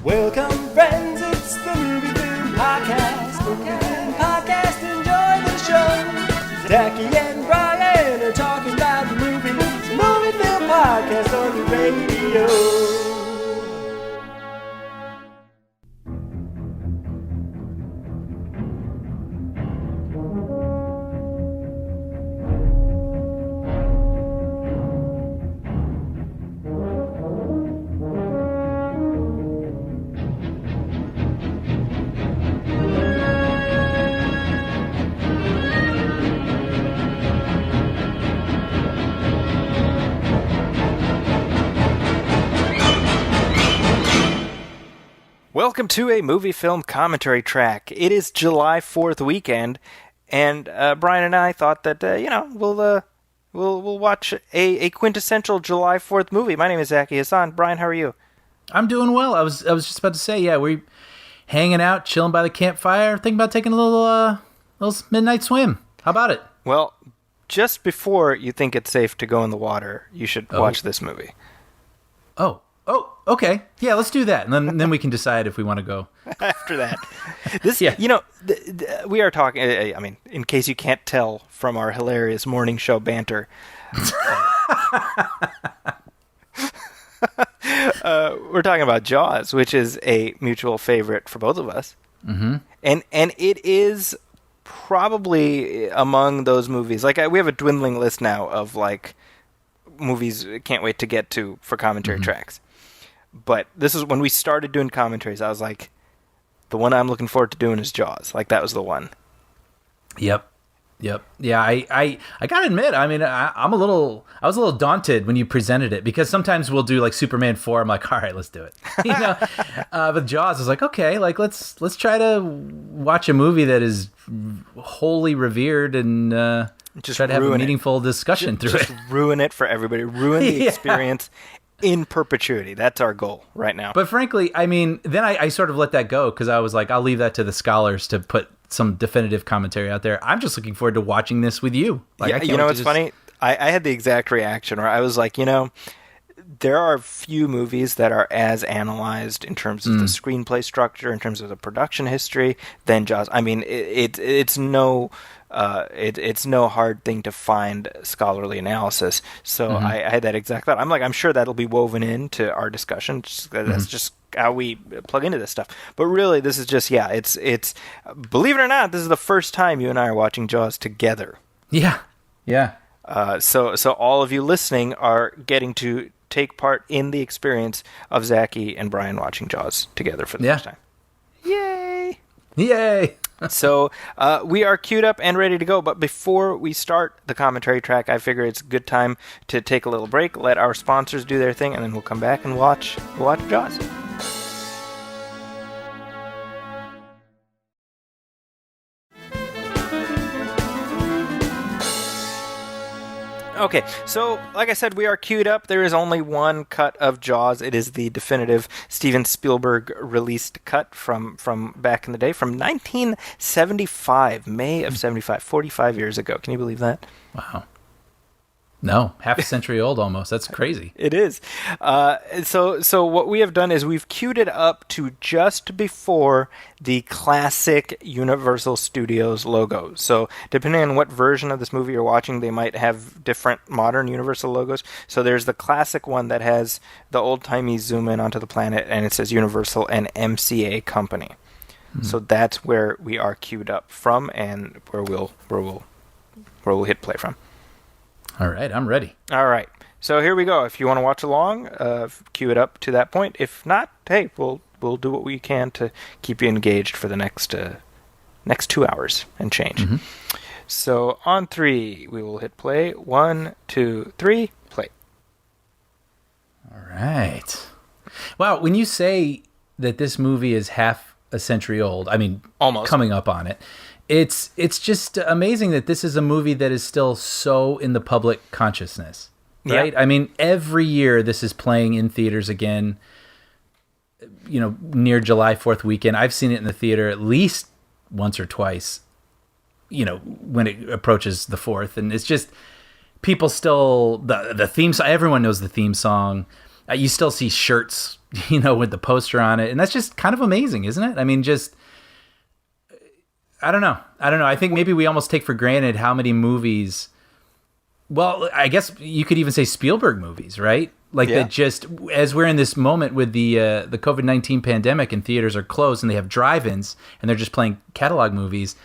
Welcome, friends, it's the Movie Film Podcast. Movie Film Podcast, enjoy the show. Zachy and Brian are talking about the movies. Movie Film Podcast on the radio. Welcome to a movie film commentary track. It is July 4th weekend, and Brian and I thought that we'll watch a quintessential July 4th movie. My name is Zachy Hassan. Brian, how are you? I'm doing well. I was just about to say, yeah, we're hanging out, chilling by the campfire, thinking about taking a little midnight swim. How about it? Well, just before you think it's safe to go in the water, you should watch this movie. Oh, okay. Yeah, let's do that, and then we can decide if we want to go after that. This, yeah. We are talking. I mean, in case you can't tell from our hilarious morning show banter, we're talking about Jaws, which is a mutual favorite for both of us. Mm-hmm. And it is probably among those movies. Like we have a dwindling list now of like movies I can't wait to get to for commentary tracks. But this is when we started doing commentaries. I was like, the one I'm looking forward to doing is Jaws. Like that was the one. Yep. Yeah, I gotta admit, I mean, I was a little daunted when you presented it, because sometimes we'll do like Superman 4. I'm like, all right, let's do it. But Jaws, I was like, okay, like let's try to watch a movie that is wholly revered and just try to have a meaningful discussion through it. Just ruin it for everybody. Ruin the experience in perpetuity. That's our goal right now. But frankly, I mean, then I sort of let that go, because I was like, I'll leave that to the scholars to put some definitive commentary out there. I'm just looking forward to watching this with you. Like, yeah, you know what's funny? I had the exact reaction where I was like, there are few movies that are as analyzed in terms of the screenplay structure, in terms of the production history, than Jaws. I mean, it's no hard thing to find scholarly analysis. So I had that exact thought. I'm like, I'm sure that'll be woven into our discussion. That's just how we plug into this stuff. But really, this is just, it's believe it or not, this is the first time you and I are watching Jaws together. Yeah. So all of you listening are getting to take part in the experience of Zachy and Brian watching Jaws together for the first time. Yay! So we are queued up and ready to go. But before we start the commentary track, I figure it's a good time to take a little break, let our sponsors do their thing, and then we'll come back and watch Jaws. Okay, so like I said, we are queued up. There is only one cut of Jaws. It is the definitive Steven Spielberg released cut from back in the day, from 1975, May of 75, 45 years ago. Can you believe that? Wow. No, half a century old almost. That's crazy. It is. So what we have done is we've queued it up to just before the classic Universal Studios logo. So depending on what version of this movie you're watching, they might have different modern Universal logos. So there's the classic one that has the old-timey zoom in onto the planet, and it says Universal and MCA Company. So that's where we are queued up from, and where we'll hit play from. All right, I'm ready. All right. So here we go. If you want to watch along, cue it up to that point. If not, hey, we'll do what we can to keep you engaged for the next 2 hours and change. So on 3, we will hit play. 1, 2, 3, play. All right. Wow, when you say that this movie is half a century old, I mean, almost coming up on it. It's just amazing that this is a movie that is still so in the public consciousness, right? Yeah. I mean, every year this is playing in theaters again, near July 4th weekend. I've seen it in the theater at least once or twice, when it approaches the 4th. And it's just, people still, the theme song, everyone knows the theme song. You still see shirts, with the poster on it, and that's just kind of amazing, isn't it? I mean, just I don't know. I think maybe we almost take for granted how many movies. Well, I guess you could even say Spielberg movies, right? Like that. Just as we're in this moment with the COVID-19 pandemic and theaters are closed and they have drive-ins and they're just playing catalog movies,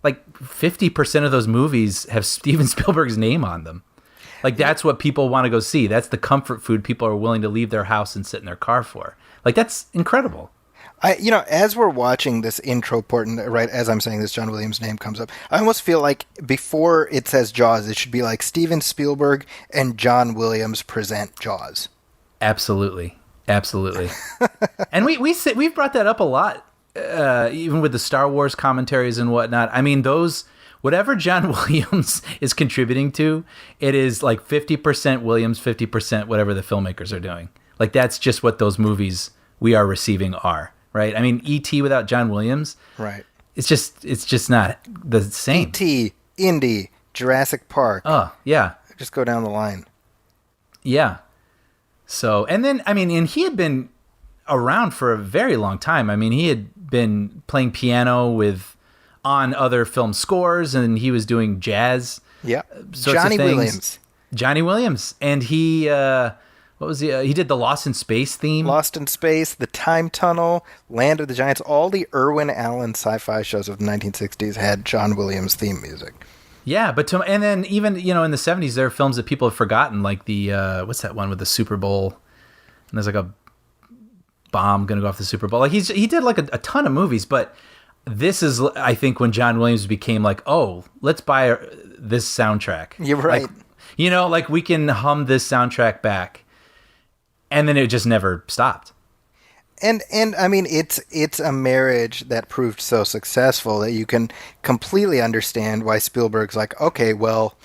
like 50% of those movies have Steven Spielberg's name on them. Like that's what people want to go see. That's the comfort food people are willing to leave their house and sit in their car for. Like that's incredible. As we're watching this intro port, and right as I'm saying this, John Williams' name comes up, I almost feel like before it says Jaws, it should be like Steven Spielberg and John Williams present Jaws. Absolutely. And we've brought that up a lot, even with the Star Wars commentaries and whatnot. I mean, whatever John Williams is contributing to, it is like 50% Williams, 50% whatever the filmmakers are doing. Like that's just what those movies we are receiving are. Right, I mean, E.T. without John Williams, right? It's just not the same. E.T., Indy, Jurassic Park. Oh yeah, just go down the line. Yeah. So, and then I mean, and he had been around for a very long time. I mean, he had been playing piano on other film scores, and he was doing jazz. Yeah, Johnny Williams. Johnny Williams, and he. What was he did the Lost in Space theme. Lost in Space, The Time Tunnel, Land of the Giants, all the Irwin Allen sci-fi shows of the 1960s had John Williams theme music. Yeah, and then even, in the 70s, there are films that people have forgotten, like the, what's that one with the Super Bowl? And there's like a bomb going to go off the Super Bowl. Like he did like a ton of movies, but this is, I think, when John Williams became like, oh, let's buy this soundtrack. You're right. Like we can hum this soundtrack back. And then it just never stopped. And I mean, it's a marriage that proved so successful that you can completely understand why Spielberg's like, okay, well,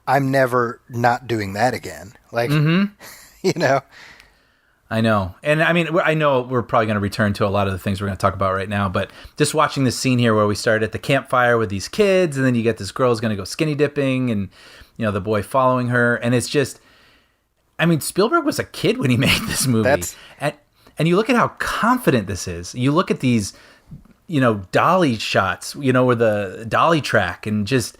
I'm never not doing that again. Like, I know. And I mean, I know we're probably going to return to a lot of the things we're going to talk about right now, but just watching this scene here where we start at the campfire with these kids, and then you get this girl's going to go skinny dipping, and, the boy following her, and it's just... I mean, Spielberg was a kid when he made this movie. And you look at how confident this is. You look at these, dolly shots, or the dolly track, and just,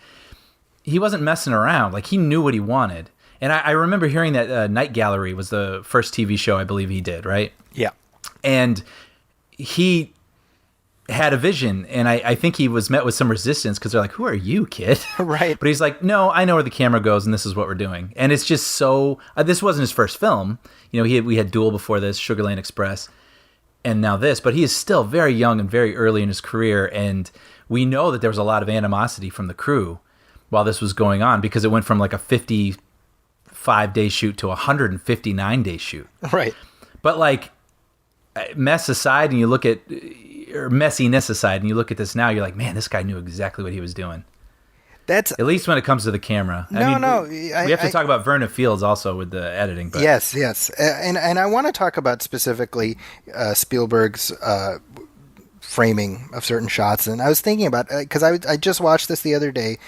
he wasn't messing around. Like, he knew what he wanted. And I remember hearing that Night Gallery was the first TV show I believe he did, right? Yeah. And he had a vision, and I think he was met with some resistance because they're like, who are you, kid? Right. But he's like, no, I know where the camera goes, and this is what we're doing. And it's just so... this wasn't his first film. We had Duel before this, Sugar Land Express, and now this. But he is still very young and very early in his career, and we know that there was a lot of animosity from the crew while this was going on, because it went from like a 55-day shoot to a 159-day shoot. Right. But like, mess aside, and you look at... or messiness aside, and you look at this now, you're like, man, this guy knew exactly what he was doing. That's at least when it comes to the camera. We have to talk about Verna Fields also with the editing. But. Yes, and I want to talk about specifically Spielberg's framing of certain shots. And I was thinking about, because I just watched this the other day,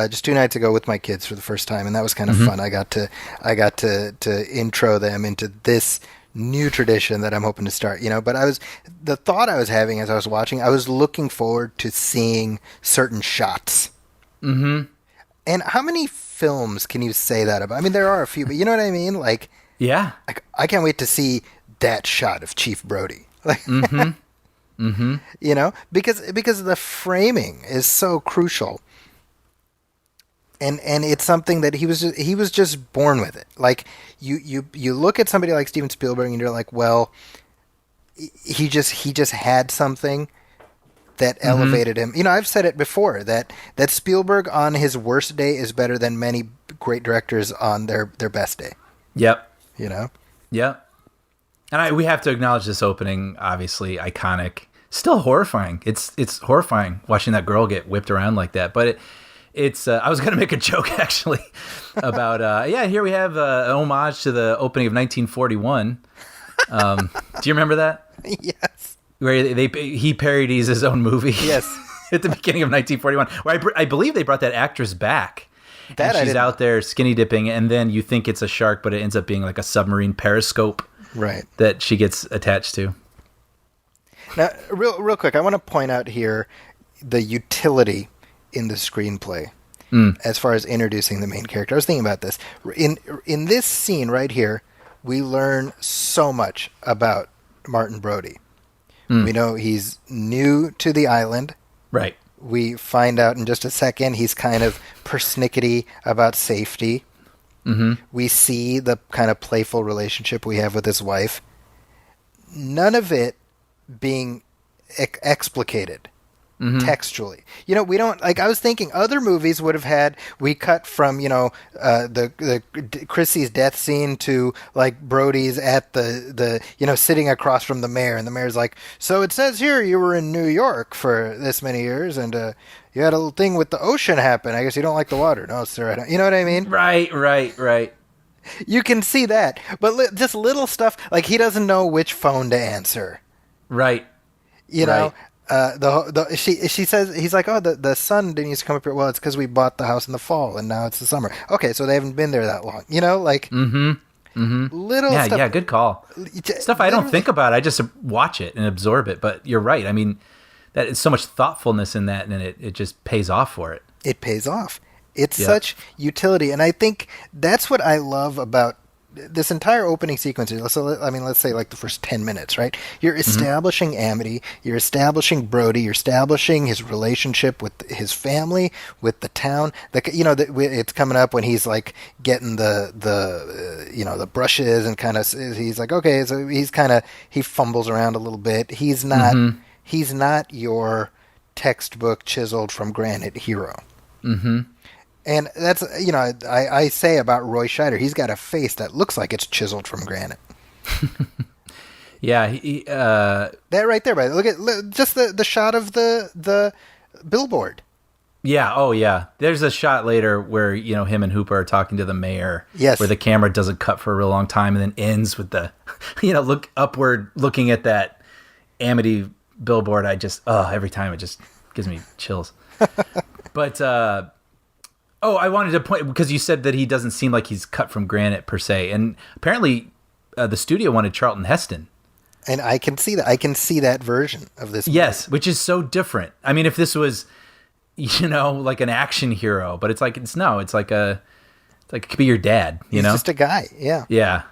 just 2 nights ago with my kids for the first time, and that was kind of fun. I got to intro them into this new tradition that I'm hoping to start, but the thought I was having as I was watching, I was looking forward to seeing certain shots. Mm-hmm. And how many films can you say that about? I mean, there are a few, but you know what I mean? Like, yeah, I can't wait to see that shot of Chief Brody. Like, mm-hmm. Because the framing is so crucial. And it's something that he was just born with it. Like you look at somebody like Steven Spielberg and you're like, well, he just had something that elevated him. I've said it before that Spielberg on his worst day is better than many great directors on their best day. Yep. Yep. And we have to acknowledge this opening, obviously iconic, still horrifying. It's horrifying watching that girl get whipped around like that, but It's. I was going to make a joke actually about. Here we have an homage to the opening of 1941. Do you remember that? Yes. Where he parodies his own movie. Yes. At the beginning of 1941, where I believe they brought that actress back. That and she's out there skinny dipping, and then you think it's a shark, but it ends up being like a submarine periscope. Right. that she gets attached to. Now, real quick, I want to point out here the utility in the screenplay as far as introducing the main character. I was thinking about this. In this scene right here, we learn so much about Martin Brody. We know he's new to the island. Right. We find out in just a second he's kind of persnickety about safety. We see the kind of playful relationship we have with his wife. None of it being explicated textually. We don't, like, I was thinking other movies would have had, we cut from, the Chrissy's death scene to, like, Brody's at the sitting across from the mayor, and the mayor's like, so it says here you were in New York for this many years, and you had a little thing with the ocean happen. I guess you don't like the water. No, sir, I don't. You know what I mean? Right. You can see that. But just little stuff, like he doesn't know which phone to answer. Right. You know? She says, he's like, oh, the sun didn't used to come up here. Well, it's because we bought the house in the fall and now it's the summer. Okay, so they haven't been there that long. Like little stuff. Yeah, good call. Stuff I don't think about. I just watch it and absorb it. But you're right. I mean, that is so much thoughtfulness in that, and it just pays off for it. It pays off. It's such utility, and I think that's what I love about this entire opening sequence. So, I mean, let's say like the first 10 minutes, right? You're establishing Amity, you're establishing Brody, you're establishing his relationship with his family, with the town. It's coming up when he's like getting the brushes and kind of, he's like, okay, so he fumbles around a little bit. He's not your textbook chiseled from granite hero. And that's, I say about Roy Scheider, he's got a face that looks like it's chiseled from granite. Yeah. That right there, look at just the shot of the billboard. Yeah. Oh, yeah. There's a shot later where, him and Hooper are talking to the mayor. Yes. Where the camera doesn't cut for a real long time and then ends with the, look upward, looking at that Amity billboard. Every time it just gives me chills. But, I wanted to point, because you said that he doesn't seem like he's cut from granite per se, and apparently the studio wanted Charlton Heston. And I can see that. I can see that version of this movie. Yes, which is so different. I mean, if this was, like an action hero, but it's like it could be your dad. He's just a guy. Yeah. Yeah.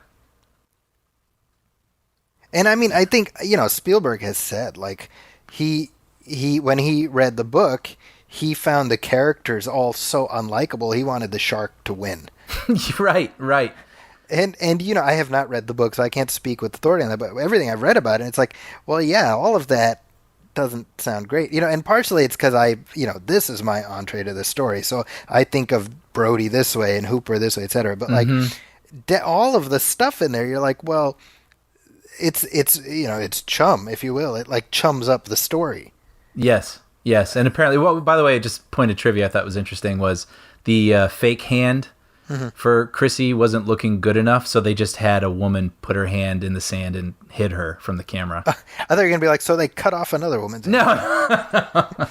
And I mean, I think Spielberg has said, like, he when he read the book, he found the characters all so unlikable, he wanted the shark to win. Right. And I have not read the book, so I can't speak with authority on that, but everything I've read about it, it's like, well, yeah, all of that doesn't sound great. And partially it's because this is my entree to the story, so I think of Brody this way and Hooper this way, etc. But like, all of the stuff in there, you're like, well, it's chum, if you will. It like chums up the story. Yes, and apparently, by the way, just point of trivia I thought was interesting was the fake hand for Chrissy wasn't looking good enough, so they just had a woman put her hand in the sand and hid her from the camera. I thought you were going to be like, so they cut off another woman's hand. No.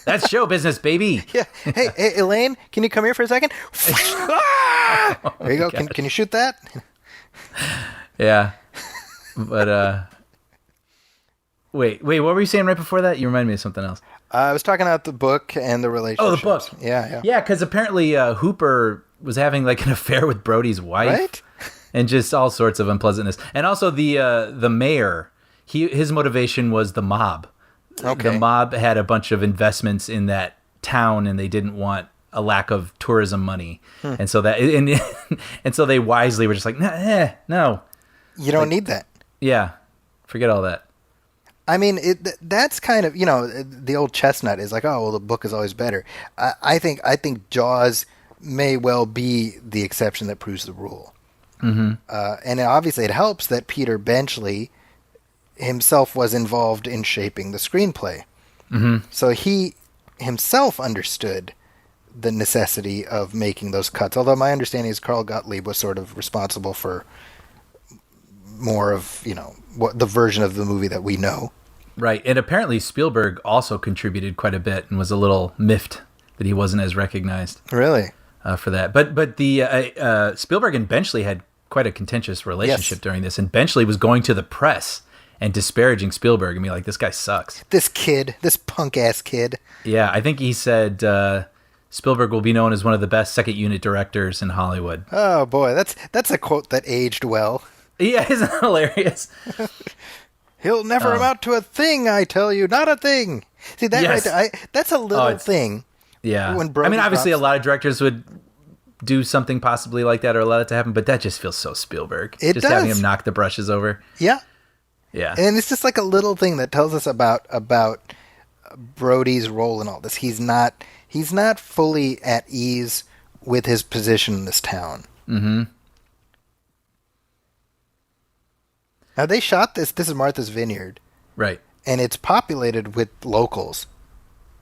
That's show business, baby. Yeah. Hey, Elaine, can you come here for a second? There you go. Can you shoot that? Yeah. But, Wait, what were you saying right before that? You reminded me of something else. I was talking about the book and the relationship. Oh, the book. Yeah. Yeah, because apparently Hooper was having like an affair with Brody's wife. Right? And just all sorts of unpleasantness. And also the mayor, his motivation was the mob. Okay. The mob had a bunch of investments in that town and they didn't want a lack of tourism money. And so and so they wisely were just like, no. You don't need that. Yeah. Forget all that. I mean, that's kind of, the old chestnut is like, oh, well, the book is always better. I think Jaws may well be the exception that proves the rule. And obviously it helps that Peter Benchley himself was involved in shaping the screenplay. So he himself understood the necessity of making those cuts. Although my understanding is Carl Gottlieb was sort of responsible for more of, what the version of the movie that we know. Right. And apparently Spielberg also contributed quite a bit and was a little miffed that he wasn't as recognized. Really? For that. But the Spielberg and Benchley had quite a contentious relationship during this, and Benchley was going to the press and disparaging Spielberg and be like, this guy sucks. This punk ass kid. Yeah, I think he said Spielberg will be known as one of the best second unit directors in Hollywood. Oh boy, that's a quote that aged well. Yeah, isn't that hilarious? He'll never amount to a thing, I tell you, not a thing. See that right there, that's a little thing. Yeah, when Brody obviously a drops lot of directors would do something possibly like that or allow it to happen, but that just feels so Spielberg. It just does. having him knock the brushes over. Yeah. Yeah. And it's just like a little thing that tells us about Brody's role in all this. He's not fully at ease with his position in this town. Mm-hmm. Now they shot this is Martha's Vineyard. Right. And it's populated with locals.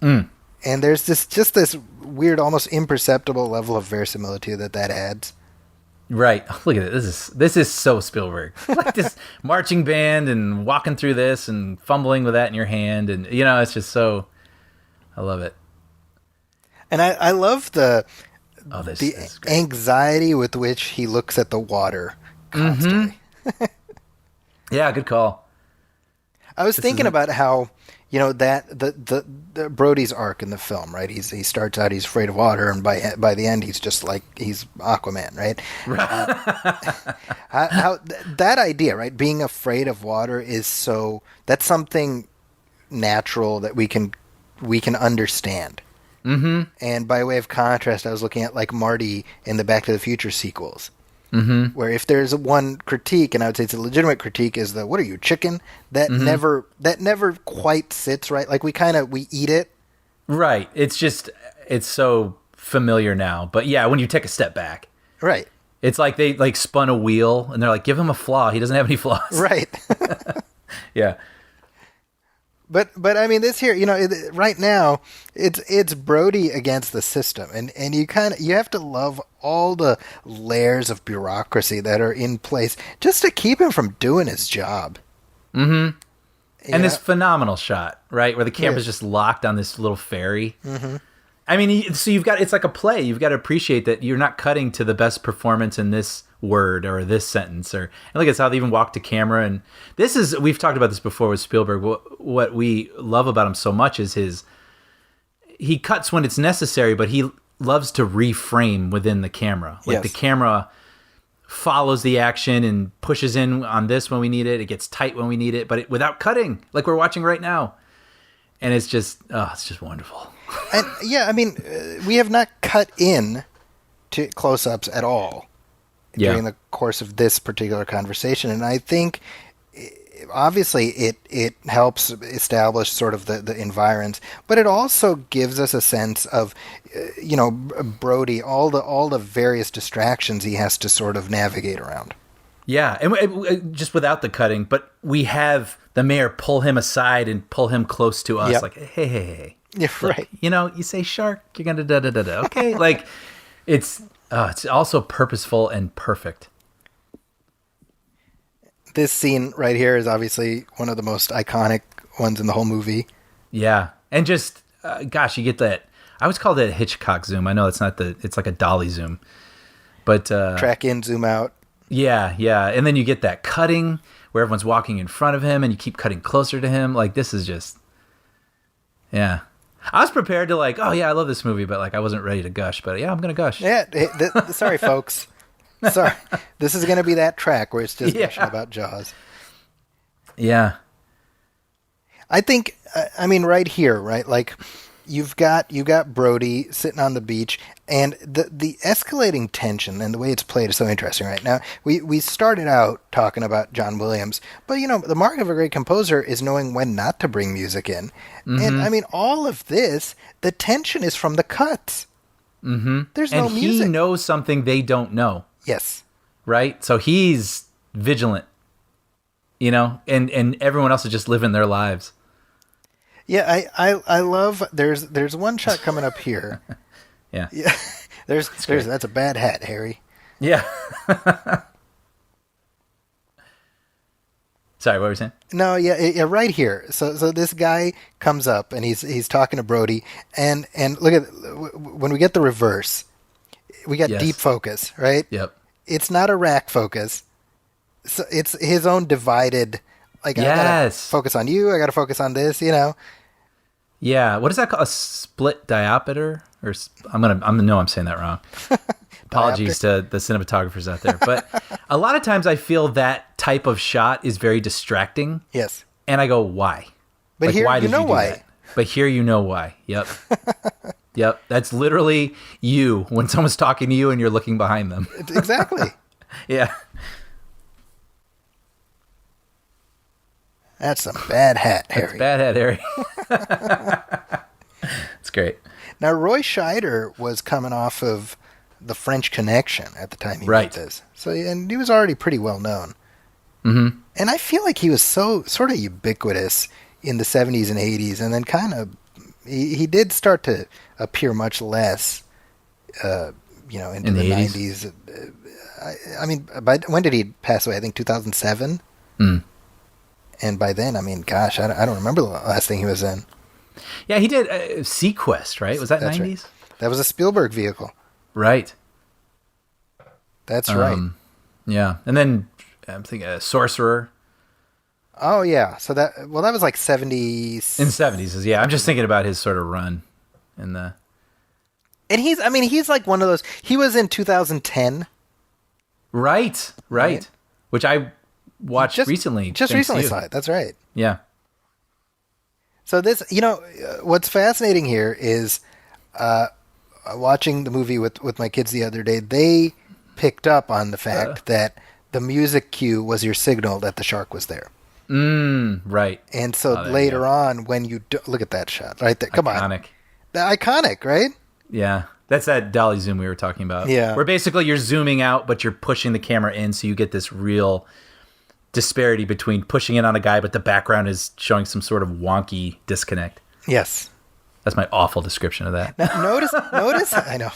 Mm. And there's just this weird, almost imperceptible level of verisimilitude that adds. Right. Look at it. This is so Spielberg. Like this marching band and walking through this and fumbling with that in your hand, and it's just so. I love it. And I love the this anxiety with which he looks at the water constantly. Mm-hmm. Yeah, good call. I was thinking about how that the Brody's arc in the film, right? He starts out, he's afraid of water, and by the end he's just like he's Aquaman, right? How that idea, right? Being afraid of water that's something natural that we can understand. Mm-hmm. And by way of contrast, I was looking at like Marty in the Back to the Future sequels. Mm-hmm. Where if there's one critique, and I would say it's a legitimate critique, is what are you, chicken? That never quite sits right. Like we eat it. Right. It's so familiar now. But yeah, when you take a step back. Right. It's like they like spun a wheel and they're like, give him a flaw. He doesn't have any flaws. Right. Yeah. But I mean, this here, right now, it's Brody against the system, and you have to love all the layers of bureaucracy that are in place just to keep him from doing his job. Mm-hmm. And this phenomenal shot, right, where the camera's just locked on this little ferry. Mm-hmm. I mean, so it's like a play. You've got to appreciate that you're not cutting to the best performance in this word or this sentence, and look at how they even walk to camera. And we've talked about this before with Spielberg. What we love about him so much is he cuts when it's necessary, but he loves to reframe within the camera. Like the camera follows the action and pushes in on this when we need it. It gets tight when we need it, but without cutting, like we're watching right now. And it's just wonderful. And yeah, I mean, we have not cut in to close-ups at all during the course of this particular conversation, and I think obviously it helps establish sort of the environs, but it also gives us a sense of Brody, all the various distractions he has to sort of navigate around. Yeah, and just without the cutting, but we have the mayor pull him aside and pull him close to us, like, hey. Yeah, right. Look, you say shark, you're gonna da-da-da-da. Okay, like it's also purposeful and perfect. This scene right here is obviously one of the most iconic ones in the whole movie. Yeah, and just gosh, you get that. I always call that a Hitchcock zoom. I know it's not it's like a dolly zoom, but track in, zoom out. Yeah, and then you get that cutting where everyone's walking in front of him, and you keep cutting closer to him. Like this is just, yeah. I was prepared to like, oh yeah, I love this movie, but like I wasn't ready to gush. But yeah, I'm gonna gush. Yeah, sorry, folks. Sorry, this is gonna be that track where it's just gushing about Jaws. Yeah, I think. I mean, right here, right, like. You've got Brody sitting on the beach, and the escalating tension and the way it's played is so interesting right now. We started out talking about John Williams, but the mark of a great composer is knowing when not to bring music in. Mm-hmm. And I mean, all of this, the tension is from the cuts. Mm-hmm. There's no music. And he knows something they don't know. Yes. Right? So he's vigilant, and everyone else is just living their lives. Yeah, I love. There's one shot coming up here. Yeah. There's that's a bad hat, Harry. Yeah. Sorry, what were you saying? No, yeah, right here. So this guy comes up and he's talking to Brody, and look at when we get the reverse, we got deep focus, right? Yep. it's not a rack focus. So it's his own divided. Like I gotta focus on you. I gotta focus on this. Yeah. What is that called? A split diopter? Or I'm saying that wrong. Apologies to the cinematographers out there, but a lot of times I feel that type of shot is very distracting. Yes. And I go, why? But like, here why did you know why. That? But here you know why. Yep. Yep. That's literally you when someone's talking to you and you're looking behind them. Exactly. Yeah. That's a bad hat, Harry. That's bad hat, Harry. It's great. Now, Roy Scheider was coming off of The French Connection at the time he made this. So, and he was already pretty well known. Mm-hmm. And I feel like he was sort of ubiquitous in the 70s and 80s, and then kind of he did start to appear much less, into in the 90s. I mean, when did he pass away? I think 2007. Mm. And by then, I mean, gosh, I don't remember the last thing he was in. Yeah, he did Sequest, right? Was that That's 90s? Right. That was a Spielberg vehicle. Right. That's right. Yeah. And then I'm thinking Sorcerer. Oh, yeah. So that was like 70s. In the 70s, yeah. I'm just thinking about his sort of run in the... And he's like one of those... He was in 2010. Right. Which I watched recently. Just recently saw it. That's right. Yeah. So this, what's fascinating here is watching the movie with my kids the other day. They picked up on the fact that the music cue was your signal that the shark was there. Right. And so later on, when you look at that shot right there, come on, iconic, right? Yeah, that's that dolly zoom we were talking about. Yeah, where basically you're zooming out, but you're pushing the camera in, so you get this real disparity between pushing in on a guy, but the background is showing some sort of wonky disconnect. Yes. That's my awful description of that. Now, notice, I know.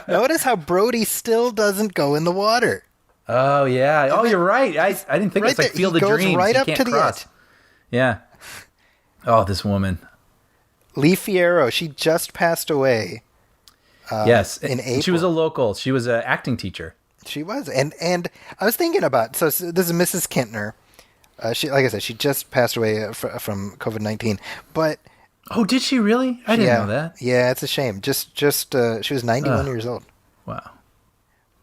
Notice how Brody still doesn't go in the water. Oh, yeah. Oh, you're right. I didn't think it's like Field of Dreams. He goes right up to the edge. Yeah. Oh, this woman. Lee Fierro, she just passed away. Yes. In April. She was a local. She was an acting teacher. She was, and I was thinking about. So this is Mrs. Kintner. She, like I said, she just passed away from COVID-19. But did she really? I didn't know that. Yeah, it's a shame. Just she was 91 years old. Wow.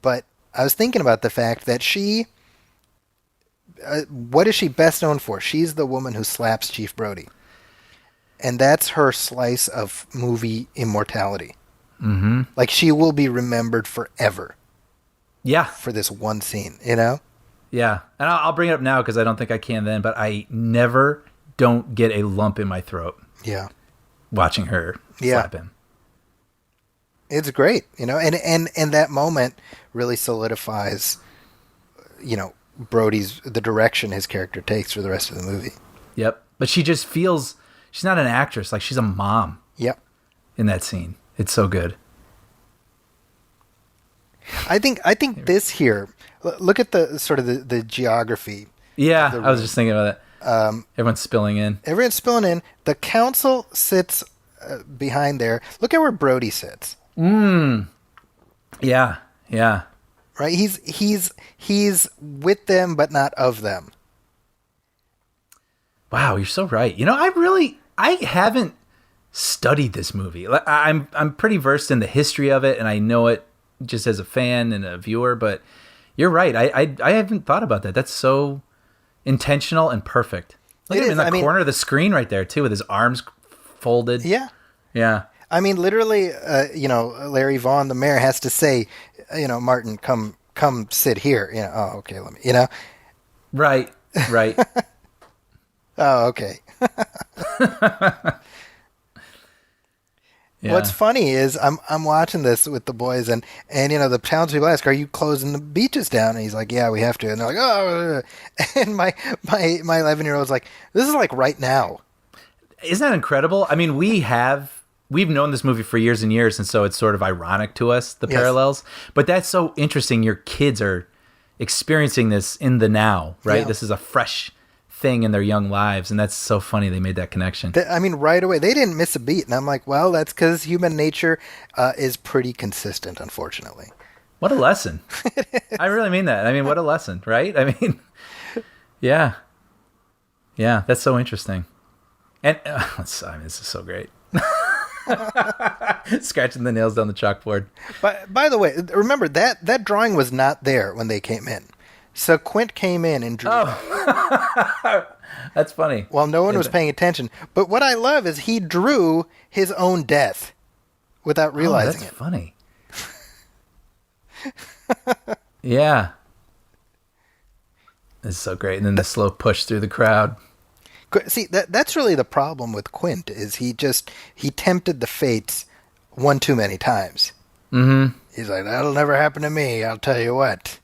But I was thinking about the fact that she. What is she best known for? She's the woman who slaps Chief Brody, and that's her slice of movie immortality. Mm-hmm. Like she will be remembered forever. Yeah. For this one scene, Yeah. And I'll bring it up now because I don't think I can then, but I never don't get a lump in my throat. Yeah. Watching her slap him. It's great, and that moment really solidifies, the direction his character takes for the rest of the movie. Yep. But she just feels, she's not an actress, like she's a mom. Yep. In that scene. It's so good. I think this here. Look at the sort of the geography. Yeah, I was just thinking about that. Everyone's spilling in. Everyone's spilling in. The council sits behind there. Look at where Brody sits. Yeah. Right. He's with them, but not of them. Wow, you're so right. I haven't studied this movie. I'm pretty versed in the history of it, and I know it just as a fan and a viewer, but you're right. I haven't thought about that. That's so intentional and perfect. Look at him in the corner of the screen right there too, with his arms folded. Yeah. Yeah. I mean, literally, Larry Vaughn, the mayor, has to say, Martin, come sit here. Oh, okay, let me, Right. Oh, okay. Yeah. What's funny is I'm watching this with the boys and the townspeople ask, "Are you closing the beaches down?" And he's like, "Yeah, we have to." And they're like, "Oh," and my 11-year-old's like, "This is like right now." Isn't that incredible? I mean, we've known this movie for years and years, and so it's sort of ironic to us, the parallels. But that's so interesting. Your kids are experiencing this in the now, right? Yeah. This is a fresh thing in their young lives, and that's so funny they made that connection. Right away they didn't miss a beat, and I'm like, well, that's because human nature is pretty consistent, unfortunately. What a lesson. I really mean that. I mean, what a lesson, right? I mean, yeah. Yeah, that's so interesting. And I mean, this is so great. Scratching the nails down the chalkboard. But by the way, remember that drawing was not there when they came in. So Quint came in and drew. Oh. That's funny. Well, no one was paying attention. But what I love is he drew his own death without realizing that's it. Funny. Yeah. This is so great. And then the slow push through the crowd. See, that's really the problem with Quint, is he tempted the fates one too many times. Mm-hmm. He's like, that'll never happen to me, I'll tell you what.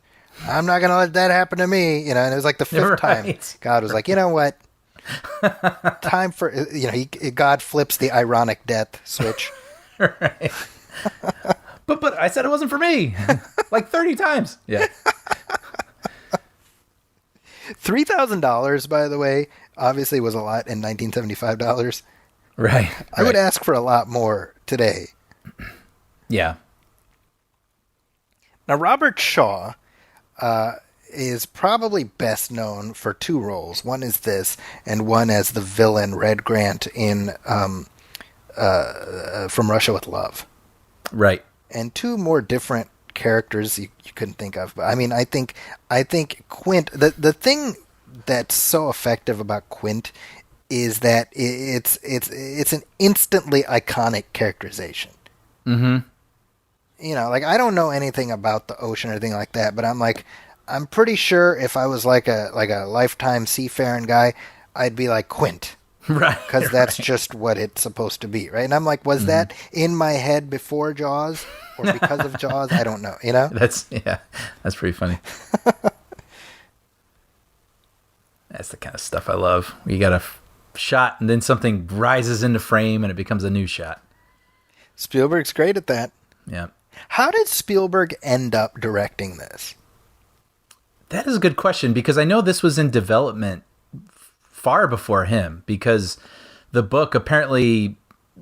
I'm not going to let that happen to me. You know, and it was like the fifth time God was like, you know what? Time for, God flips the ironic death switch. Right. But I said it wasn't for me. Like 30 times. Yeah. $3,000, by the way, obviously was a lot in $1975. Right. I would ask for a lot more today. Yeah. Now, Robert Shaw is probably best known for two roles. One is this, and one as the villain Red Grant in From Russia with Love. Right. And two more different characters you couldn't think of. But I mean, I think Quint. The thing that's so effective about Quint is that it's an instantly iconic characterization. Mm-hmm. You know, like I don't know anything about the ocean or anything like that, but I'm pretty sure if I was like a lifetime seafaring guy, I'd be like Quint. Right. Because that's just what it's supposed to be, right? And I'm like, was that in my head before Jaws or because of Jaws? I don't know, you know? That's pretty funny. That's the kind of stuff I love. You got a shot and then something rises into frame and it becomes a new shot. Spielberg's great at that. Yeah. How did Spielberg end up directing this? That is a good question, because I know this was in development far before him, because the book, apparently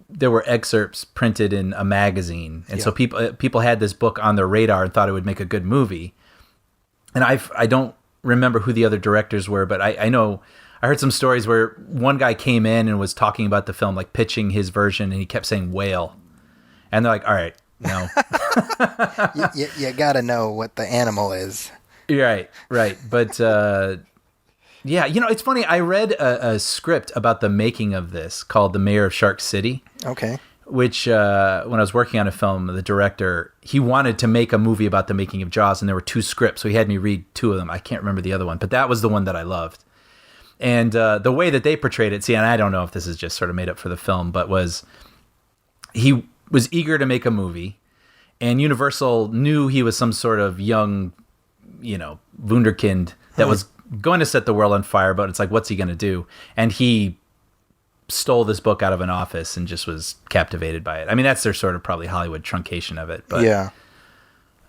there were excerpts printed in a magazine. And so people had this book on their radar and thought it would make a good movie. And I don't remember who the other directors were, but I know I heard some stories where one guy came in and was talking about the film, like pitching his version, and he kept saying whale. And they're like, all right, no. you got to know what the animal is. Right. But yeah, it's funny. I read a script about the making of this called The Mayor of Shark City. Okay. Which, when I was working on a film, the director, he wanted to make a movie about the making of Jaws, and there were two scripts, so he had me read two of them. I can't remember the other one, but that was the one that I loved. And the way that they portrayed it, and I don't know if this is just sort of made up for the film, but he was eager to make a movie, and Universal knew he was some sort of young, wunderkind that was going to set the world on fire, but it's like, what's he going to do? And he stole this book out of an office and just was captivated by it. I mean, that's their sort of probably Hollywood truncation of it. But yeah.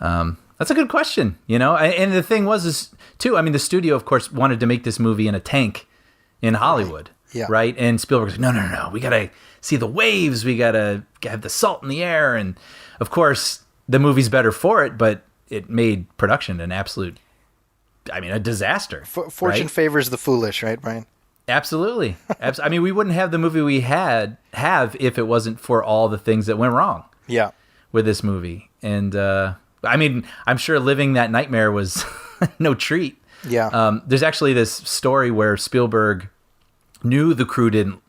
That's a good question, And the thing was, too, I mean, the studio, of course, wanted to make this movie in a tank in Hollywood. Yeah. Right? And Spielberg was like, no. We got to see the waves. We got to have the salt in the air. And, of course, the movie's better for it, but it made production an absolute, a disaster. Fortune favors the foolish, right, Brian? Absolutely. I mean, we wouldn't have the movie we have if it wasn't for all the things that went wrong. Yeah. With this movie. And, I'm sure living that nightmare was no treat. Yeah. There's actually this story where Spielberg knew the crew didn't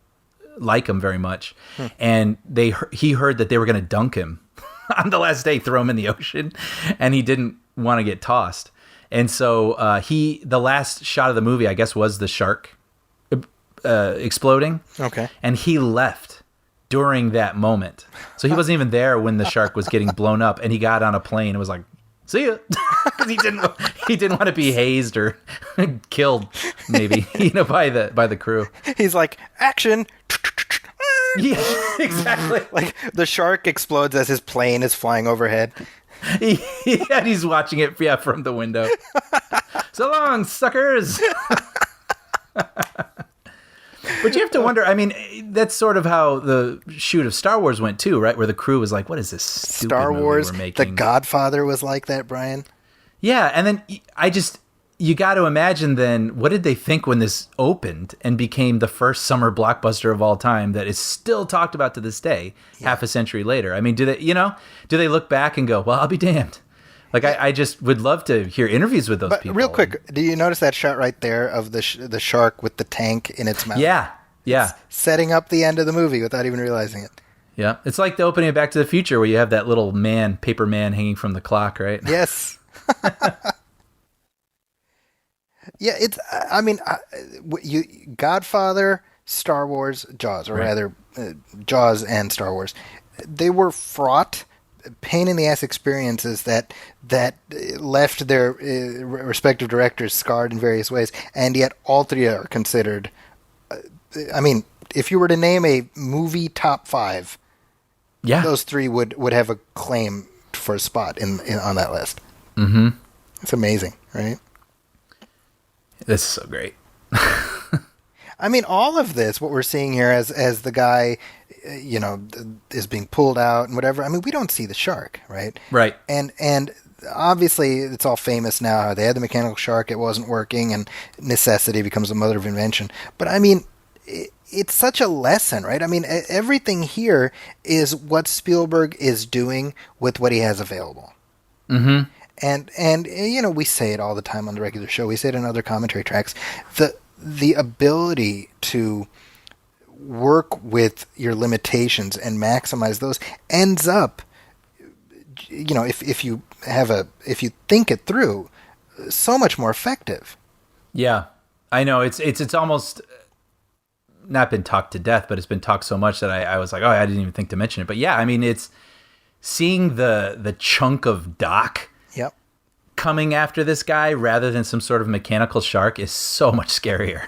like him very much, and he heard that they were going to dunk him on the last day, throw him in the ocean, and he didn't want to get tossed. And so the last shot of the movie, I guess, was the shark exploding. Okay. And he left during that moment. So he wasn't even there when the shark was getting blown up, and he got on a plane and was like, see ya. Because he didn't want to be hazed or killed, maybe, by the crew. He's like, action. Yeah, exactly. Like the shark explodes as his plane is flying overhead. And he's watching it, from the window. So long, suckers. But you have to wonder, I mean, that's sort of how the shoot of Star Wars went too, right? Where the crew was like, what is this stupid Star movie Wars, we're making? The Godfather was like that, Brian. Yeah, and then you got to imagine then, what did they think when this opened and became the first summer blockbuster of all time that is still talked about to this day, half a century later? I mean, do they look back and go, well, I'll be damned? Like, I just would love to hear interviews with those people. Real quick, do you notice that shot right there of the shark with the tank in its mouth? Yeah. It's setting up the end of the movie without even realizing it. Yeah. It's like the opening of Back to the Future where you have that little paper man hanging from the clock, right? Yes. Yeah, Godfather, Star Wars, Jaws, or rather, Jaws and Star Wars, they were fraught, pain in the ass experiences that left their respective directors scarred in various ways, and yet all three are considered. If you were to name a movie top 5, those three would have a claim for a spot on that list. Mm-hmm. It's amazing, right? This is so great. I mean, all of this, what we're seeing here as the guy, is being pulled out and whatever. I mean, we don't see the shark, right? Right. And obviously, it's all famous now how they had the mechanical shark, it wasn't working, and necessity becomes the mother of invention. But I mean, it's such a lesson, right? I mean, everything here is what Spielberg is doing with what he has available. Mm-hmm. And we say it all the time on the regular show. We say it in other commentary tracks. The ability to work with your limitations and maximize those ends up, if you think it through, so much more effective. Yeah, I know. It's almost not been talked to death, but it's been talked so much that I was like, oh, I didn't even think to mention it. But yeah, I mean, it's seeing the chunk of dock. Yep. Coming after this guy rather than some sort of mechanical shark is so much scarier.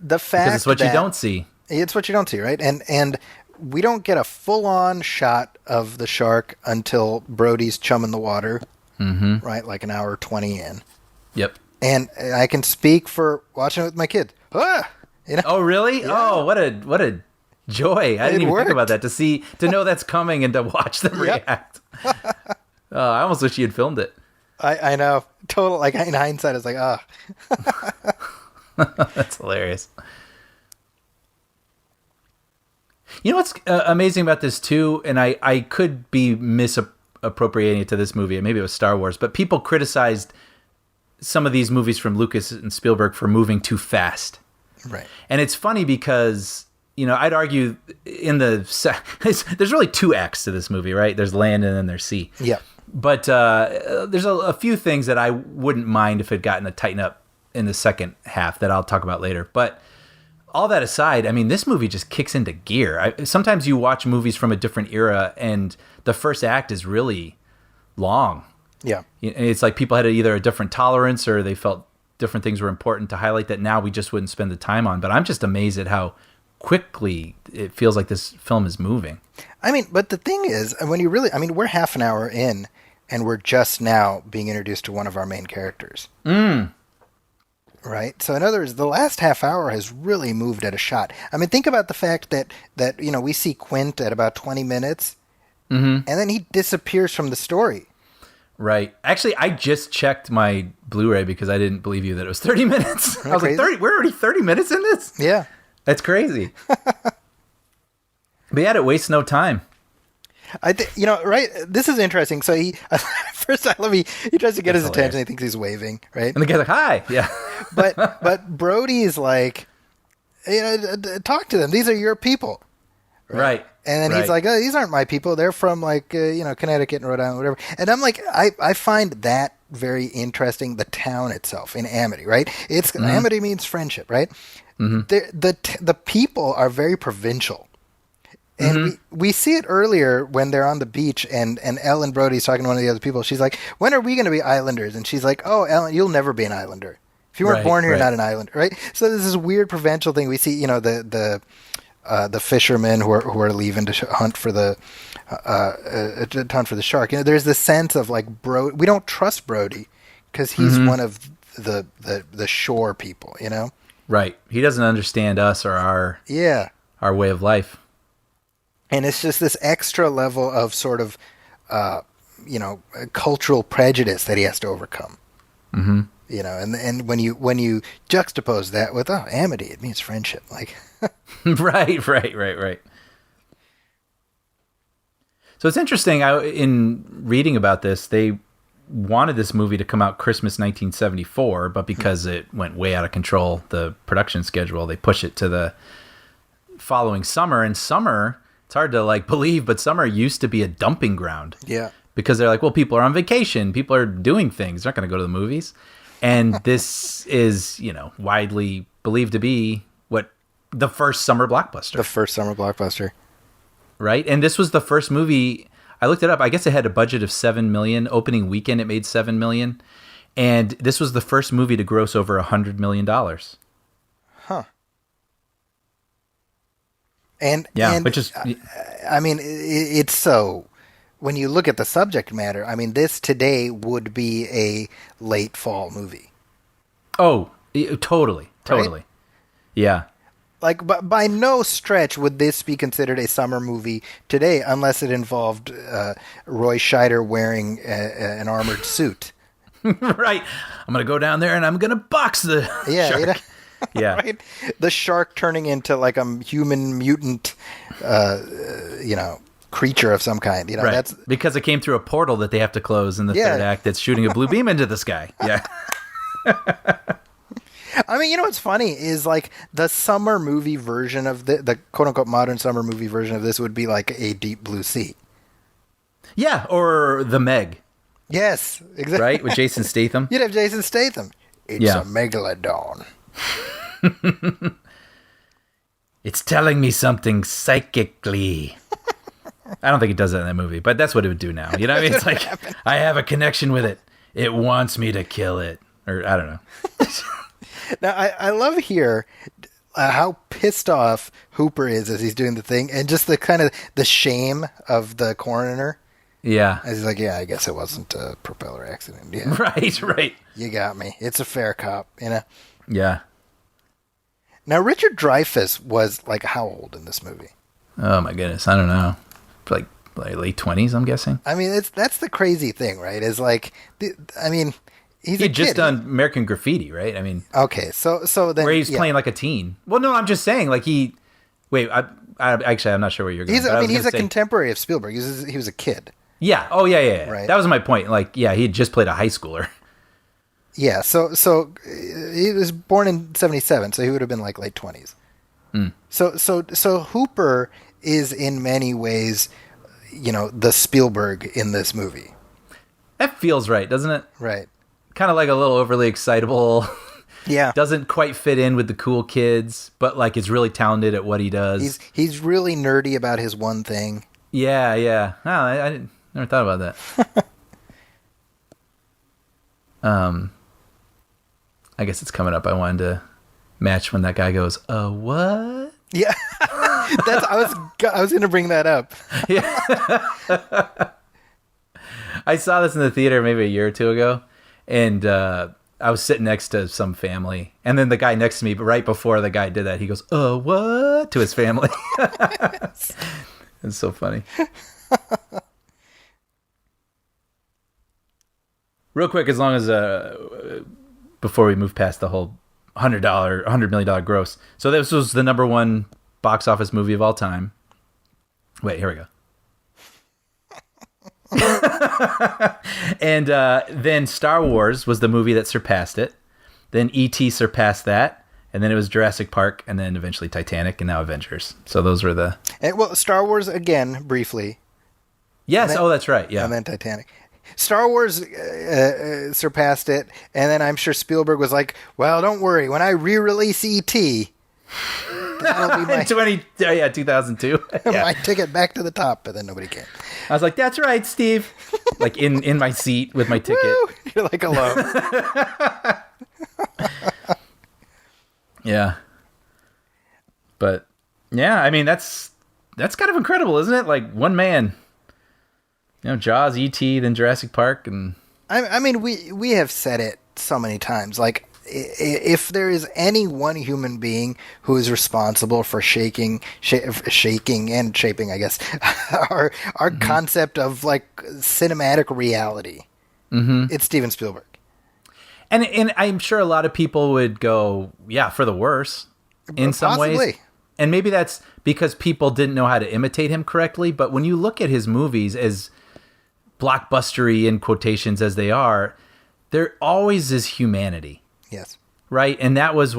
The fact because it's what you don't see. It's what you don't see, right? And we don't get a full-on shot of the shark until Brody's chumming the water, right? Like an hour 20 in. Yep. And I can speak for watching it with my kid. Oh, really? Yeah. Oh, what a joy! I didn't even think about that. To know that's coming and to watch them react. I almost wish you had filmed it. I know. Total. Like in hindsight, it's like, That's hilarious. You know what's amazing about this too, and I could be misappropriating it to this movie, and maybe it was Star Wars, but people criticized some of these movies from Lucas and Spielberg for moving too fast. Right. And it's funny because, I'd argue there's really 2 acts to this movie, right? There's land and then there's sea. Yeah. But there's a few things that I wouldn't mind if it gotten to tighten up in the second half that I'll talk about later. But all that aside, I mean, this movie just kicks into gear. Sometimes you watch movies from a different era and the first act is really long. Yeah. It's like people had either a different tolerance or they felt different things were important to highlight that now we just wouldn't spend the time on. But I'm just amazed at how quickly it feels like this film is moving. I mean, but the thing is, we're half an hour in and we're just now being introduced to one of our main characters. Right? So in other words, the last half hour has really moved at a shot. I mean, think about the fact that we see Quint at about 20 minutes and then he disappears from the story. Right. Actually, I just checked my Blu-ray because I didn't believe you that it was 30 minutes. I was crazy? like, we're already 30 minutes in this? Yeah. That's crazy. But yeah, it wastes no time. I think, right? This is interesting. So he tries to get his attention. He thinks he's waving, right? And the guy's like, hi. Yeah. but Brody's like, talk to them. These are your people. Right. And then he's like, oh, these aren't my people. They're from Connecticut and Rhode Island, whatever. And I'm like, I find that very interesting. The town itself in Amity, right? Amity means friendship, right? The people are very provincial. And we see it earlier when they're on the beach and Ellen Brody's talking to one of the other people. She's like, when are we going to be islanders? And she's like, oh, Ellen, you'll never be an islander. If you weren't born here, you're not an islander, right? So there's this weird provincial thing. We see, the fishermen who are leaving to hunt for the shark. There's this sense of like we don't trust Brody because he's one of the shore people, Right. He doesn't understand us or Yeah. our way of life. And it's just this extra level of sort of, cultural prejudice that he has to overcome. Mm-hmm. And when you juxtapose that with, amity, it means friendship. Like, Right. So it's interesting. In reading about this, they wanted this movie to come out Christmas 1974, but because it went way out of control, the production schedule, they pushed it to the following summer. And summer, it's hard to believe, but summer used to be a dumping ground. yeah. Because they're like, well, people are on vacation, people are doing things, they're not going to go to the movies. And this is, widely believed to be the first summer blockbuster. The first summer blockbuster. Right? And this was the first movie, I looked it up, I guess it had a budget of $7 million. Opening weekend, it made $7 million. And this was the first movie to gross over $100 million. Huh. And which is... I mean, it's so... When you look at the subject matter, I mean, this today would be a late fall movie. Oh, totally. Right? Yeah. But by no stretch would this be considered a summer movie today, unless it involved Roy Scheider wearing an armored suit. Right. I'm going to go down there and I'm going to box the shark. Yeah. Right? The shark turning into a human mutant, creature of some kind. Right. That's because it came through a portal that they have to close in the third act that's shooting a blue beam into the sky. Yeah. I mean, what's funny is the summer movie version of the quote unquote modern summer movie version of this would be like a Deep Blue Sea. Yeah, or The Meg. Yes, exactly. Right, with Jason Statham. You'd have Jason Statham. It's a megalodon. It's telling me something psychically. I don't think it does that in that movie, but that's what it would do now. You know what I mean? It's like, I have a connection with it. It wants me to kill it. Or, I don't know. Now, I love here how pissed off Hooper is as he's doing the thing, and just the kind of the shame of the coroner. Yeah. As he's like, yeah, I guess it wasn't a propeller accident. Yeah. Right. You got me. It's a fair cop, Yeah. Now, Richard Dreyfuss was how old in this movie? Oh, my goodness. I don't know. Like late 20s, I'm guessing. I mean, that's the crazy thing, right? Is he's He'd just done American Graffiti, right? I mean, okay, so then where he's playing like a teen. Well, no, I'm just saying, Wait, actually, I'm not sure where you're going. He's a contemporary of Spielberg. He was a kid. Yeah. Oh, yeah. Right. That was my point. He had just played a high schooler. Yeah. So he was born in 1977, so he would have been late 20s. Mm. So Hooper is in many ways, the Spielberg in this movie. That feels right, doesn't it? Right. Kind of a little overly excitable. Yeah. Doesn't quite fit in with the cool kids, but is really talented at what he does. He's really nerdy about his one thing. Yeah. Oh, I never thought about that. I guess it's coming up. I wanted to match when that guy goes, what? Yeah. I was going to bring that up. Yeah. I saw this in the theater maybe a year or two ago, and I was sitting next to some family, and then the guy next to me, but right before the guy did that, he goes, what? To his family. It's so funny. Real quick, as long as before we move past the whole $100 million gross. So this was the number one box office movie of all time. Wait, here we go. And then Star Wars was the movie that surpassed it. Then E.T. surpassed that. And then it was Jurassic Park, and then eventually Titanic, and now Avengers. So those were the... Star Wars, again, briefly. Yes, that's right, yeah. And then Titanic. Star Wars surpassed it, and then I'm sure Spielberg was like, well, don't worry, when I re-release E.T., that'll be my... 2002. My ticket back to the top, but then nobody came. I was like, that's right, Steve. In my seat with my ticket. Woo! You're alone. Yeah. But, yeah, I mean, that's kind of incredible, isn't it? One man... Jaws, E.T., then Jurassic Park, and... I mean, we have said it so many times. if there is any one human being who is responsible for shaking and shaping, I guess, our concept of like cinematic reality, it's Steven Spielberg. And I'm sure a lot of people would go, yeah, for the worse in some ways. And maybe that's because people didn't know how to imitate him correctly. But when you look at his movies, as blockbustery in quotations as they are, there always is humanity. Yes. Right? And that was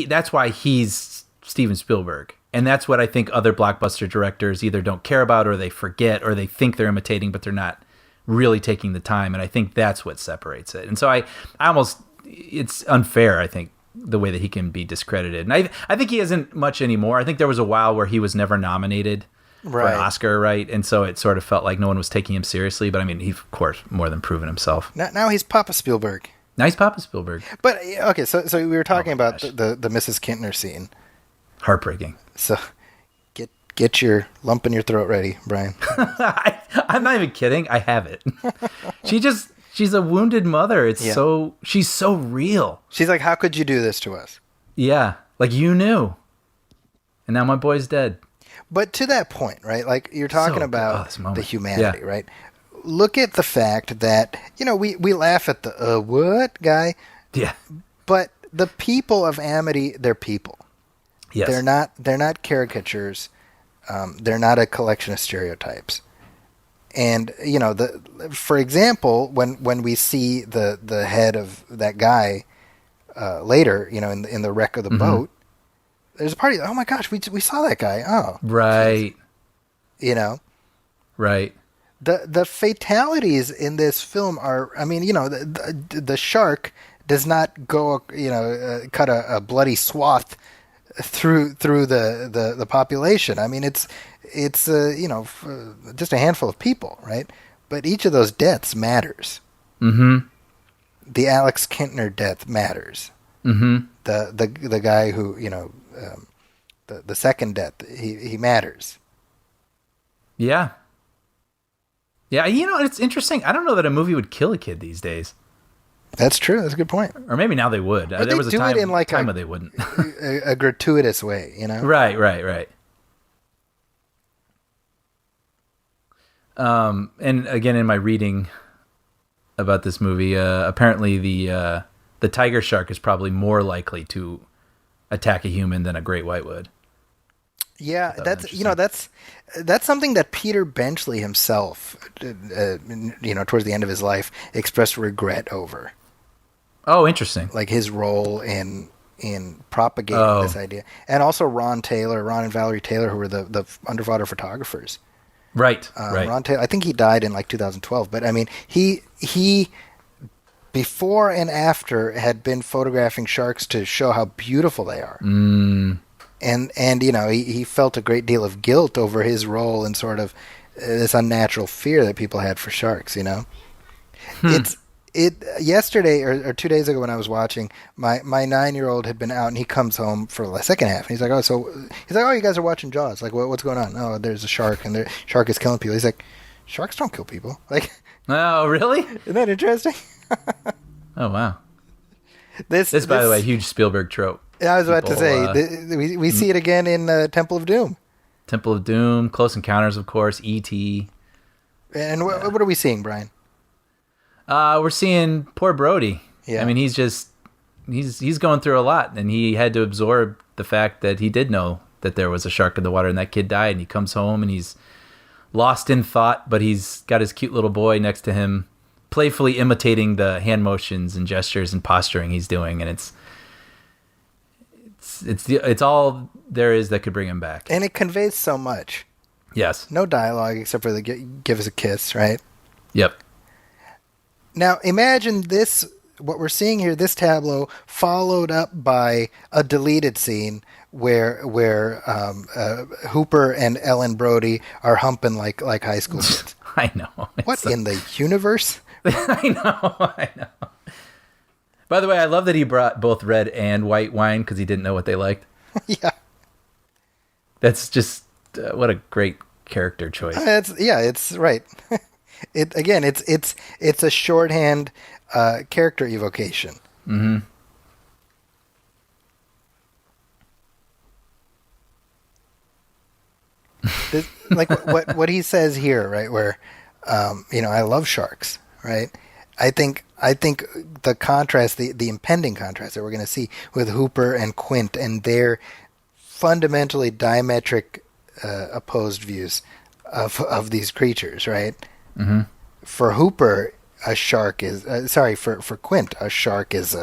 that's why he's Steven Spielberg. And that's what I think other blockbuster directors either don't care about, or they forget, or they think they're imitating, but they're not really taking the time. And I think that's what separates it. And so I almost, it's unfair, I think, the way that he can be discredited. And I think he isn't much anymore. I think there was a while where he was never nominated for an Oscar, right? And so it sort of felt like no one was taking him seriously. But I mean, he's, of course, more than proven himself. Now he's Papa Spielberg. Nice Papa Spielberg. But, okay, so we were talking about the Mrs. Kintner scene. Heartbreaking. So get your lump in your throat ready, Brian. I'm not even kidding. I have it. She's a wounded mother. She's so real. She's like, how could you do this to us? Yeah. Like, you knew. And now my boy's dead. But to that point, right? Like, you're talking about the humanity, right? Look at the fact that, we laugh at the, what guy? Yeah. But the people of Amity, they're people. Yes. They're not caricatures. They're not a collection of stereotypes. And for example, when we see the head of that guy later, in the wreck of the boat, there's a party. Oh my gosh, we saw that guy. Oh, right. Right. The fatalities in this film are. I mean, the shark does not go, cut a bloody swath through the population. I mean, it's just a handful of people, right? But each of those deaths matters. Mm-hmm. The Alex Kintner death matters. Mm-hmm. The guy who, the second death, he matters. Yeah. Yeah, it's interesting. I don't know that a movie would kill a kid these days. That's true. That's a good point. Or maybe now they would. But there was a time, it in like time when they wouldn't. a gratuitous way, Right. And again, in my reading about this movie, apparently the tiger shark is probably more likely to attack a human than a great white would. Yeah, that's something that Peter Benchley himself, towards the end of his life, expressed regret over. Oh, interesting. Like his role in propagating this idea, and also Ron and Valerie Taylor, who were the underwater photographers. Right. Right. Ron Taylor, I think he died in like 2012, but I mean, he before and after had been photographing sharks to show how beautiful they are. Mm. And he felt a great deal of guilt over his role and sort of this unnatural fear that people had for sharks, Yesterday or 2 days ago when I was watching, my 9-year-old had been out and he comes home for the second half. And he's like, oh, you guys are watching Jaws. Like, what's going on? Oh, there's a shark and the shark is killing people. He's like, sharks don't kill people. Like, oh, really? Isn't that interesting? Oh, wow. This, by the way, huge Spielberg trope. I was about to say, we see it again in Temple of Doom. Temple of Doom, Close Encounters, of course, E.T. And what are we seeing, Brian? We're seeing poor Brody. Yeah. I mean, he's going through a lot, and he had to absorb the fact that he did know that there was a shark in the water and that kid died, and he comes home and he's lost in thought, but he's got his cute little boy next to him, playfully imitating the hand motions and gestures and posturing he's doing, and it's all there is that could bring him back. And it conveys so much. Yes. No dialogue except for the give us a kiss, right? Yep. Now, imagine this, what we're seeing here, this tableau, followed up by a deleted scene where Hooper and Ellen Brody are humping like high school kids. I know. What in the universe? I know. By the way, I love that he brought both red and white wine because he didn't know what they liked. Yeah. That's just, what a great character choice. It's right. It's a shorthand character evocation. Mm-hmm. like what he says here, right? Where, I love sharks, right? I think the contrast, the impending contrast that we're going to see with Hooper and Quint and their fundamentally diametric opposed views of these creatures, right? Mm-hmm. For Hooper, a shark is for Quint, a shark is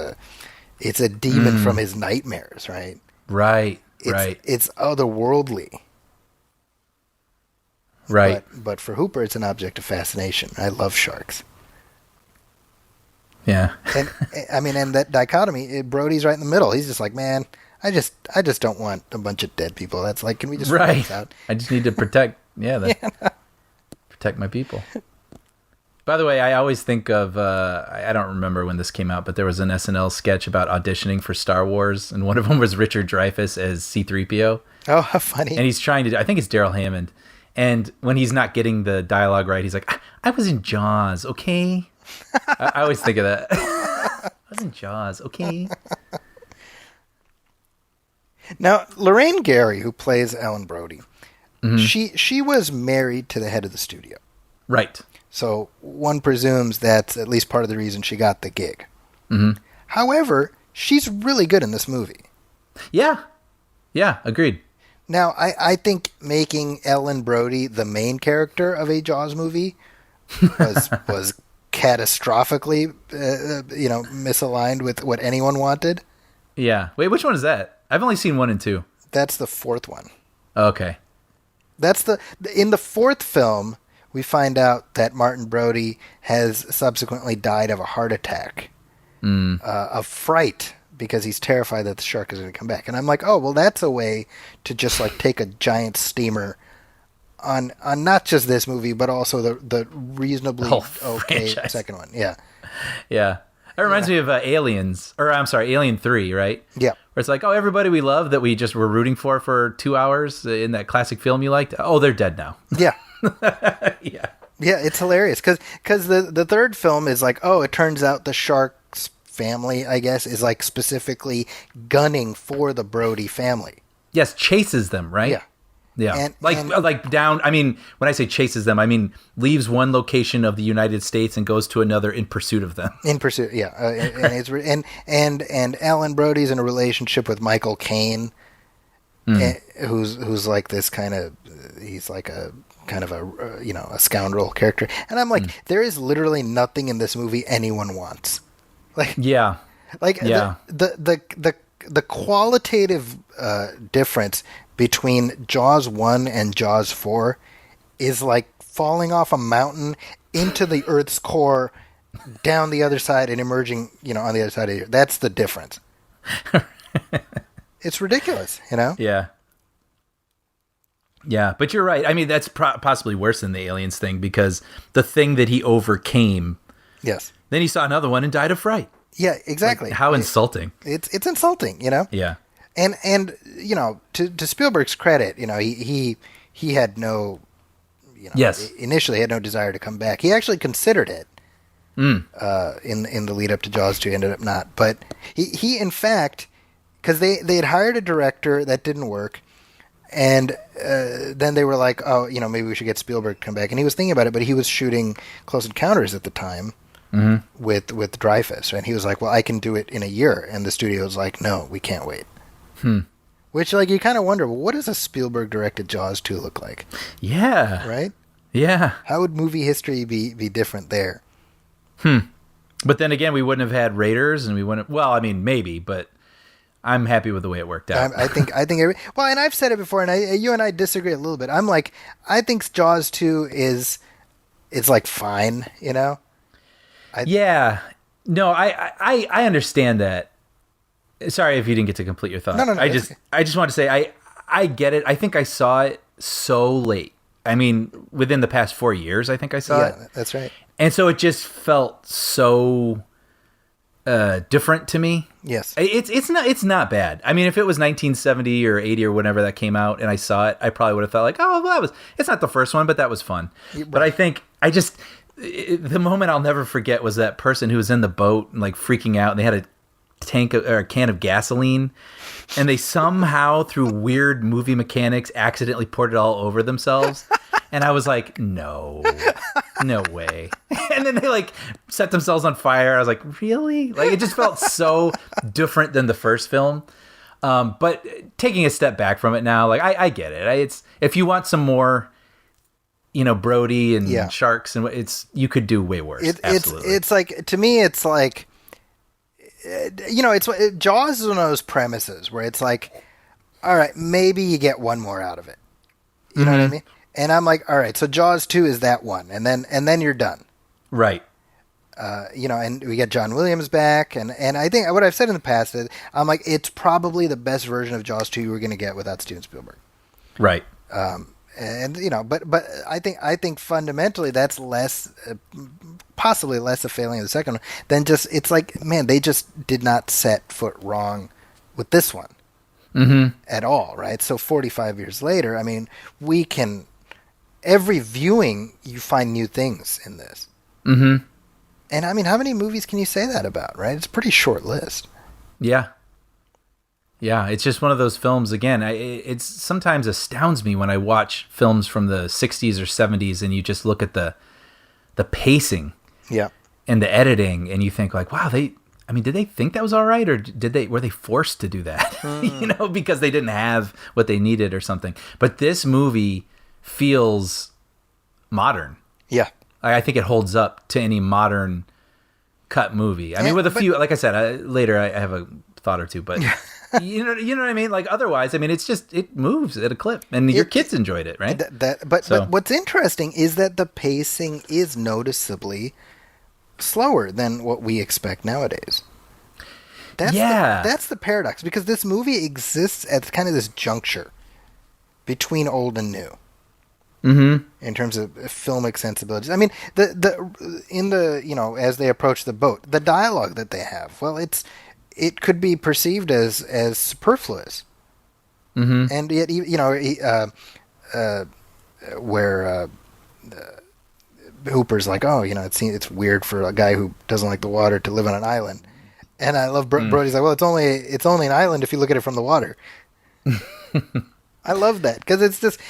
it's a demon from his nightmares, right? Right. It's otherworldly. Right. But for Hooper, it's an object of fascination. I love sharks. Yeah. And I mean, and that dichotomy, Brody's right in the middle. He's just like, man, I just don't want a bunch of dead people. That's like, can we just right? this out? I just need to protect. Protect my people. By the way, I always think of I don't remember when this came out, but there was an SNL sketch about auditioning for Star Wars, and one of them was Richard Dreyfuss as C-3PO. Oh, how funny! And he's trying to. I think it's Daryl Hammond. And when he's not getting the dialogue right, he's like, "I was in Jaws, okay." I always think of that. I was in Jaws, okay. Now, Lorraine Gary, who plays Ellen Brody, she was married to the head of the studio. Right. So one presumes that's at least part of the reason she got the gig. Mm-hmm. However, she's really good in this movie. Yeah, agreed. Now, I think making Ellen Brody the main character of a Jaws movie was catastrophically, misaligned with what anyone wanted. Yeah. Wait, which one is that? I've only seen 1 and 2. That's the fourth one. Okay. In the fourth film, we find out that Martin Brody has subsequently died of a heart attack, of fright, because he's terrified that the shark is going to come back. And I'm like, oh, well, that's a way to just like take a giant steamer on not just this movie, but also the reasonably okay franchise. second one. Yeah. Yeah. That reminds me of Aliens, or I'm sorry, Alien 3, right? Yeah. Where it's like, oh, everybody we love that we just were rooting for 2 hours in that classic film you liked, oh, they're dead now. Yeah. Yeah. Yeah, it's hilarious because the third film is like, oh, it turns out the shark's family, I guess, is like specifically gunning for the Brody family. Yes, chases them, right? Yeah. Yeah. And like down, I mean, when I say chases them, I mean leaves one location of the United States and goes to another in pursuit of them. In pursuit, yeah. And Alan Brody's in a relationship with Michael Caine, who's like this kind of, he's like a kind of a scoundrel character. And I'm like, there is literally nothing in this movie anyone wants. Like, yeah. Like, yeah. The qualitative difference between Jaws 1 and Jaws 4 is like falling off a mountain into the Earth's core, down the other side, and emerging, on the other side of the Earth. That's the difference. It's ridiculous, Yeah. Yeah, but you're right. I mean, that's possibly worse than the aliens thing, because the thing that he overcame. Yes. Then he saw another one and died of fright. Yeah, exactly. Like, how insulting. It's insulting, Yeah. And to Spielberg's credit, he had no, yes, initially had no desire to come back. He actually considered it in the lead up to Jaws 2, ended up not. But he in fact, because they had hired a director that didn't work, and then they were like, oh, maybe we should get Spielberg to come back. And he was thinking about it, but he was shooting Close Encounters at the time. Mm-hmm. with Dreyfuss, and he was like, well, I can do it in a year, and the studio was like, no, we can't wait. Which, like, you kind of wonder, well, what does a Spielberg directed Jaws 2 look like? Yeah. Right? Yeah. How would movie history be different there? But then again, we wouldn't have had Raiders, and we wouldn't, well, I mean, maybe, but I'm happy with the way it worked out. I think well, and I've said it before, and you and I disagree a little bit. I'm like, I think Jaws 2 it's like fine, Yeah. No, I understand that. Sorry if you didn't get to complete your thought. No, I just want to say I get it. I think I saw it so late. I mean, within the past 4 years, I think I saw it. Yeah, that's right. And so it just felt so different to me. Yes. It's not bad. I mean, if it was 1970 or 80 or whenever that came out and I saw it, I probably would have felt like, oh, well, it's not the first one, but that was fun. Right. But I think the moment I'll never forget was that person who was in the boat and like freaking out, and they had a can of gasoline, and they somehow, through weird movie mechanics, accidentally poured it all over themselves. And I was like, no way. And then they like set themselves on fire. I was like, really? Like, it just felt so different than the first film. But taking a step back from it now, like I get it. It's if you want some more, Brody and sharks, and you could do way worse. It's like, to me, it's like, Jaws is one of those premises where it's like, all right, maybe you get one more out of it. You know what I mean? And I'm like, all right, so Jaws 2 is that one, and then you're done. Right. And we get John Williams back, and I think what I've said in the past is, I'm like, it's probably the best version of Jaws 2 you were going to get without Steven Spielberg. Right. But I think fundamentally that's less, possibly less a failing of the second one than just, it's like, man, they just did not set foot wrong with this one at all, right? So 45 years later, I mean, every viewing you find new things in this. Mm-hmm. And I mean, how many movies can you say that about, right? It's a pretty short list. Yeah. Yeah, it's just one of those films, again, it sometimes astounds me when I watch films from the 60s or 70s and you just look at the pacing and the editing, and you think like, wow, did they think that was all right, or were they forced to do that? Because they didn't have what they needed or something. But this movie feels modern. Yeah. I think it holds up to any modern cut movie. I mean, with a few, like I said, later I have a thought or two, but you know what I mean? Like, otherwise, I mean, it moves at a clip, and your kids enjoyed it, right? But what's interesting is that the pacing is noticeably slower than what we expect nowadays. That's the paradox, because this movie exists at kind of this juncture between old and new. Mm-hmm. In terms of filmic sensibilities, I mean, as they approach the boat, the dialogue that they have, well, it could be perceived as superfluous, and yet, where Hooper's like, oh, it's weird for a guy who doesn't like the water to live on an island, and I love Brody's like, well, it's only an island if you look at it from the water. I love that, because it's just,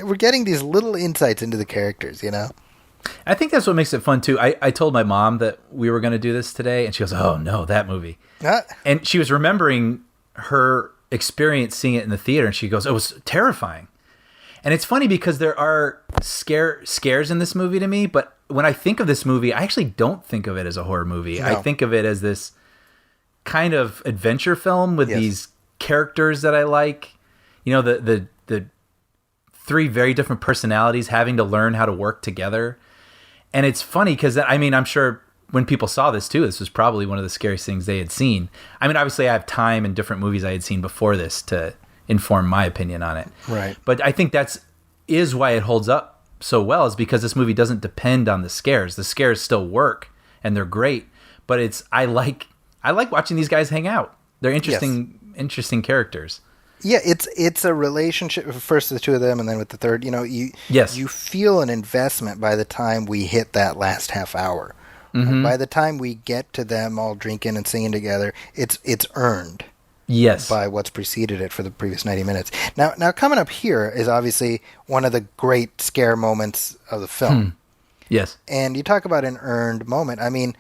we're getting these little insights into the characters, I think that's what makes it fun, too. I told my mom that we were going to do this today, and she goes, oh, no, that movie. And she was remembering her experience seeing it in the theater, and she goes, it was terrifying. And it's funny because there are scares in this movie to me, but when I think of this movie, I actually don't think of it as a horror movie. No. I think of it as this kind of adventure film with these characters that I like. The three very different personalities having to learn how to work together. And it's funny because, I'm sure when people saw this too, this was probably one of the scariest things they had seen. I mean, obviously I have time and different movies I had seen before this to inform my opinion on it. Right. But I think is why it holds up so well, is because this movie doesn't depend on the scares. The scares still work and they're great, but I like watching these guys hang out. They're interesting characters. Yeah, it's a relationship, first the two of them, and then with the third. You feel an investment by the time we hit that last half hour. Mm-hmm. By the time we get to them all drinking and singing together, it's earned. Yes. By what's preceded it for the previous 90 minutes. Now coming up here is obviously one of the great scare moments of the film. Yes. And you talk about an earned moment. I mean,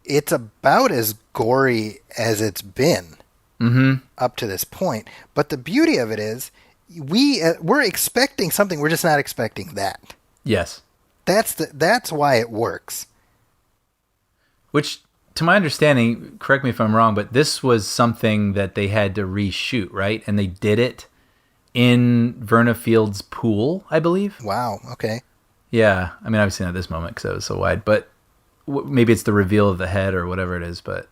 it's about as gory as it's been. Mm-hmm. Up to this point, but the beauty of it is we're expecting something, we're just not expecting that. Yes, that's why it works. Which, to my understanding, correct me if I'm wrong, but this was something that they had to reshoot, right? And they did it in Verna Field's pool, I believe. Wow. Okay. Yeah, I mean, obviously not this moment because it was so wide, but maybe it's the reveal of the head or whatever it is. But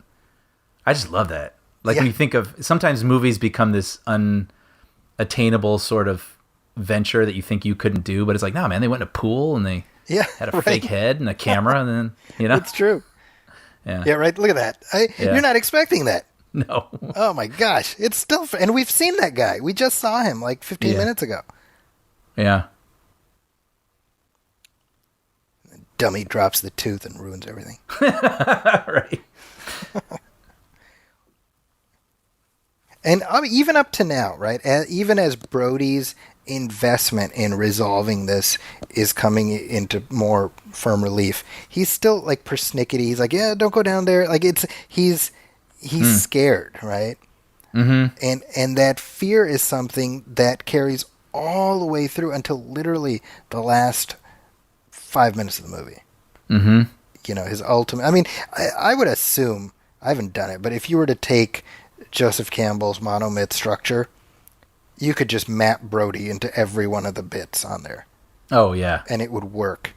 I just love that. When you think of, sometimes movies become this unattainable sort of venture that you think you couldn't do, but it's like, no, man, they went in a pool and they had a fake head and a camera, and then, It's true. Yeah, right. Look at that. You're not expecting that. No. Oh my gosh. It's still, and we've seen that guy. We just saw him like 15 minutes ago. Yeah. Dummy drops the tooth and ruins everything. Right. And I mean, even up to now, right? Even as Brody's investment in resolving this is coming into more firm relief, he's still like persnickety. He's like, yeah, don't go down there. Like he's scared, right? Mm-hmm. And that fear is something that carries all the way through until literally the last 5 minutes of the movie. Mm-hmm. You know, his ultimate. I mean, I would assume, I haven't done it, but if you were to take Joseph Campbell's monomyth structure, you could just map Brody into every one of the bits on there. Oh, yeah. And it would work.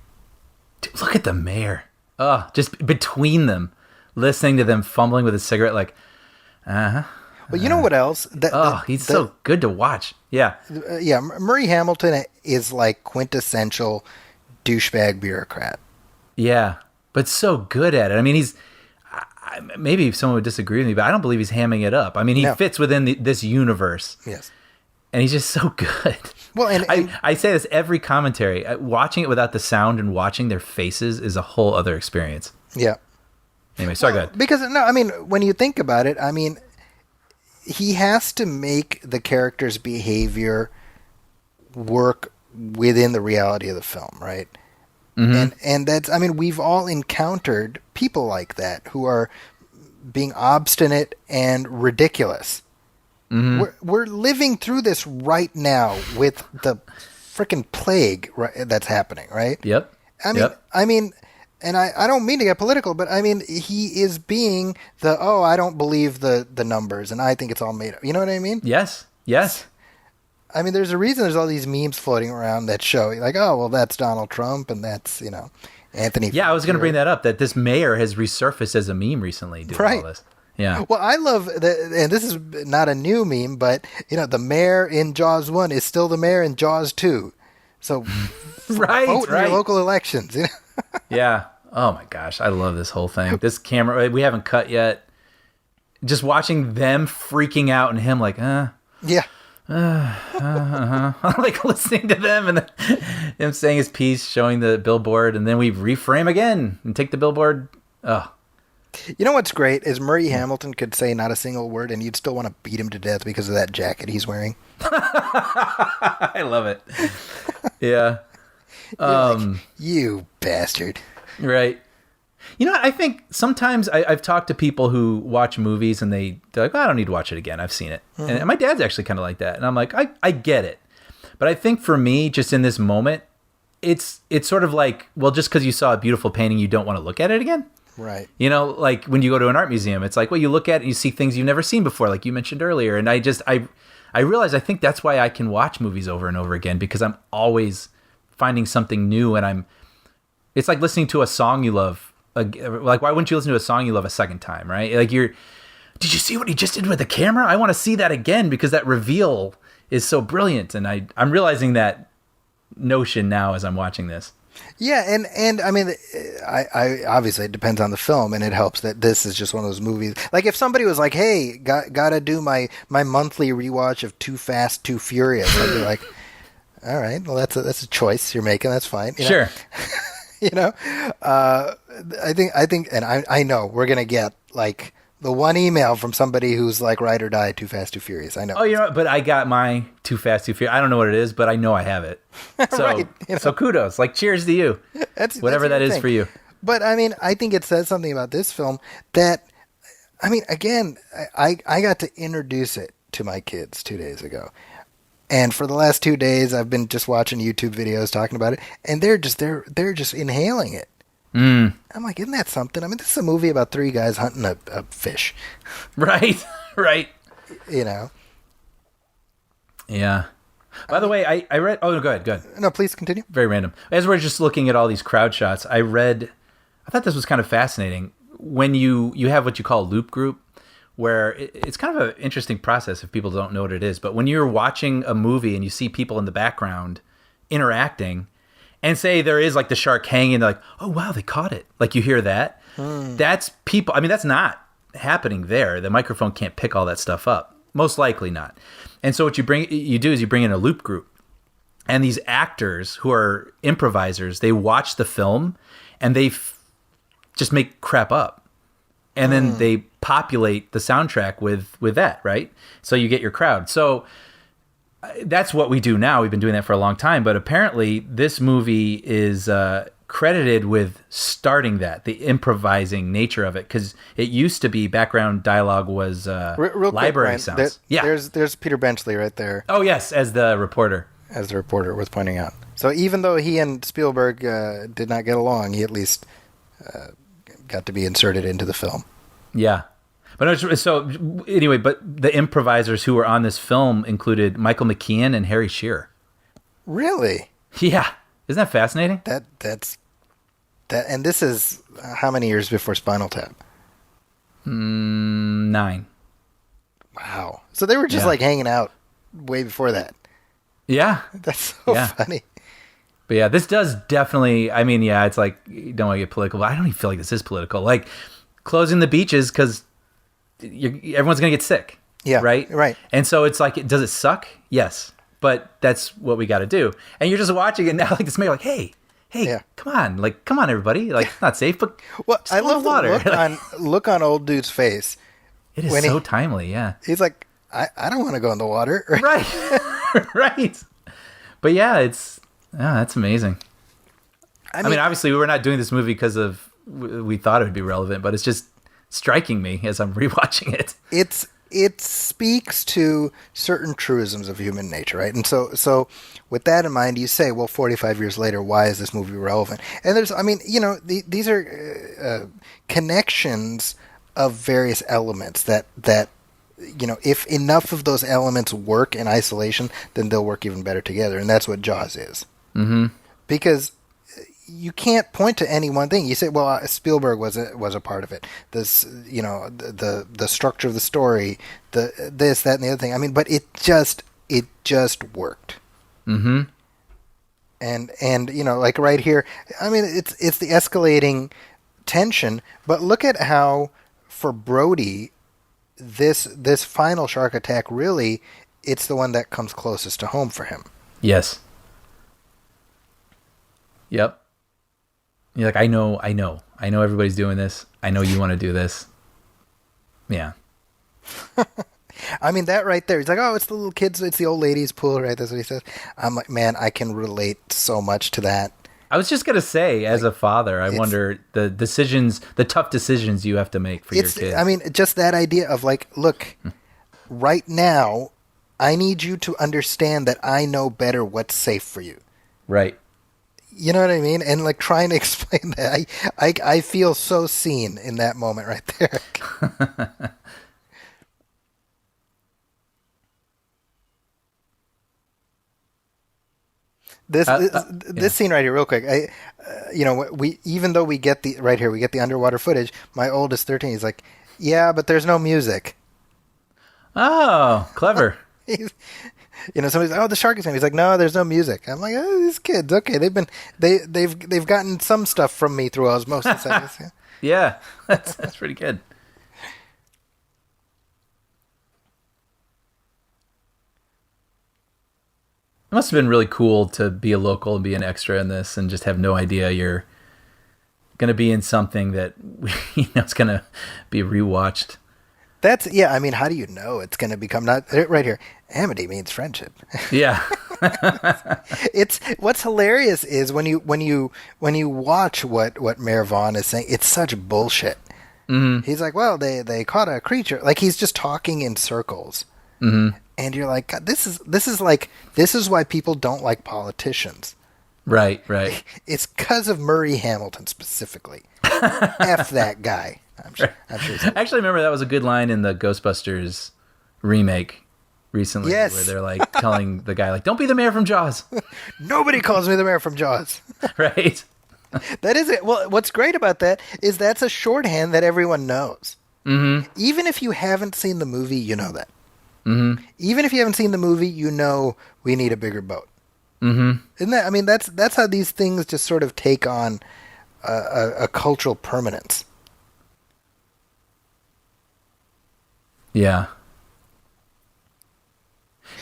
Dude, look at the mayor. Oh, just between them, listening to them fumbling with a cigarette, like, Well, you know what else? He's so good to watch. Yeah. Yeah, Murray Hamilton is like quintessential douchebag bureaucrat. Yeah, but so good at it. I mean, he's... maybe someone would disagree with me, but I don't believe he's hamming it up. I mean, he fits within this universe. Yes. And he's just so good. Well, and I say this every commentary. Watching it without the sound and watching their faces is a whole other experience. Yeah. Anyway, sorry, go ahead. Because, no, I mean, when you think about it, I mean, he has to make the character's behavior work within the reality of the film, right? Mm-hmm. And that's, I mean, we've all encountered people like that who are being obstinate and ridiculous. Mm-hmm. We're living through this right now with the freaking plague that's happening, right? Yep. I mean, and I don't mean to get political, but I mean, he is being I don't believe the numbers, and I think it's all made up. You know what I mean? Yes. I mean, there's a reason there's all these memes floating around that show, like, oh, well, that's Donald Trump, and that's, Anthony. Yeah, I was going to bring that up, that this mayor has resurfaced as a meme recently doing all this. Yeah. Well, I love and this is not a new meme, but, the mayor in Jaws 1 is still the mayor in Jaws 2. So vote in your local elections. Yeah. Oh, my gosh. I love this whole thing. This camera, we haven't cut yet. Just watching them freaking out and him like, Yeah. Like listening to them and him saying his piece, showing the billboard, and then we reframe again and take the billboard. Oh. You know what's great is Murray Hamilton could say not a single word and you'd still want to beat him to death because of that jacket he's wearing. I love it. Yeah. Like, you bastard. Right. I think sometimes I've talked to people who watch movies and they're like, I don't need to watch it again. I've seen it. Mm-hmm. And my dad's actually kind of like that. And I'm like, I get it. But I think for me, just in this moment, it's sort of like, well, just because you saw a beautiful painting, you don't want to look at it again. Right. Like when you go to an art museum, it's like, well, you look at it and you see things you've never seen before, like you mentioned earlier. And I realize, I think that's why I can watch movies over and over again, because I'm always finding something new. And it's like listening to a song you love. Like, why wouldn't you listen to a song you love a second time, right? Like, did you see what he just did with the camera? I want to see that again because that reveal is so brilliant. And I'm realizing that notion now as I'm watching this. Yeah, and I mean, I obviously it depends on the film, and it helps that this is just one of those movies. Like if somebody was like, "Hey, gotta do my monthly rewatch of Too Fast, Too Furious," I'd be like, "All right, well that's a choice you're making. That's fine." Sure. I think, and I know we're gonna get like the one email from somebody who's like ride or die Too Fast, Too Furious. I know. Oh, but I got my Too Fast, Too Furious. I don't know what it is, but I know I have it. So, right, so kudos. Like, cheers to you. Whatever that is for you. But I mean, I think it says something about this film that, I mean, again, I got to introduce it to my kids 2 days ago. And for the last 2 days, I've been just watching YouTube videos talking about it, and they're just inhaling it. Mm. I'm like, isn't that something? I mean, this is a movie about three guys hunting a fish. Right. Yeah. By the way, I read... Oh, go ahead. No, please continue. Very random. As we're just looking at all these crowd shots, I thought this was kind of fascinating. When you have what you call a loop group, where it's kind of an interesting process if people don't know what it is. But when you're watching a movie and you see people in the background interacting, and say there is like the shark hanging, they're like, oh, wow, they caught it. Like you hear that. That's people. I mean, that's not happening there. The microphone can't pick all that stuff up. Most likely not. And so what you do is you bring in a loop group. And these actors who are improvisers, they watch the film and they just make crap up. And then they populate the soundtrack with that, right? So you get your crowd. So that's what we do now. We've been doing that for a long time, but apparently this movie is credited with starting that, the improvising nature of it, because it used to be background dialogue was Real library quick, Brian, sounds. Yeah. There's Peter Benchley right there. Oh yes, as the reporter. As the reporter was pointing out. So even though he and Spielberg did not get along, he at least got to be inserted into the film. Yeah. But so anyway, but the improvisers who were on this film included Michael McKean and Harry Shearer. Really? Yeah. Isn't that fascinating? That's and this is how many years before Spinal Tap? 9. Wow. So they were just like hanging out way before that. Yeah. That's so funny. But yeah, this does definitely, I mean, yeah, it's like, you don't want to get political, but I don't even feel like this is political. Like, closing the beaches because everyone's going to get sick. Yeah. Right? And so it's like, does it suck? Yes. But that's what we got to do. And you're just watching it now, like this mayor, like, hey, come on, everybody. Like, it's not safe, but I love water. The look on old dude's face. It is so timely, yeah. He's like, I don't want to go in the water. Right. Right. But yeah, that's amazing. I mean, obviously, we were not doing this movie because we thought it would be relevant, but it's just striking me as I'm rewatching it. It speaks to certain truisms of human nature, right? And so with that in mind, you say, well, 45 years later, why is this movie relevant? And these are connections of various elements that if enough of those elements work in isolation, then they'll work even better together. And that's what Jaws is. Mm-hmm. Because you can't point to any one thing. You say, well, Spielberg was a part of it. This, the structure of the story, this, that, and the other thing. I mean, but it just worked. Mm-hmm. And like right here, I mean, it's the escalating tension. But look at how for Brody, this final shark attack really, it's the one that comes closest to home for him. Yes. Yep. You're like, I know everybody's doing this. I know you want to do this. Yeah. I mean, that right there. He's like, oh, it's the little kids, it's the old ladies' pool, right? That's what he says. I'm like, man, I can relate so much to that. I was just going to say, as a father, I wonder the tough decisions you have to make for your kids. I mean, just that idea of like, look, right now, I need you to understand that I know better what's safe for you. Right. You know what I mean? And like trying to explain that, I feel so seen in that moment right there. This scene right here, real quick. We even though we get the underwater footage. My oldest 13, he's like, yeah, but there's no music. Oh, clever. Somebody's like, oh, the shark is coming. He's like, no, there's no music. I'm like, oh, these kids, okay, they've gotten some stuff from me through osmosis. Yeah, that's pretty good. It must have been really cool to be a local and be an extra in this and just have no idea you're going to be in something that it's going to be rewatched. I mean, how do you know it's going to become not right here? Amity means friendship. Yeah. It's what's hilarious is when you watch what Mayor Vaughn is saying, it's such bullshit. Mm-hmm. He's like, well, they caught a creature. Like he's just talking in circles. Mm-hmm. And you're like, God, this is why people don't like politicians. Right. It's because of Murray Hamilton specifically. F that guy. I'm sure I actually remember that was a good line in the Ghostbusters remake recently. Yes. Where they're like telling the guy, like, don't be the mayor from Jaws. Nobody calls me the mayor from Jaws. Right. That is it. Well, what's great about that is that's a shorthand that everyone knows. Mm-hmm. Even if you haven't seen the movie, you know that. Mm-hmm. Even if you haven't seen the movie, you know we need a bigger boat. Mm-hmm. Isn't that? I mean, that's how these things just sort of take on a cultural permanence. Yeah.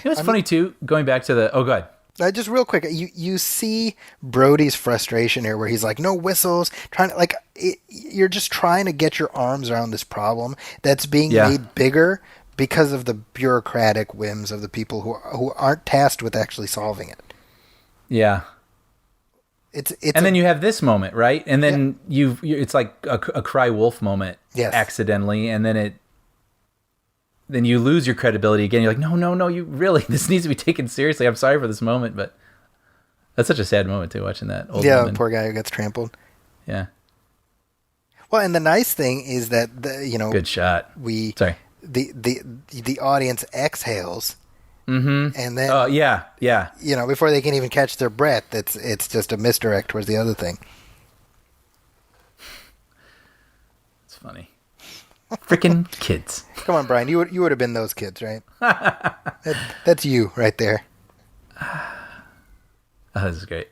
It's funny too. Going back to the go ahead. Just real quick, you see Brody's frustration here, where he's like, no whistles, trying to like you're just trying to get your arms around this problem that's being Yeah. made bigger because of the bureaucratic whims of the people who aren't tasked with actually solving it. Yeah. It's And then you have this moment, right? And then it's like a cry wolf moment, Yes. accidentally, and then you lose your credibility again. You're like, no, you really, this needs to be taken seriously. I'm sorry for this moment, but that's such a sad moment too, watching that old woman. poor guy who gets trampled. Yeah, Well, and the nice thing is that good shot. Sorry. the audience exhales, and then Oh yeah. before they can even catch their breath, it's just a misdirect towards the other thing. It's funny. Freaking kids. Come on, Brian, you would have been those kids, right? That's you right there. Oh, this is great.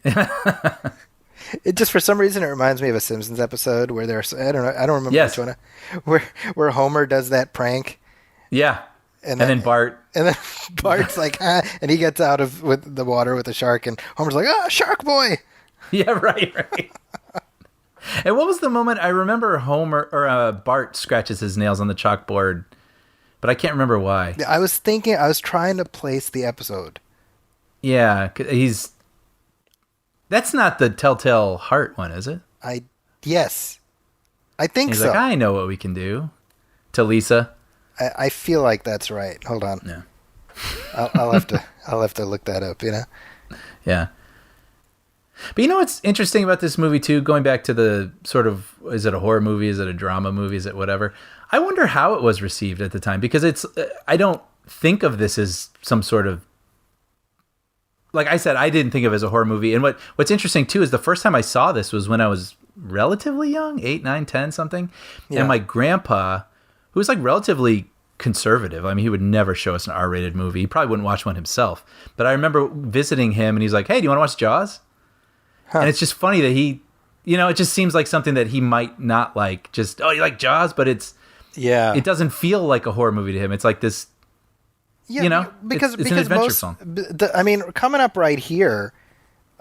It just for some reason it reminds me of a Simpsons episode where there's I don't remember Yes. which one where Homer does that prank Yeah. And then Bart. and then Bart's like and he gets out of with the water with the shark and Homer's like shark boy. Yeah, right. And what was the moment? I remember Bart scratches his nails on the chalkboard, but I can't remember why. I was trying to place the episode. Yeah, that's not the Telltale Heart one, is it? Yes, I think He's so. like, I know what we can do. To Lisa. I feel like that's right. Hold on. Yeah. I'll have to look that up. Yeah. But you know what's interesting about this movie too? Going back to the sort of, is it a horror movie? Is it a drama movie? Is it whatever? I wonder how it was received at the time, because I don't think of this as some sort of, like I said, I didn't think of it as a horror movie. And what's interesting too is the first time I saw this was when I was relatively young, 8, 9, 10, something. Yeah. And my grandpa, who was like relatively conservative, I mean, he would never show us an R-rated movie. He probably wouldn't watch one himself. But I remember visiting him and he's like, hey, do you want to watch Jaws? Huh. And it's just funny that he, it just seems like something that he might not like. Just, you like Jaws? But it doesn't feel like a horror movie to him. It's like this, because it's an adventure film. I mean, coming up right here,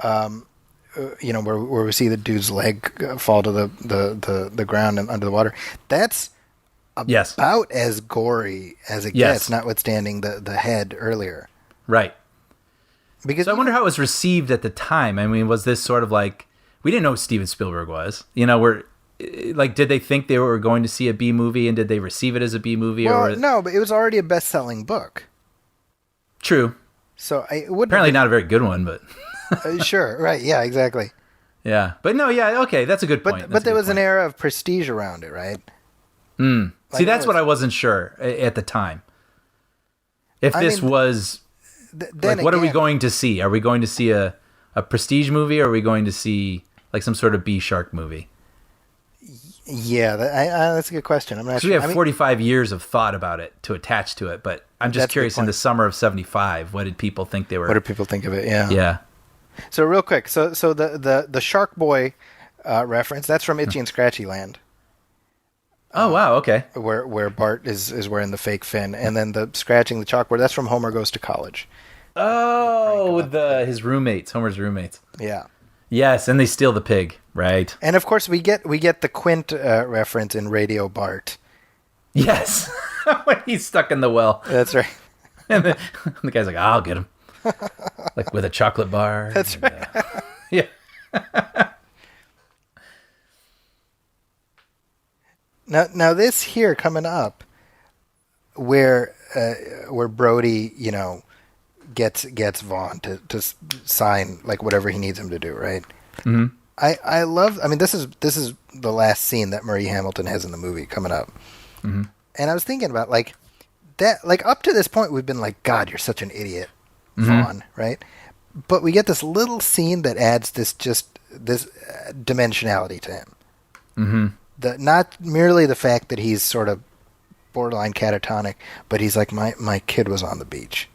where we see the dude's leg fall to the ground and under the water. That's about as gory as it gets, notwithstanding the head earlier. Right. Because so I wonder how it was received at the time. I mean, was this sort of like, we didn't know who Steven Spielberg was. Did they think they were going to see a B movie, and did they receive it as a B movie? Well, no, but it was already a best-selling book. True. So it wouldn't apparently not a very good one, but sure, right? Yeah, exactly. Yeah, but no, yeah, okay, that's a good point. But there was an era of prestige around it, right? See, that's what I wasn't sure at the time. If this was, what are we going to see? Are we going to see a prestige movie, or are we going to see like some sort of B shark movie? Yeah, that's a good question. I'm not sure. We have 45 years of thought about it to attach to it, but I'm just curious. In the summer of '75, what did people think they were? What did people think of it? Yeah. Yeah. So real quick, so the Shark Boy reference, that's from Itchy and Scratchy Land. Oh wow, okay. Where Bart is wearing the fake fin, and then the scratching the chalkboard, that's from Homer Goes to College. Oh, with his roommates, Homer's roommates. Yeah. Yes, and they steal the pig, right? And of course we get the Quint reference in Radio Bart. Yes, when he's stuck in the well. That's right. And the guy's like, "I'll get him," like with a chocolate bar. That's right. Yeah. Now this here coming up, where Brody, gets Vaughn to sign like whatever he needs him to do, right? Mm-hmm. I love. I mean, this is the last scene that Murray Hamilton has in the movie coming up, and I was thinking about that. Like up to this point, we've been like, God, you're such an idiot, Vaughn, right? But we get this little scene that adds this dimensionality to him. Mm-hmm. Not merely the fact that he's sort of borderline catatonic, but he's like, my kid was on the beach.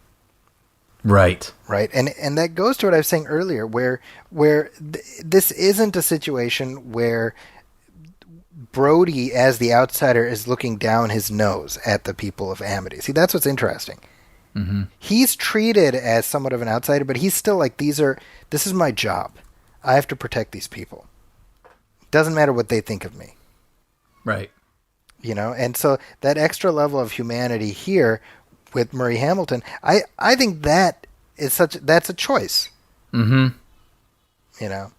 Right. And that goes to what I was saying earlier, where this isn't a situation where Brody, as the outsider, is looking down his nose at the people of Amity. See, that's what's interesting. Mm-hmm. He's treated as somewhat of an outsider, but he's still like, this is my job. I have to protect these people. Doesn't matter what they think of me. Right. You know, and so that extra level of humanity here with Murray Hamilton, I think that's a choice. Mm-hmm. You know?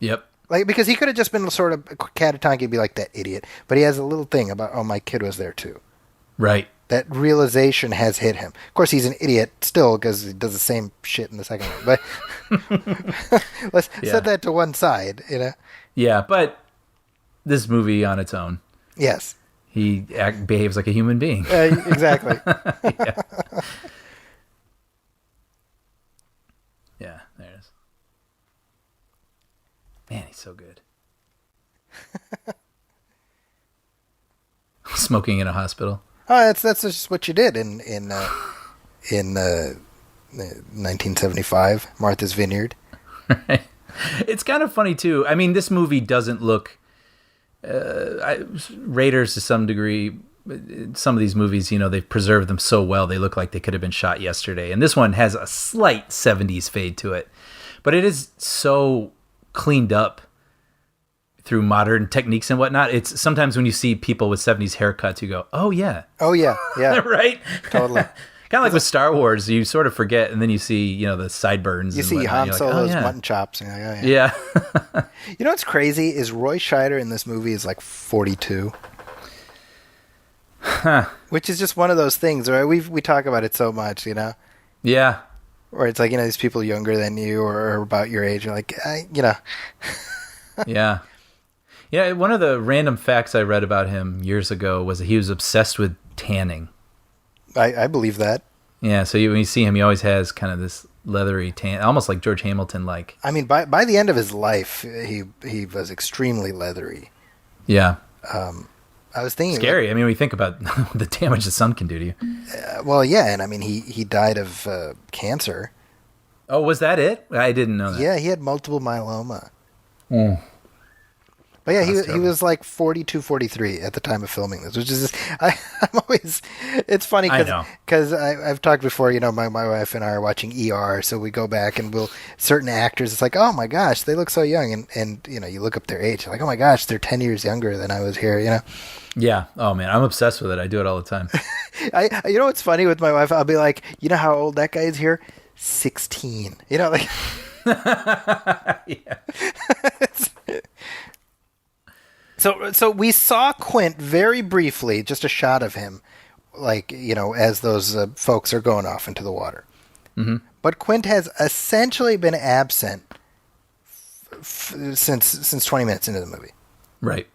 Yep. Like, because he could have just been sort of catatonic and be like, that idiot. But he has a little thing about, oh, my kid was there too. Right. That realization has hit him. Of course, he's an idiot still because he does the same shit in the second one. But let's set that to one side, you know? Yeah, but this movie on its own, Yes. he behaves like a human being. Exactly. Yeah. Yeah, there it is. Man, he's so good. Smoking in a hospital. Oh, that's just what you did in 1975, Martha's Vineyard. It's kind of funny too. I mean, this movie doesn't look Raiders to some degree. Some of these movies, you know, they've preserved them so well, they look like they could have been shot yesterday. And this one has a slight 70s fade to it, but it is so cleaned up through modern techniques and whatnot. It's sometimes when you see people with 70s haircuts, you go, oh yeah. Oh yeah. Yeah. Right? Totally. Kind of like with Star Wars, you sort of forget, and then you see, you know, the sideburns. You and see whatnot, Han you're like, Solo's oh, yeah. mutton chops. And you're like, oh, yeah. Yeah. You know what's crazy is Roy Scheider in this movie is like 42. Huh. Which is just one of those things, right? We talk about it so much, you know? Yeah. Or it's like, you know, these people younger than you or about your age are like, you know. Yeah. Yeah, one of the random facts I read about him years ago was that he was obsessed with tanning. I believe that. Yeah, so when you see him, he always has kind of this leathery tan, almost like George Hamilton-like. I mean, by the end of his life, he was extremely leathery. Yeah. I was thinking... Scary. I mean, when you think about the damage the sun can do to you. Well, yeah, and I mean, he died of cancer. Oh, was that it? I didn't know that. Yeah, he had multiple myeloma. Mm. But yeah, he terrible. was like 42, 43 at the time of filming this, which is just, I'm always, it's funny because I've talked before, you know, my wife and I are watching ER, so we go back and certain actors, it's like, oh my gosh, they look so young, and you know, you look up their age, like, oh my gosh, they're 10 years younger than I was here, you know? Yeah. Oh man, I'm obsessed with it. I do it all the time. You know what's funny with my wife? I'll be like, you know how old that guy is here? 16. You know, like... Yeah. So we saw Quint very briefly, just a shot of him, like, you know, as those folks are going off into the water. Mm-hmm. But Quint has essentially been absent since 20 minutes into the movie. Right.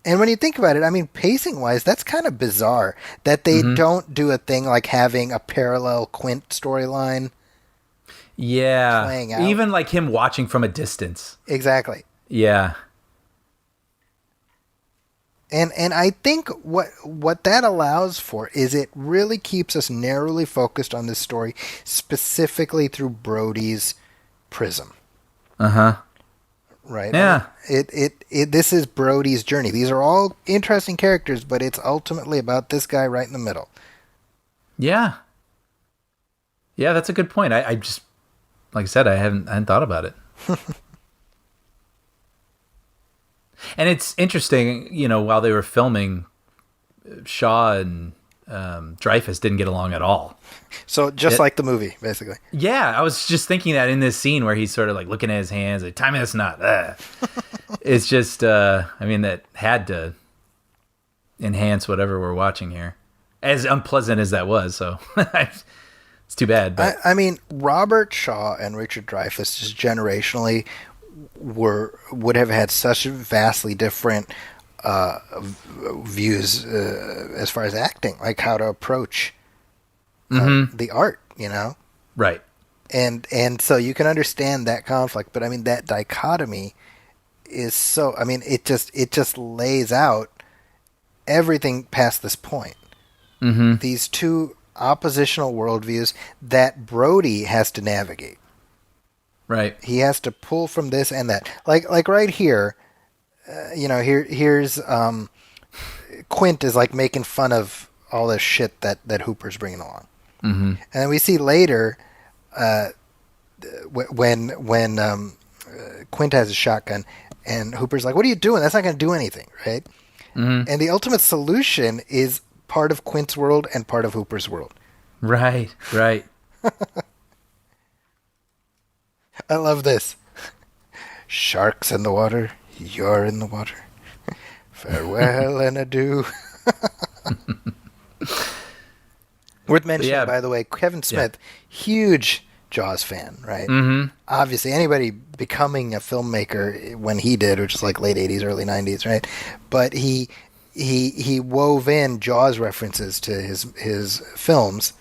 And when you think about it, I mean, pacing-wise, that's kind of bizarre that they don't do a thing like having a parallel Quint storyline. Yeah. Playing out. Even like him watching from a distance. Exactly. Yeah. And I think what that allows for is it really keeps us narrowly focused on this story, specifically through Brody's prism. Uh-huh. Right? Yeah. This is Brody's journey. These are all interesting characters, but it's ultimately about this guy right in the middle. Yeah. Yeah, that's a good point. I just, like I said, I hadn't thought about it. And it's interesting, you know, while they were filming, Shaw and Dreyfuss didn't get along at all. So just like the movie, basically. Yeah, I was just thinking that in this scene where he's sort of like looking at his hands, like, tie me this knot. It's just, I mean, that had to enhance whatever we're watching here. As unpleasant as that was, so it's too bad. But. I mean, Robert Shaw and Richard Dreyfuss just generationally would have had such vastly different views as far as acting, like how to approach the art, you know? Right. And so you can understand that conflict, but I mean, that dichotomy is so, I mean, it just lays out everything past this point. Mm-hmm. These two oppositional worldviews that Brody has to navigate. Right. He has to pull from this and that. Like right here, you know, here's Quint is like making fun of all this shit that Hooper's bringing along. Mm-hmm. And then we see later when Quint has a shotgun And Hooper's like, what are you doing? That's not going to do anything, right? Mm-hmm. And the ultimate solution is part of Quint's world and part of Hooper's world. Right, right. I love this. Sharks in the water, you're in the water. Farewell and adieu. Worth mentioning, by the way, Kevin Smith, huge Jaws fan, right? Mm-hmm. Obviously, anybody becoming a filmmaker when he did, which is like late 80s, early 90s, right? But he wove in Jaws references to his films,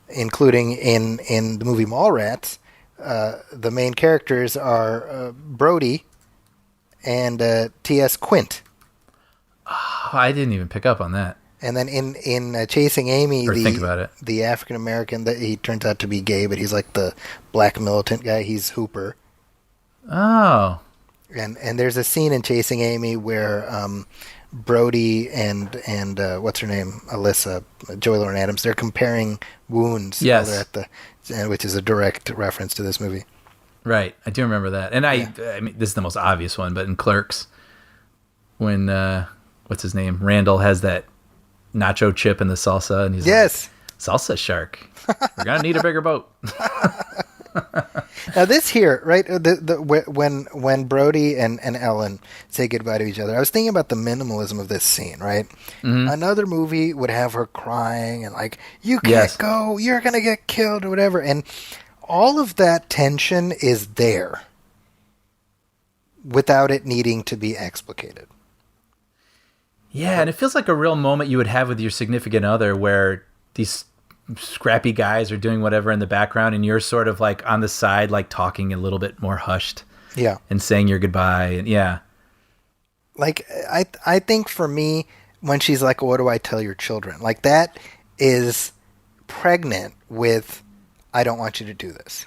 including in the movie Mallrats. The main characters are Brody and T.S. Quint. Oh, I didn't even pick up on that. And then in Chasing Amy, think about it. The African American, that he turns out to be gay, but he's like the black militant guy. He's Hooper. Oh. And there's a scene in Chasing Amy where Brody and what's her name, Alyssa, Joey Lauren Adams, they're comparing wounds. Yes. While they're which is a direct reference to this movie. Right, I do remember that. And I mean, this is the most obvious one, but in Clerks, when what's his name, Randall has that nacho chip in the salsa, and he's like, salsa shark. We're gonna need a bigger boat. Now this here, right? When Brody and Ellen say goodbye to each other, I was thinking about the minimalism of this scene, right? Mm-hmm. Another movie would have her crying and like, "You can't go, you're gonna get killed," or whatever, and all of that tension is there without it needing to be explicated. Yeah, and it feels like a real moment you would have with your significant other where these scrappy guys are doing whatever in the background and you're sort of like on the side, like talking a little bit more hushed. Yeah. And saying your goodbye. And like, I think for me, when she's like, what do I tell your children? Like, that is pregnant with, I don't want you to do this.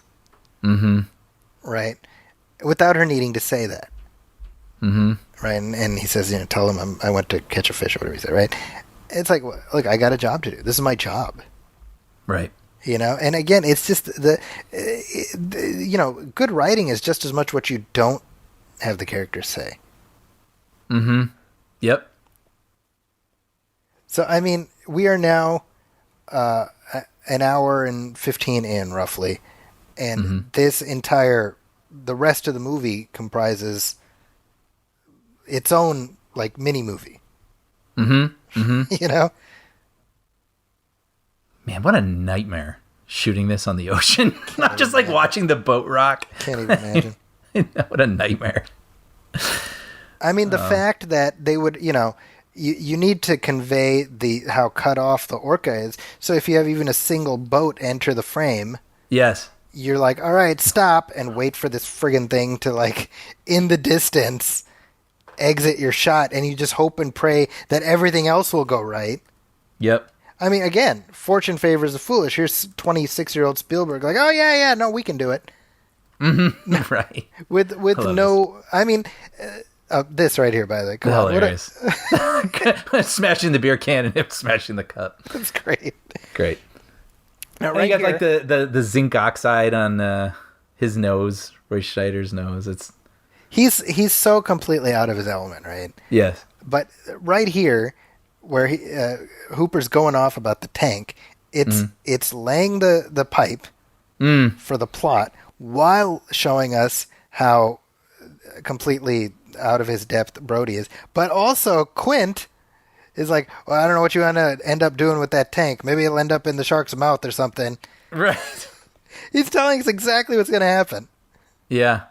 Mm-hmm. Right? Without her needing to say that. Mm-hmm. Right, and he says, tell him I went to catch a fish or whatever he said, right? It's like, look, I got a job to do. This is my job. Right. And again, it's just good writing is just as much what you don't have the characters say. Mm-hmm. Yep. So, I mean, we are now an hour and 15 in, roughly, and the rest of the movie comprises its own like mini movie. Mm-hmm. Mm-hmm. Man, what a nightmare shooting this on the ocean. Not just like watching the boat rock. Can't even imagine. What a nightmare. I mean, the fact that they would, you need to convey how cut off the orca is. So if you have even a single boat enter the frame, yes, you're like, all right, stop and wait for this friggin' thing to like in the distance exit your shot, and you just hope and pray that everything else will go right. Yep. I mean, again, fortune favors the foolish. Here's 26-year-old Spielberg like, oh yeah, no, we can do it. Mm-hmm. Right. With no, this. I mean, this right here, by the way. Come hilarious. Smashing the beer can and him smashing the cup. That's great. Great. Now, right, you got like the zinc oxide on his nose, Roy Scheider's nose. It's He's so completely out of his element, right? Yes. But right here, where Hooper's going off about the tank, it's laying the pipe for the plot while showing us how completely out of his depth Brody is. But also Quint is like, well, I don't know what you want to end up doing with that tank. Maybe it'll end up in the shark's mouth or something. Right. He's telling us exactly what's going to happen. Yeah.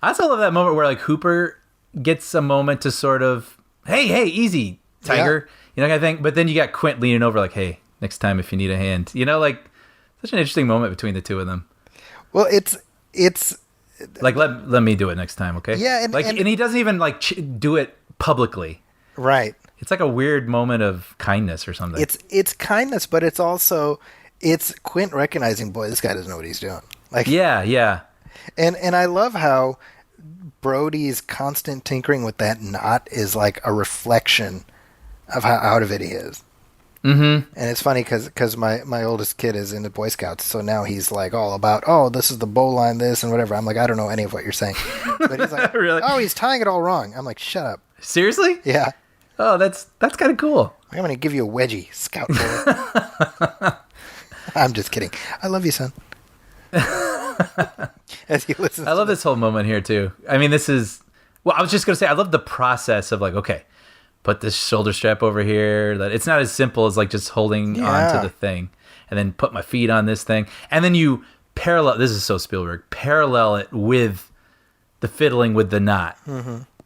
I also love that moment where like Hooper gets a moment to sort of, hey, easy, Tiger, kind of thing. But then you got Quint leaning over like, hey, next time if you need a hand, like such an interesting moment between the two of them. Well, it's like let me do it next time, okay? Yeah, and he doesn't even like do it publicly, right? It's like a weird moment of kindness or something. It's kindness, but it's also Quint recognizing, boy, this guy doesn't know what he's doing. Like yeah. And I love how Brody's constant tinkering with that knot is like a reflection of how out of it he is. And it's funny because my oldest kid is in the Boy Scouts, so now he's like all about, oh, this is the bow line, this and whatever. I'm like, I don't know any of what you're saying. But he's like, Really? oh, he's tying it all wrong. I'm like, shut up. Seriously? Yeah. Oh, that's kind of cool. I'm going to give you a wedgie, Scout boy. I'm just kidding. I love you, son. As he listens I love this whole moment here too. I mean, this is, well, I was just going to say, I love the process of like, okay, put this shoulder strap over here. That it's not as simple as like just holding onto the thing, and then put my feet on this thing. And then you parallel, this is so Spielberg, parallel it with the fiddling with the knot.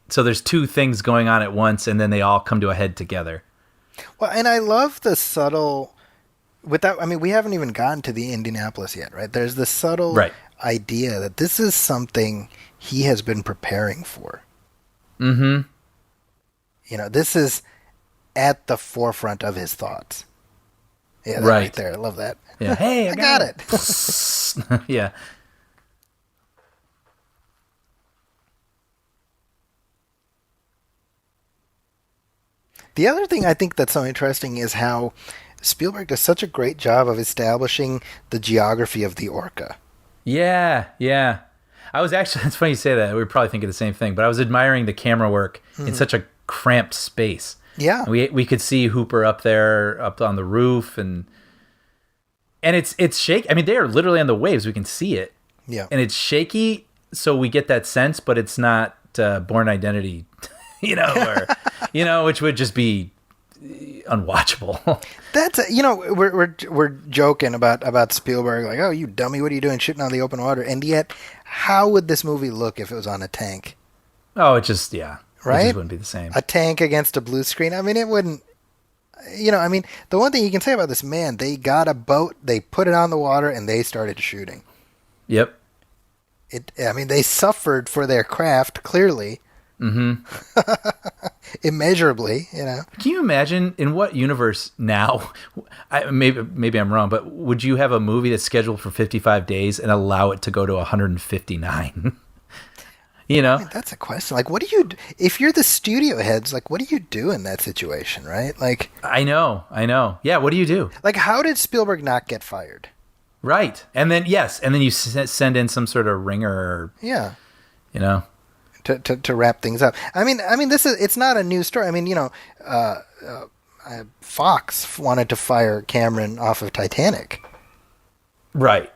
So there's two things going on at once, and then they all come to a head together. Well, and I love the subtle, I mean, we haven't even gotten to the Indianapolis yet, right? There's the subtle idea that this is something he has been preparing for. Mm-hmm. You know, this is at the forefront of his thoughts. Yeah, that Right. right there. I love that. Yeah. Hey, I got it. Yeah. The other thing I think that's so interesting is how Spielberg does such a great job of establishing the geography of the orca. Yeah, yeah. I was actually, it's funny you say that. We were probably thinking the same thing, but I was admiring the camera work in such a cramped space. Yeah. We could see Hooper up there, up on the roof, and it's shaky. I mean, they are literally on the waves. We can see it. Yeah. And it's shaky, so we get that sense, but it's not Born Identity, or, which would just be unwatchable. That's we're joking about Spielberg, like, oh, you dummy, what are you doing shooting on the open water? And yet, how would this movie look if it was on a tank? Oh, it just, yeah. Right? It just wouldn't be the same. A tank against a blue screen. I mean, it wouldn't. I mean, the one thing you can say about this man, they got a boat, they put it on the water, and they started shooting. Yep. They suffered for their craft, clearly. Mm-hmm. Immeasurably, Can you imagine in what universe now? Maybe I'm wrong, but would you have a movie that's scheduled for 55 days and allow it to go to 159? I mean, that's a question. Like, what do you, if you're the studio heads, like, what do you do in that situation, right? Like, I know. Yeah, what do you do? Like, how did Spielberg not get fired? Right. And then, you send in some sort of ringer. Yeah. To wrap things up. I mean, it's not a new story. I mean, Fox wanted to fire Cameron off of Titanic. Right.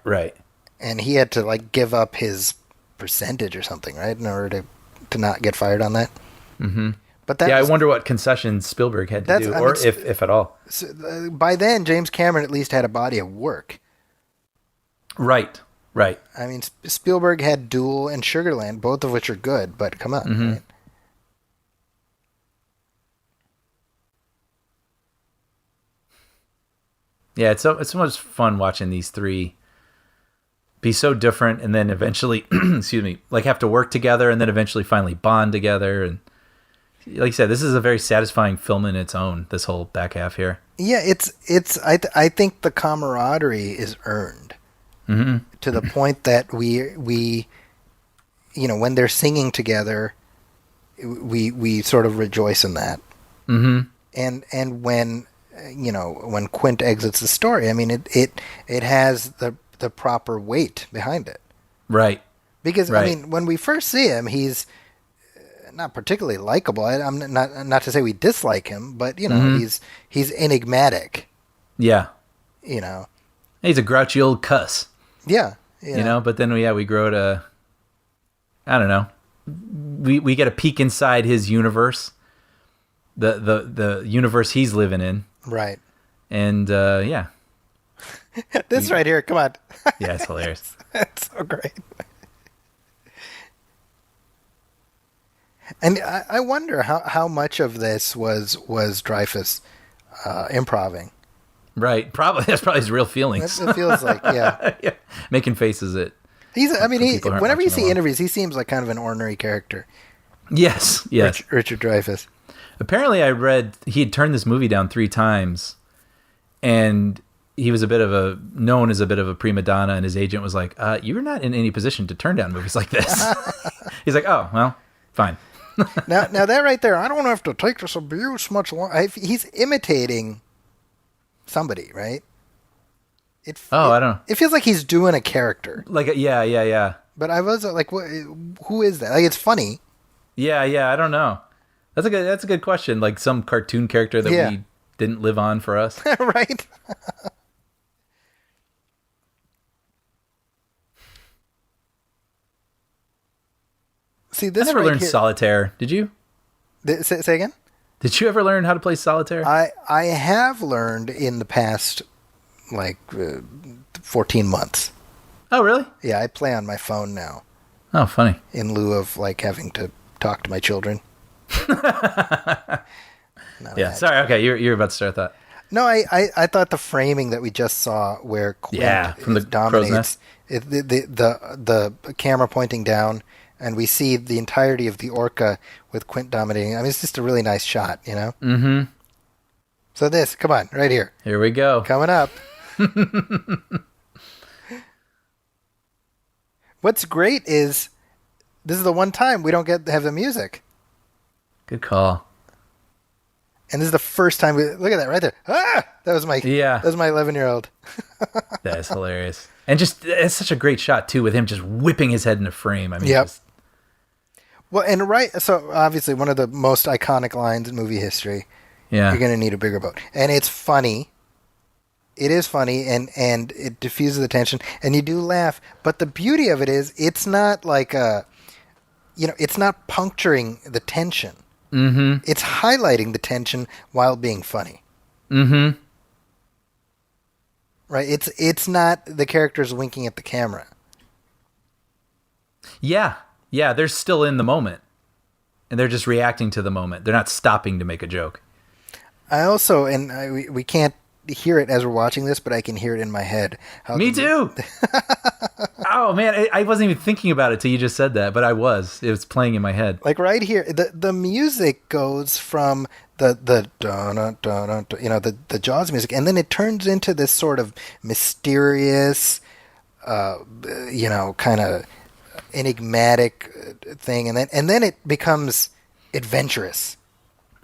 And he had to, like, give up his percentage or something, right, in order to not get fired on that. Mm-hmm. But that I wonder what concessions Spielberg had to do, if at all. So, by then, James Cameron at least had a body of work. Right. I mean, Spielberg had Duel and Sugarland, both of which are good, but come on, right? Yeah, it's so much fun watching these three be so different, and then eventually, excuse me, like have to work together, and then eventually finally bond together. And like you said, this is a very satisfying film in its own. This whole back half here. Yeah, it's. I think the camaraderie is earned to the point that we, when they're singing together, we sort of rejoice in that. Mm-hmm. And when Quint exits the story, I mean it has the proper weight behind it. Right. Because I mean, when we first see him, he's not particularly likable. I'm not to say we dislike him, but he's enigmatic. Yeah. He's a grouchy old cuss. Yeah. But then we grow to, I don't know. We get a peek inside his universe. The universe he's living in. Right. And yeah. This right here, come on. Yeah, it's hilarious. That's so great. And I wonder how much of this was Dreyfuss improving. Right, probably that's probably his real feelings. It feels like, yeah. Yeah. Making faces at. Whenever you see interviews, he seems like kind of an ornery character. Yes. Richard Dreyfuss. Apparently, I read he had turned this movie down 3 times, and he was known as a bit of a prima donna, and his agent was like, "You're not in any position to turn down movies like this." He's like, "Oh, well, fine." now that right there, I don't have to take this abuse much longer. He's imitating somebody, right? I don't know. It feels like he's doing a character. Like, yeah. But I was like, who is that? Like, it's funny. Yeah, I don't know. That's a good question. Like some cartoon character that we didn't live on for us. Right? See, this I never right learned here, solitaire. Did you? say again? Did you ever learn how to play solitaire? I have learned in the past, like, 14 months. Oh, really? Yeah, I play on my phone now Oh, funny. in lieu of, like, having to talk to my children. Yeah, sorry. Okay, you're about to start that. No, I thought the framing that we just saw where Quint from the crow's dominates the camera pointing down, and we see the entirety of the orca with Quint dominating. I mean, it's just a really nice shot, you know? Mm-hmm. So come on, right here. Here we go. Coming up. What's great is this is the one time we don't get to have the music. Good call. And this is the first time look at that right there. Ah! That was my 11-year-old. That is hilarious. And just it's such a great shot too with him just whipping his head into frame. I mean, yep. Well, and so obviously one of the most iconic lines in movie history. Yeah. You're going to need a bigger boat. And it's funny. It is funny and it diffuses the tension and you do laugh, but the beauty of it is it's not like it's not puncturing the tension. Mm-hmm. It's highlighting the tension while being funny. Mm-hmm. Right? It's not the characters winking at the camera. Yeah, they're still in the moment. And they're just reacting to the moment. They're not stopping to make a joke. I also, we can't hear it as we're watching this, but I can hear it in my head. Me too! Oh, man, I wasn't even thinking about it till you just said that, but I was. It was playing in my head. Like right here, the music goes from the Jaws music, and then it turns into this sort of mysterious, kind of enigmatic thing, and then it becomes adventurous.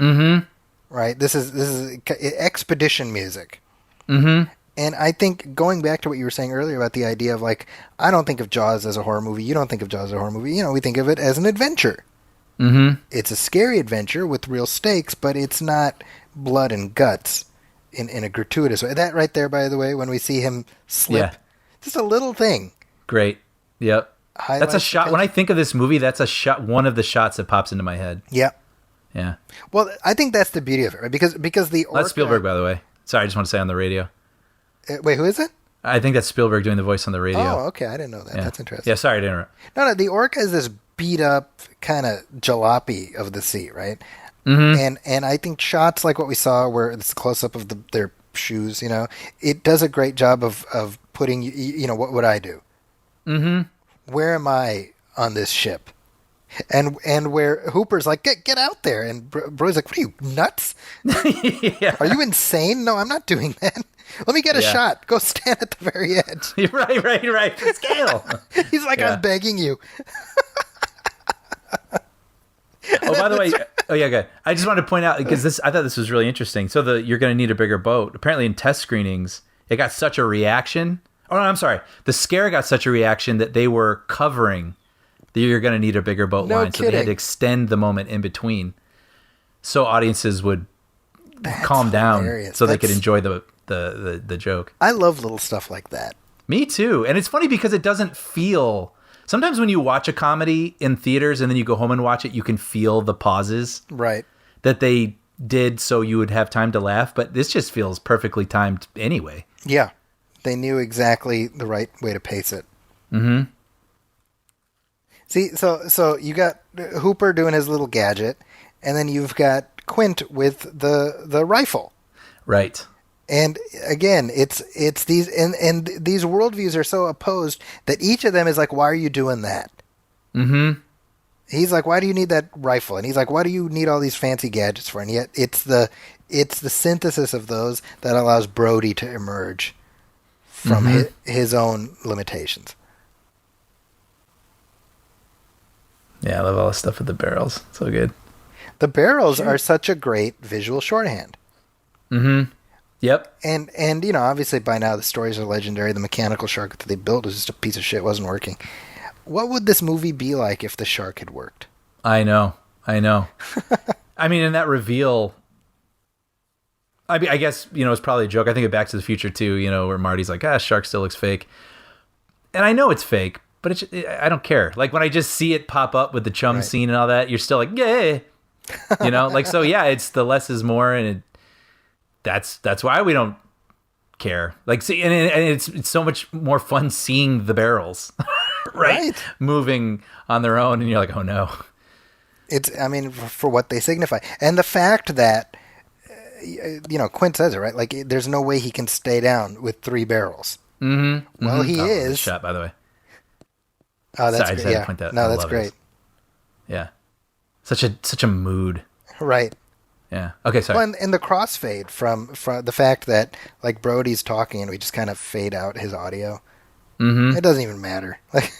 Mm-hmm. Right? This is expedition music. Mm-hmm. And I think going back to what you were saying earlier about the idea of like, I don't think of Jaws as a horror movie. You don't think of Jaws as a horror movie. We think of it as an adventure. Mm-hmm. It's a scary adventure with real stakes, but it's not blood and guts in a gratuitous way. That right there, by the way, when we see him slip, just a little thing. Great. Yep. Highlights that's a shot. When I think of this movie, that's a shot. One of the shots that pops into my head. Yep. Yeah. Well, I think that's the beauty of it, right? Because the orca... That's Spielberg, by the way. Sorry, I just want to say on the radio. Wait, who is it? I think that's Spielberg doing the voice on the radio. Oh, okay. I didn't know that. Yeah. That's interesting. Yeah, sorry to interrupt. No, the orca is this beat up kind of jalopy of the sea, right? Mm-hmm. And I think shots like what we saw where it's a close up of their shoes, it does a great job of putting, what would I do? Mm-hmm. Where am I on this ship? And where Hooper's like, get out there. And Broy's like, what are you, nuts? Yeah. Are you insane? No, I'm not doing that. Let me get a shot. Go stand at the very edge. Right. Scale. He's like, I'm begging you. Oh, by the way, good. I just wanted to point out, because I thought this was really interesting. So you're going to need a bigger boat. Apparently in test screenings, it got such a reaction. Oh, no, I'm sorry. The scare got such a reaction that they were covering that you're going to need a bigger boat line. So they had to extend the moment in between so audiences would calm down so they could enjoy the joke. I love little stuff like that. Me too. And it's funny because it doesn't feel... Sometimes when you watch a comedy in theaters and then you go home and watch it, you can feel the pauses. Right. That they did so you would have time to laugh. But this just feels perfectly timed anyway. Yeah. They knew exactly the right way to pace it. Mm-hmm. See, so you got Hooper doing his little gadget, and then you've got Quint with the rifle. Right. And again, it's these and these worldviews are so opposed that each of them is like, why are you doing that? Mm-hmm. He's like, why do you need that rifle? And he's like, why do you need all these fancy gadgets for? And yet it's the synthesis of those that allows Brody to emerge from his own limitations. Yeah, I love all the stuff with the barrels. So good. The barrels are such a great visual shorthand. Mm-hmm. Yep. And obviously by now the stories are legendary. The mechanical shark that they built was just a piece of shit, wasn't working. What would this movie be like if the shark had worked? I know. I mean, in that reveal, I mean, I guess, it's probably a joke. I think of Back to the Future too, where Marty's like, shark still looks fake. And I know it's fake, but I don't care. Like when I just see it pop up with the chum scene and all that, you're still like, yay. So yeah, it's the less is more, and that's why we don't care. Like, see, and it's so much more fun seeing the barrels, right? Moving on their own, and you're like, oh no. For what they signify, and the fact that Quint says it right. Like, there's no way he can stay down with 3 barrels. Mm-hmm. Well, he is. Shot, by the way. Oh, that's great. Yeah. No, that's great. It. Yeah. Such a mood. Right. Yeah. Okay, sorry. Well, and the crossfade from the fact that, like, Brody's talking and we just kind of fade out his audio. Mm-hmm. It doesn't even matter. Like,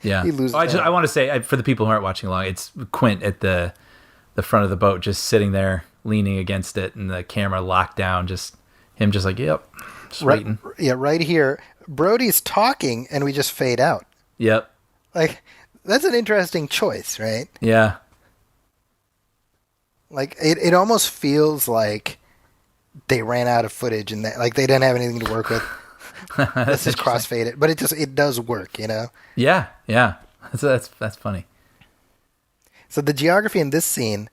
yeah. He loses. I want to say, for the people who aren't watching along, it's Quint at the front of the boat, just sitting there, leaning against it, and the camera locked down, just him, just like, yep, just waiting. Yeah, right here. Brody's talking, and we just fade out. Yep. Like, that's an interesting choice, right? Yeah. Like, it almost feels like they ran out of footage and like they didn't have anything to work with. Let's just crossfade it, but it does work, Yeah. That's funny. So the geography in this scene,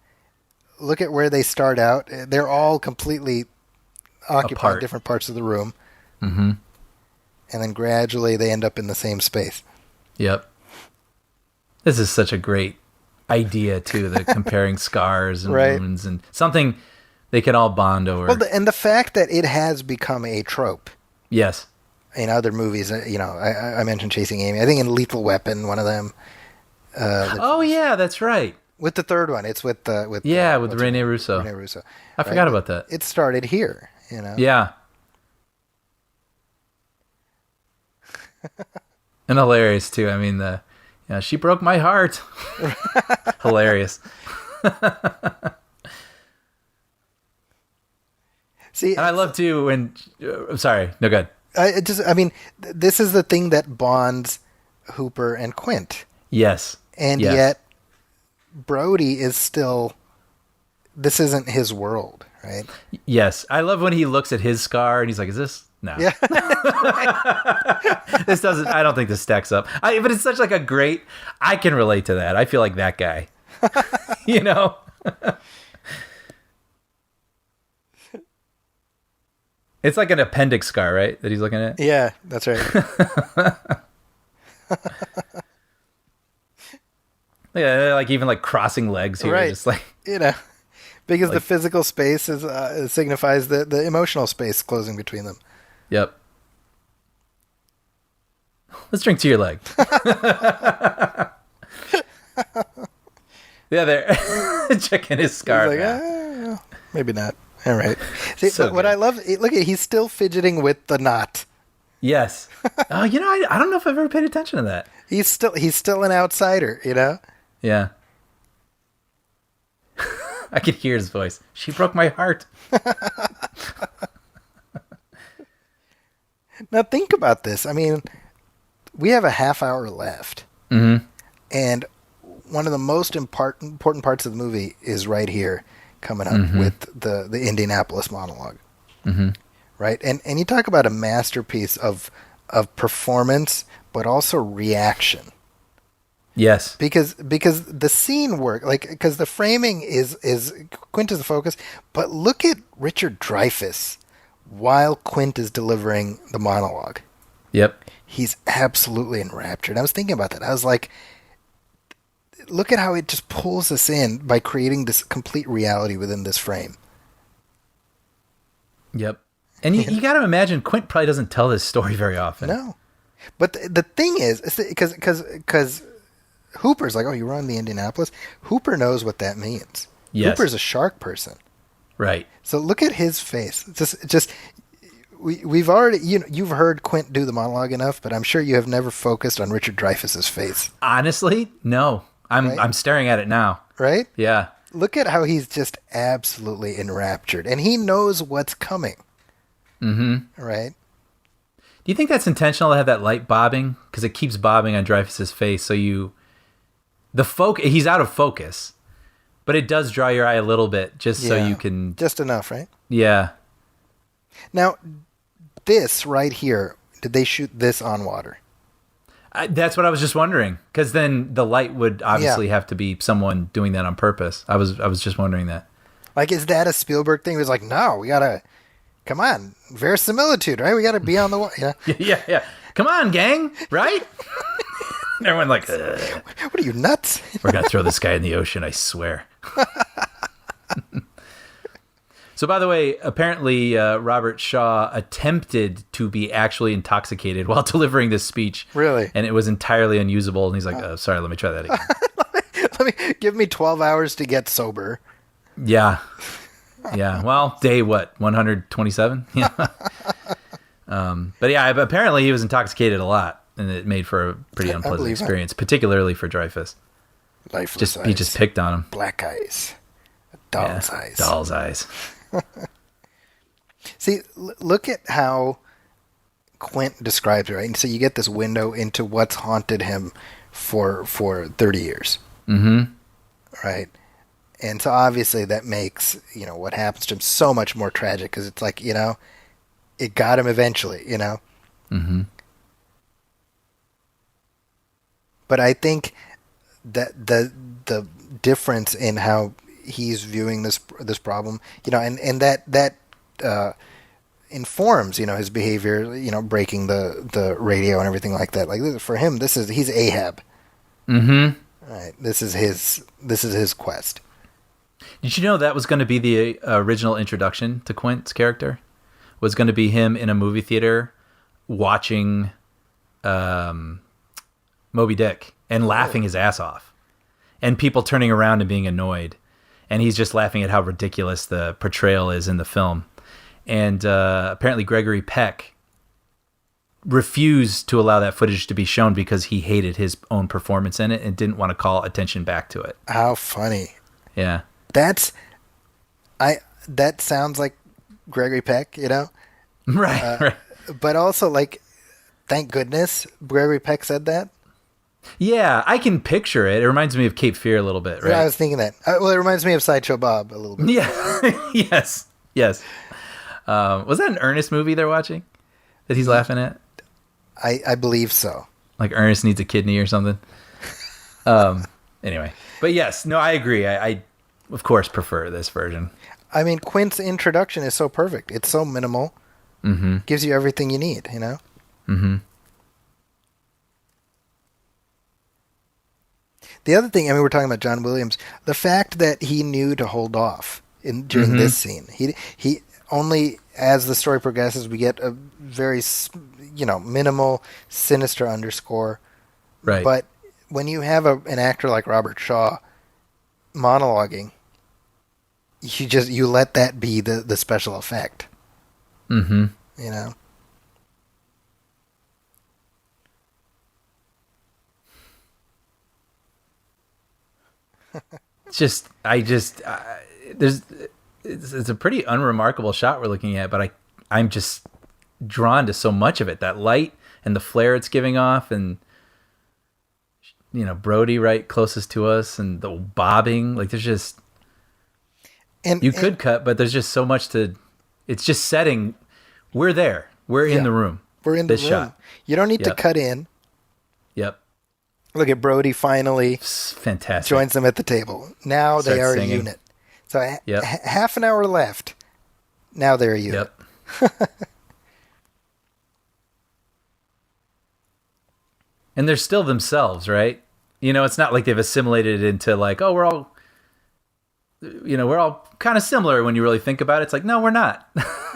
look at where they start out. They're all completely occupying different parts of the room. Mm-hmm. And then gradually they end up in the same space. Yep. This is such a great idea, too, the comparing scars and wounds and something they can all bond over. Well, and the fact that it has become a trope. Yes. In other movies, I mentioned Chasing Amy. I think in Lethal Weapon, one of them. Yeah, that's right. With the third one, it's with Rene Russo. Rene Russo. I forgot about that. It started here, Yeah. And hilarious too. I mean, she broke my heart. Hilarious. See, and I love too when. Sorry, no good. This is the thing that bonds Hooper and Quint. Yes. And yet, Brody is still. This isn't his world, right? Yes, I love when he looks at his scar and he's like, "Is this?" No. Yeah. This doesn't. I don't think this stacks up. But it's such like a great. I can relate to that. I feel like that guy. It's like an appendix scar, right? That he's looking at. Yeah, that's right. Yeah, like even like crossing legs here, right. Just like because the physical space signifies the emotional space closing between them. Yep. Let's drink to your leg. Yeah, there. Checking his scar. Like, maybe not. All right. See, So but what good. I love, look at he's still fidgeting with the knot. Yes. Oh, I don't know if I've ever paid attention to that. He's still an outsider, Yeah. I could hear his voice. She broke my heart. Now think about this. I mean, we have a half hour left. Mm-hmm. And one of the most important parts of the movie is right here coming up with the Indianapolis monologue. Mm-hmm. Right? And you talk about a masterpiece of performance, but also reaction. Yes. Because the scene work, because the framing is Quint is the focus, but look at Richard Dreyfuss while Quint is delivering the monologue. Yep. He's absolutely enraptured. I was thinking about that. I was like, look at how it just pulls us in by creating this complete reality within this frame. Yep. And you got to imagine Quint probably doesn't tell this story very often. No. But the thing is, because Hooper's like, oh, you were on the Indianapolis? Hooper knows what that means. Yes. Hooper's a shark person. Right. So look at his face. Just we've already, you've heard Quint do the monologue enough, but I'm sure you have never focused on Richard Dreyfuss's face. Honestly, no. I'm staring at it now. Right? Yeah. Look at how he's just absolutely enraptured, and he knows what's coming. Right? Do you think that's intentional to have that light bobbing? Because it keeps bobbing on Dreyfuss's face, so he's out of focus, but it does draw your eye a little bit, just so you can... Just enough, right? Yeah. Now, this right here, did they shoot this on water? That's what I was just wondering, because then the light would obviously have to be someone doing that on purpose. I was just wondering that. Like, is that a Spielberg thing? He was like, no, we gotta... Come on, verisimilitude, right? We got to be on the way. Yeah. Yeah. Come on, gang, right? Everyone like, ugh. What are you, nuts? We're going to throw this guy in the ocean, I swear. So, by the way, apparently Robert Shaw attempted to be actually intoxicated while delivering this speech. Really? And it was entirely unusable. And he's like, oh, sorry, let me try that again. Give me 12 hours to get sober. Yeah. Yeah. Well, day what? 127? Yeah. But yeah, apparently he was intoxicated a lot, and it made for a pretty unpleasant experience, particularly for Dreyfuss. Lifeless eyes. He just picked on him. Black eyes. Doll's eyes. Doll's eyes. See, look at how Quint describes it, right? And so you get this window into what's haunted him for 30 years. Mm-hmm. Right? And so obviously that makes, what happens to him so much more tragic, because it's like, it got him eventually, Mm-hmm. But I think that the difference in how he's viewing this problem, and that informs, his behavior, breaking the radio and everything like that. Like, for him, he's Ahab. Mm-hmm. Right. This is his quest. Did you know that was going to be the original introduction to Quint's character? Was going to be him in a movie theater watching Moby Dick and laughing his ass off, and people turning around and being annoyed, and he's just laughing at how ridiculous the portrayal is in the film. And apparently Gregory Peck refused to allow that footage to be shown because he hated his own performance in it and didn't want to call attention back to it. How funny. Yeah. That sounds like Gregory Peck, Right. But also, like, thank goodness Gregory Peck said that. Yeah, I can picture it. It reminds me of Cape Fear a little bit, right? Yeah, I was thinking that. Well, it reminds me of Sideshow Bob a little bit. Yeah. Yes. Was that an Ernest movie they're watching that he's laughing at? I believe so. Like Ernest needs a kidney or something. Anyway, but yes, no, I agree. I of course prefer this version. I mean, Quint's introduction is so perfect. It's so minimal. Mm-hmm. Gives you everything you need, Mm-hmm. The other thing, we're talking about John Williams. The fact that he knew to hold off during this scene. He only, as the story progresses, we get a very, minimal, sinister underscore. Right. But when you have an actor like Robert Shaw monologuing, you let that be the special effect. Mm-hmm. It's a pretty unremarkable shot we're looking at, but I'm just drawn to so much of it. That light and the flare it's giving off, and Brody right closest to us, and the bobbing. Like, there's just could cut, but there's just so much to. It's just setting. We're there. We're in the room. We're in the room. Shot. You don't need to cut in. Yep. Look at Brody finally fantastic. Joins them at the table. Now they are a unit. So half an hour left. Now they're a unit. Yep. And they're still themselves, right? It's not like they've assimilated into like, oh, we're all kind of similar when you really think about it. It's like, no, we're not.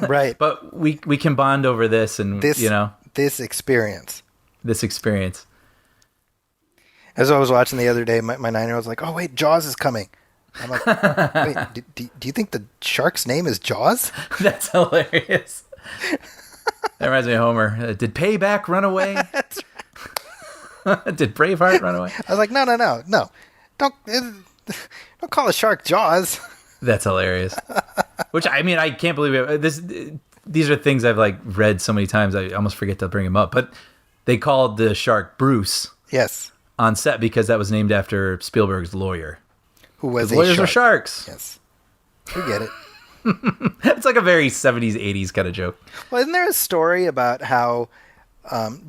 Right. But we can bond over this and, this experience. This experience. As I was watching the other day, my 9-year-old was like, oh, wait, Jaws is coming. I'm like, wait, do you think the shark's name is Jaws? That's hilarious. That reminds me of Homer. Did Payback run away? Did Braveheart run away? I was like, no. Don't call a shark Jaws. That's hilarious. Which, I can't believe it. these are things I've like read so many times I almost forget to bring them up. But they called the shark Bruce Yes. on set because that was named after Spielberg's lawyer. Who was a Lawyers shark. are sharks. Yes. We get it. It's like a very 70s, 80s kind of joke. Well, isn't there a story about how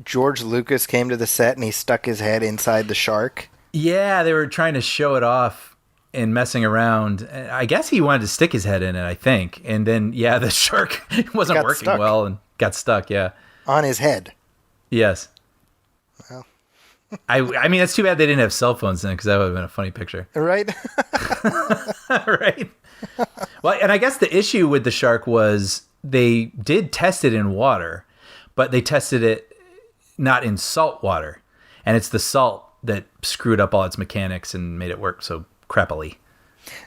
George Lucas came to the set and he stuck his head inside the shark? Yeah, they were trying to show it off and messing around. I guess he wanted to stick his head in it, I think. And then, yeah, the shark wasn't Got working stuck. well and got stuck, yeah. On his head. Yes. Well. I mean, it's too bad they didn't have cell phones then because that would have been a funny picture. Right? Right? Well, and I guess the issue with the shark was they did test it in water, but they tested it not in salt water. And it's the salt that screwed up all its mechanics and made it work so crappily.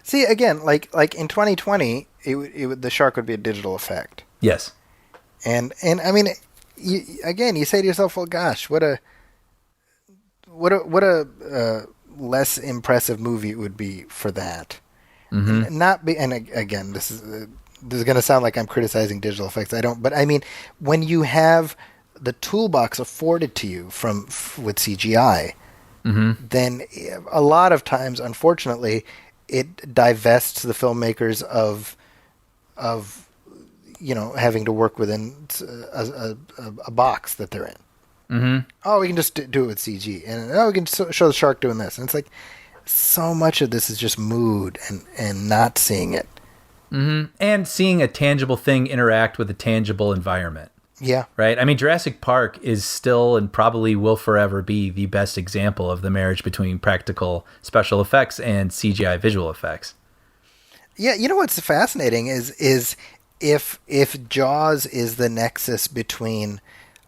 See, again, like in 2020, the shark would be a digital effect. Yes. And I mean, you say to yourself, well, gosh, what a less impressive movie it would be for that. Mm-hmm. Again, this is going to sound like I'm criticizing digital effects. I don't, but I mean, when you have the toolbox afforded to you with CGI, mm-hmm. then a lot of times, unfortunately, it divests the filmmakers of having to work within a box that they're in. Mm-hmm. Oh, we can just do it with CG, and we can show the shark doing this. And it's like so much of this is just mood and not seeing it. Mm-hmm. And seeing a tangible thing interact with a tangible environment. Yeah. Right? I mean, Jurassic Park is still and probably will forever be the best example of the marriage between practical special effects and CGI visual effects. Yeah, you know what's fascinating is if Jaws is the nexus between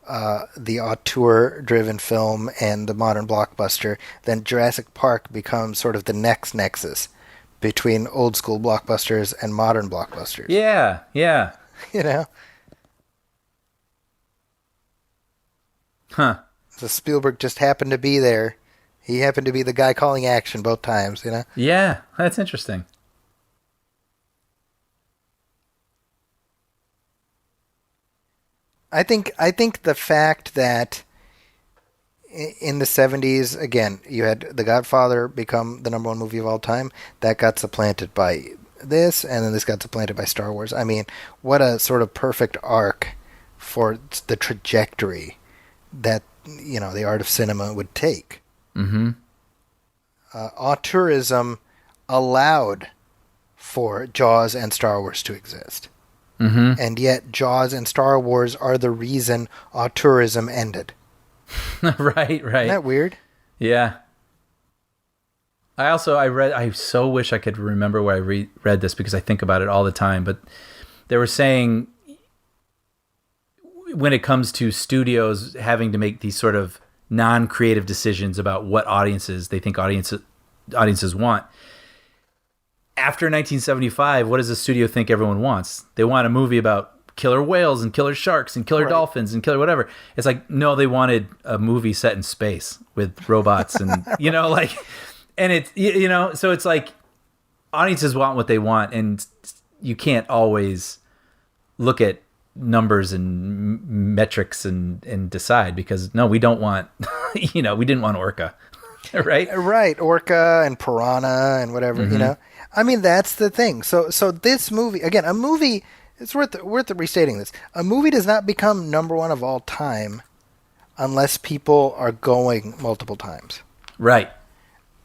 the auteur-driven film and the modern blockbuster, then Jurassic Park becomes sort of the next nexus between old-school blockbusters and modern blockbusters. Yeah, yeah. You know? Huh. So Spielberg just happened to be there. He happened to be the guy calling action both times, you know? Yeah, that's interesting. I think the fact that in the 70s, again, you had The Godfather become the number one movie of all time, that got supplanted by this, and then this got supplanted by Star Wars. I mean, what a sort of perfect arc for the trajectory that, the art of cinema would take. Mm-hmm. Auteurism allowed for Jaws and Star Wars to exist. Mm-hmm. And yet Jaws and Star Wars are the reason auteurism ended. Right. Isn't that weird? Yeah. I so wish I could remember where I read this because I think about it all the time, but they were saying when it comes to studios having to make these sort of non-creative decisions about what audiences they think audiences want. After 1975, what does the studio think everyone wants? They want a movie about killer whales and killer sharks and killer dolphins and killer whatever. It's like, no, they wanted a movie set in space with robots and, and it's, so it's like audiences want what they want, and you can't always look at numbers and metrics and decide because, no, we don't want, we didn't want Orca, right? Right. Orca and Piranha and whatever, Mm-hmm. I mean, that's the thing. So this movie, again, a movie, it's worth restating this. A movie does not become number one of all time unless people are going multiple times. Right.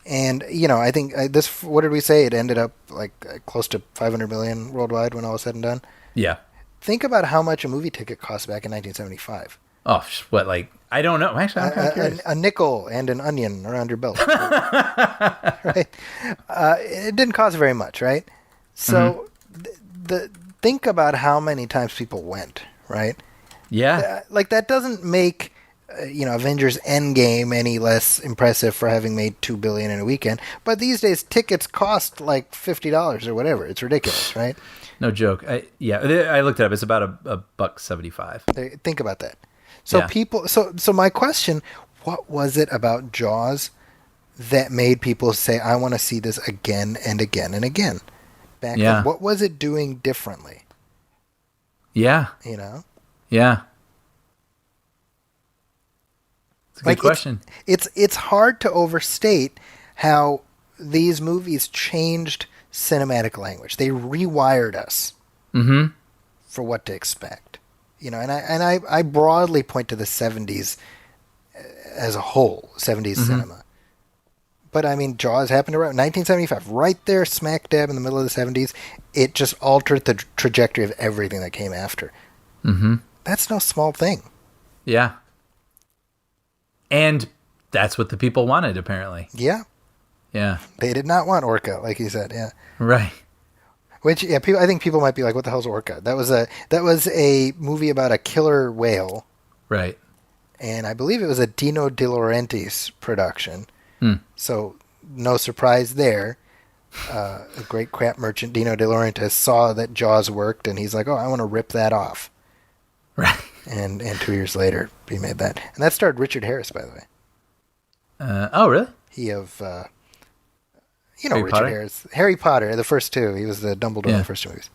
And, I think this, what did we say? It ended up like close to 500 million worldwide when all was said and done. Yeah. Think about how much a movie ticket cost back in 1975. Oh, what, like, I don't know. Actually, I'm kind of curious. A nickel and an onion around your belt. Right? It didn't cost very much, right? So think about how many times people went, right? Yeah. Like, that doesn't make, Avengers Endgame any less impressive for having made $2 billion in a weekend. But these days, tickets cost like $50 or whatever. It's ridiculous, right? No joke. I looked it up. It's about $1.75. Think about that. So people, so my question, what was it about Jaws that made people say, I want to see this again and again and again? Back then, what was it doing differently? Yeah. You know, Yeah. It's a good like question. it's hard to overstate how these movies changed cinematic language. They rewired us Mm-hmm. for what to expect. You know, and I broadly point to the 70s as a whole, 70s cinema. But I mean, Jaws happened around 1975, right there, smack dab in the middle of the 70s. It just altered the trajectory of everything that came after. Mm-hmm. That's no small thing. Yeah. And that's what the people wanted, apparently. Yeah, Yeah. they did not want Orca, like you said. Yeah, Right. which I think people might be like, "What the hell's Orca?" That was a movie about a killer whale, Right. and I believe it was a Dino De Laurentiis production. Hmm. So no surprise there. A great crap merchant, Dino De Laurentiis, saw that Jaws worked, and he's like, "Oh, I want to rip that off." Right. And 2 years later, he made that, and that starred Richard Harris, by the way. Oh, really? He of Harry Richard Potter? Harris, Harry Potter, the first two. He was the Dumbledore in Yeah. the first two movies.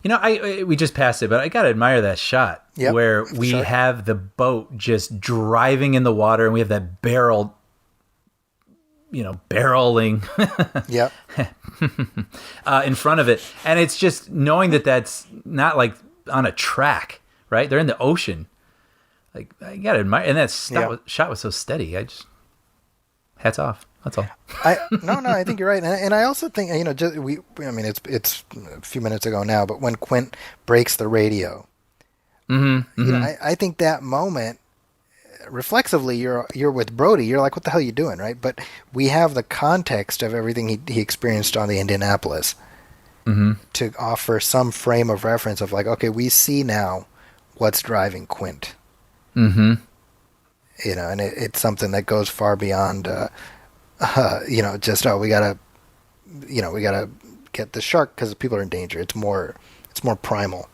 You know, we just passed it, but I gotta admire that shot Yep, where for we sure. have the boat just driving in the water, and we have that barrel, barreling Yep. in front of it, and it's just knowing that that's not like on a track, right? They're in the ocean. Like, I gotta admire, and that shot was so steady. Hats off. That's all. I think you're right, and I also think it's a few minutes ago now, but when Quint breaks the radio, I think that moment, reflexively, you're with Brody, you're like, what the hell are you doing, right? But we have the context of everything he experienced on the Indianapolis to offer some frame of reference of like, okay, we see now what's driving Quint. Mm-hmm. And it's something that goes far beyond, just we gotta get the shark because people are in danger. It's more primal.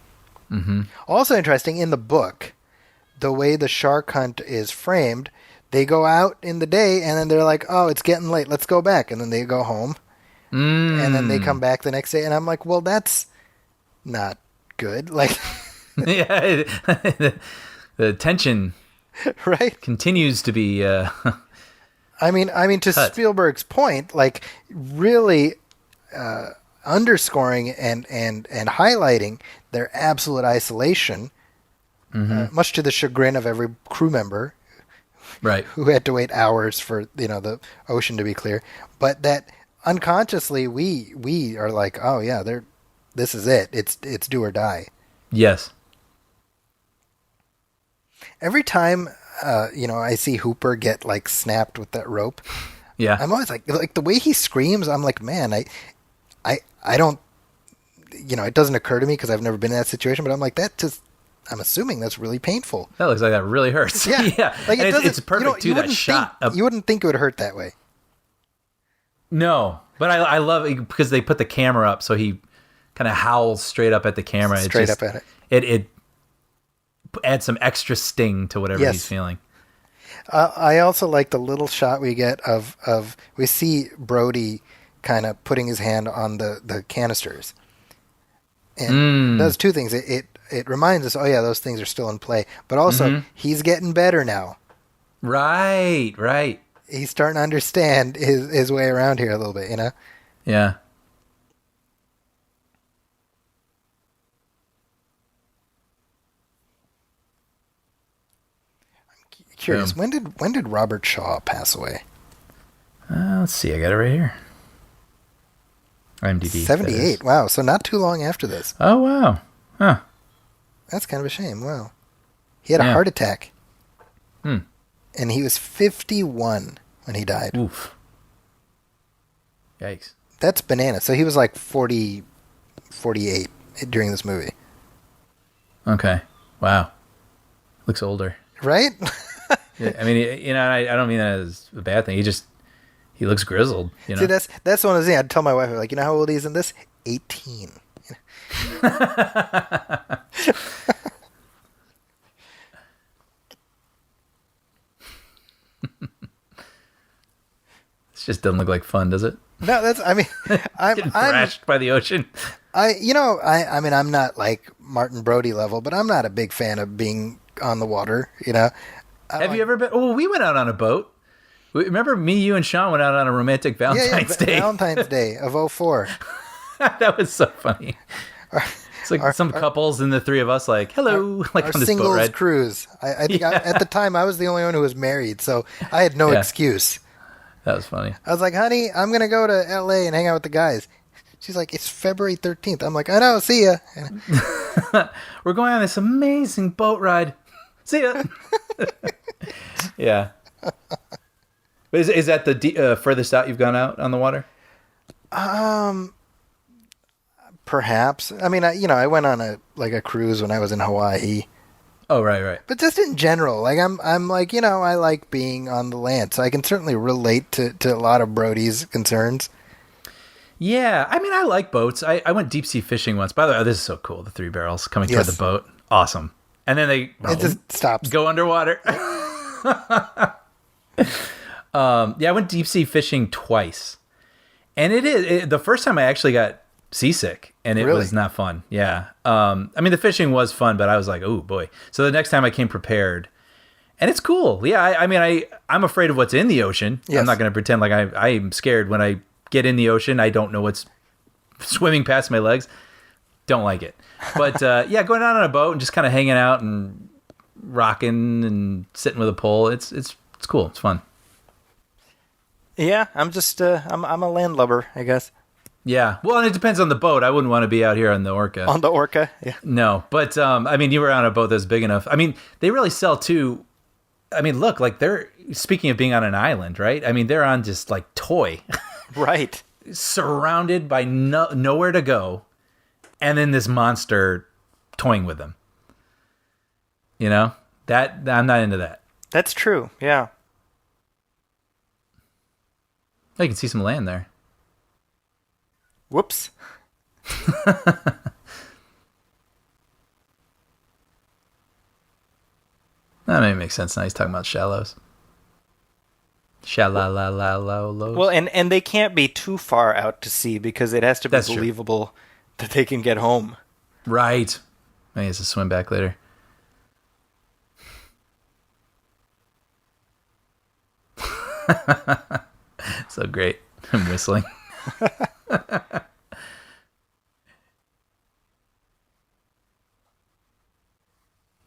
Mm-hmm. Also interesting in the book, the way the shark hunt is framed. They go out in the day and then they're like, "Oh, it's getting late. Let's go back." And then they go home, and then they come back the next day. And I'm like, "Well, that's not good." Like, Yeah, the tension right? continues to be. I mean, to Cut. Spielberg's point, like really underscoring and highlighting their absolute isolation, much to the chagrin of every crew member Right. who had to wait hours for the ocean to be clear. But that unconsciously we are like, oh yeah, this is it. It's do or die. Yes. Every time I see Hooper get like snapped with that rope, Yeah. I'm always like the way he screams, I'm like, man, I don't, it doesn't occur to me because I've never been in that situation, but I'm like, I'm assuming that's really painful. That looks like that really hurts. Yeah. Yeah. Like And it doesn't, it's perfect too. That shot. You wouldn't think it would hurt that way. No, but I love it because they put the camera up, so he kind of howls straight up at the camera. Straight up at it. It adds some extra sting to whatever Yes. he's feeling. I also like the little shot we get of we see Brody kind of putting his hand on the canisters, and does two things. It reminds us, oh yeah, those things are still in play, but also he's getting better now. Right. Right. He's starting to understand his way around here a little bit, Yeah. Curious, when did Robert Shaw pass away? Let's see. I got it right here. IMDb. 78. Wow, so not too long after this. Oh wow. Huh. That's kind of a shame. Wow. He had a Yeah. heart attack. Hmm. And he was 51 when he died. Oof. Yikes. That's bananas. So he was like 40, 48 during this movie. Okay. Wow. Looks older. Right? Yeah, I mean, I don't mean that as a bad thing. He looks grizzled. See, that's one of the things I'd tell my wife, like, how old he is in this? 18. This just doesn't look like fun, does it? No, I'm Getting thrashed by the ocean. I mean, I'm not like Martin Brody level, but I'm not a big fan of being on the water. Have you ever been? Oh, we went out on a boat. Remember me, you, and Sean went out on a romantic Valentine's Day. Valentine's Day of '04. That was so funny. It's like some couples and the three of us, like, hello, like our on this singles boat ride. cruise. I think at the time I was the only one who was married, so I had no excuse. That was funny. I was like, honey, I'm gonna go to L.A. and hang out with the guys. She's like, it's February 13th. I'm like, I know, see ya. We're going on this amazing boat ride. See ya. Yeah. Is that the furthest out you've gone out on the water? Perhaps. I mean, I went on a cruise when I was in Hawaii. Oh, right. But just in general, like I'm like, I like being on the land, so I can certainly relate to a lot of Brody's concerns. Yeah, I mean, I like boats. I went deep sea fishing once. By the way, this is so cool. The 3 barrels coming toward the boat, awesome. And then it just stops, go underwater. I went deep sea fishing twice, and the first time I actually got seasick, and it was not fun. Yeah, I mean, the fishing was fun, but I was like, oh boy. So the next time I came prepared, and it's cool. Yeah, I mean, I'm afraid of what's in the ocean. Yes. I'm not going to pretend like I'm scared when I get in the ocean. I don't know what's swimming past my legs. Don't like it. But going out on a boat and just kind of hanging out and rocking and sitting with a pole. It's cool. It's fun. Yeah, I'm just I'm a landlubber, I guess. Yeah. Well, and it depends on the boat. I wouldn't want to be out here on the Orca. On the Orca? Yeah. No, but I mean, you were on a boat that's big enough. I mean, they really sell too. I mean, look, like speaking of being on an island, right? I mean, they're on just like toy. Right. Surrounded by nowhere to go, and then this monster toying with them. That I'm not into that. That's true. Yeah. Oh, you can see some land there. Whoops. That maybe makes sense now. He's talking about shallows. Shallows. Well, and they can't be too far out to sea because it has to be believable that they can get home. Right. I guess to swim back later. So great. I'm whistling.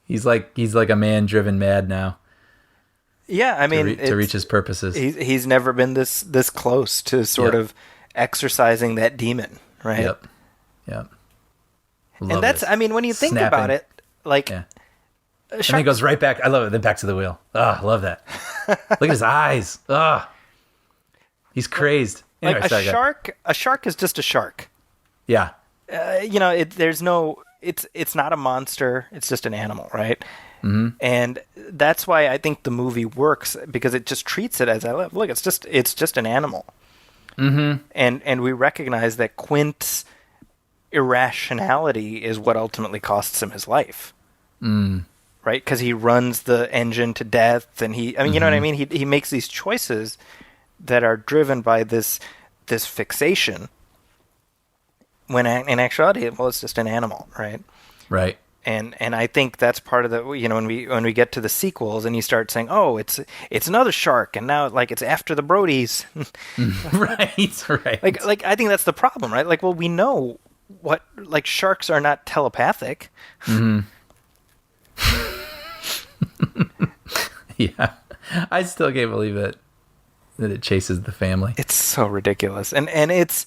He's like a man driven mad now. Yeah, I mean, to reach his purposes. He's never been this close to sort of exercising that demon, right? Yep. And that's, I mean, when you think about it, like, and then he goes right back. I love it. Then back to the wheel. I love that. Look at his eyes. He's crazed. Anyway, like a shark is just a shark. Yeah. It's not a monster. It's just an animal, right? Mm-hmm. And that's why I think the movie works, because it just treats it as look. It's just an animal. Mm-hmm. And we recognize that Quint's irrationality is what ultimately costs him his life. Mm. Right? Because he runs the engine to death, and you know what I mean? He makes these choices that are driven by this fixation, when in actuality, well, it's just an animal, right? Right. And I think that's part of the, when we get to the sequels and you start saying, oh, it's another shark, and now like it's after the Brodies. Right. Like I think that's the problem, right? Like, well, we know sharks are not telepathic. Mm-hmm. Yeah, I still can't believe it that it chases the family. It's so ridiculous, and it's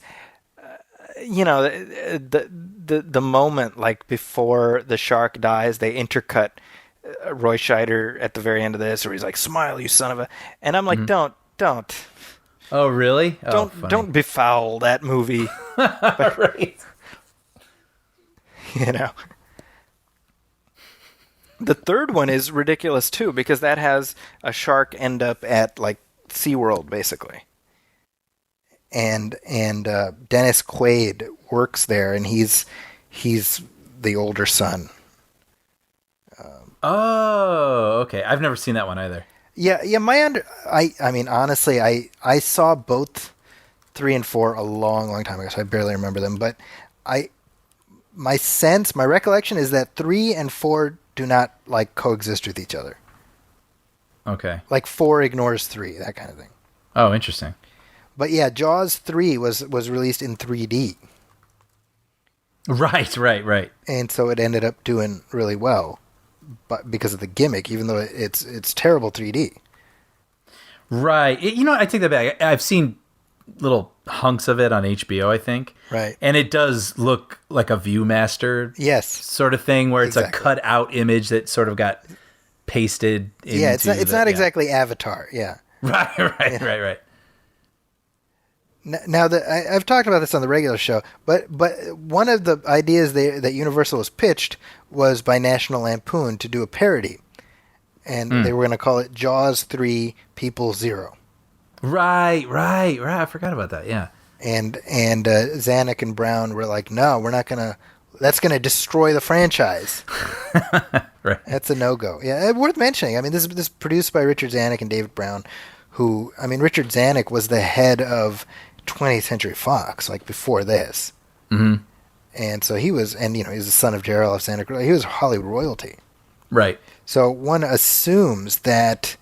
the moment, like before the shark dies, they intercut Roy Scheider at the very end of this, where he's like, "Smile, you son of a," and I'm like, don't. Oh, really? Don't befoul that movie. Right. The third one is ridiculous too, because that has a shark end up at like SeaWorld, basically. And Dennis Quaid works there, and he's the older son. Okay. I've never seen that one either. Yeah. I mean, honestly, I saw both 3 and 4 a long time ago, so I barely remember them. But my sense, my recollection is that 3 and 4 do not like coexist with each other. Okay. Like 4 ignores 3, that kind of thing. Oh, interesting. But yeah, Jaws 3 was released in 3D. Right. And so it ended up doing really well, but because of the gimmick, even though it's terrible 3D. Right. I take that back. I've seen little hunks of it on HBO, I think. Right. And it does look like a Viewmaster Yes. sort of thing where it's Exactly. a cut out image that sort of got pasted into Yeah, it's not yeah. exactly Avatar, yeah. Right. Now, I've talked about this on the regular show, but one of the ideas that Universal was pitched was by National Lampoon to do a parody, and they were going to call it Jaws 3 People Zero. Right. I forgot about that. Yeah. And Zanuck and Brown were like, no, we're not going to. That's going to destroy the franchise. Right. That's a no-go. Yeah, worth mentioning. I mean, this is produced by Richard Zanuck and David Brown, who, I mean, Richard Zanuck was the head of 20th Century Fox, like before this. Mm-hmm. And so he was, and he's the son of Gerald F. Zanuck. He was Hollywood royalty. Right. So one assumes that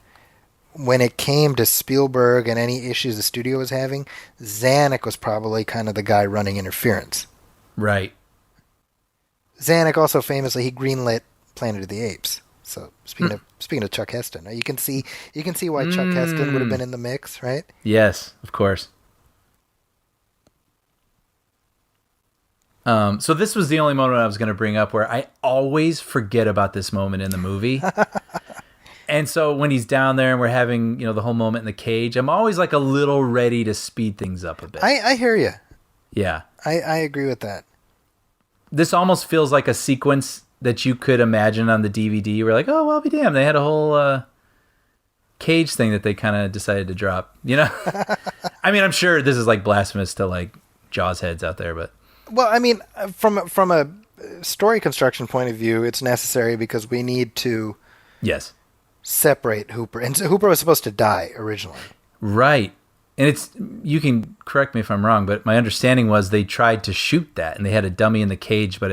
when it came to Spielberg and any issues the studio was having, Zanuck was probably kind of the guy running interference. Right. Zanuck also famously, he greenlit Planet of the Apes. So speaking of Chuck Heston, you can see why Chuck Heston would have been in the mix, right? Yes, of course. So this was the only moment I was going to bring up where I always forget about this moment in the movie. And so when he's down there and we're having, the whole moment in the cage, I'm always like a little ready to speed things up a bit. I hear you. Yeah. I agree with that. This almost feels like a sequence that you could imagine on the DVD. We're like, oh, well, I'll be damned. They had a whole cage thing that they kind of decided to drop, I mean, I'm sure this is like blasphemous to like Jaws heads out there, but. Well, I mean, from a story construction point of view, it's necessary because we need to Yes. separate Hooper. And so Hooper was supposed to die originally. Right. And you can correct me if I'm wrong, but my understanding was they tried to shoot that and they had a dummy in the cage, but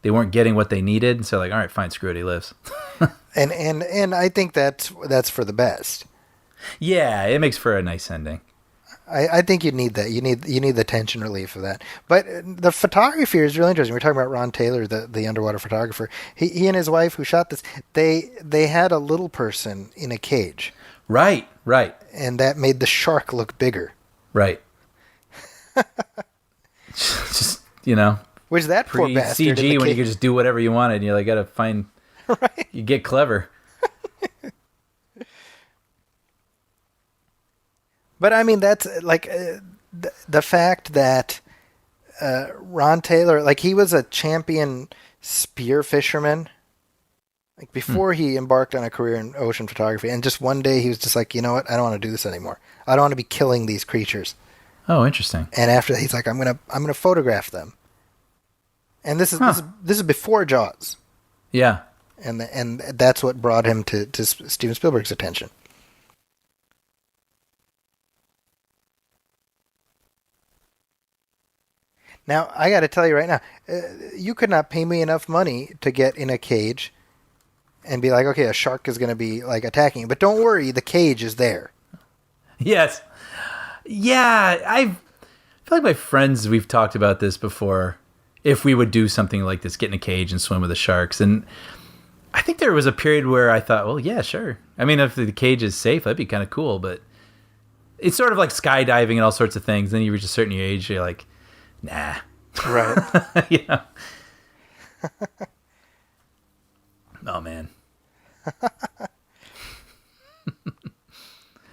they weren't getting what they needed. And so like, all right, fine, screw it, he lives. and I think that's for the best. Yeah, it makes for a nice ending. I think you need that. You need the tension relief of that. But the photography is really interesting. We're talking about Ron Taylor, the underwater photographer. He and his wife who shot this, they had a little person in a cage. Right. And that made the shark look bigger. Right. Just, Which that poor bastard in the CG when you cage. could just do whatever you wanted. And you like got to find, Right. you get clever. But I mean, that's like the fact that Ron Taylor, like he was a champion spear fisherman, like before he embarked on a career in ocean photography, and just one day he was just like, you know what, I don't want to do this anymore. I don't want to be killing these creatures. Oh, interesting. And after that, he's like, I'm gonna photograph them. And this is before Jaws, Yeah. and that's what brought him to Steven Spielberg's attention. Now, I got to tell you right now, you could not pay me enough money to get in a cage and be like, okay, a shark is going to be like attacking you. But don't worry, the cage is there. Yes. Yeah, I feel like my friends, we've talked about this before. If we would do something like this, get in a cage and swim with the sharks. And I think there was a period where I thought, well, yeah, sure. I mean, if the cage is safe, that'd be kind of cool. But it's sort of like skydiving and all sorts of things. Then you reach a certain age, you're like, nah. Right. Yeah. Oh, man.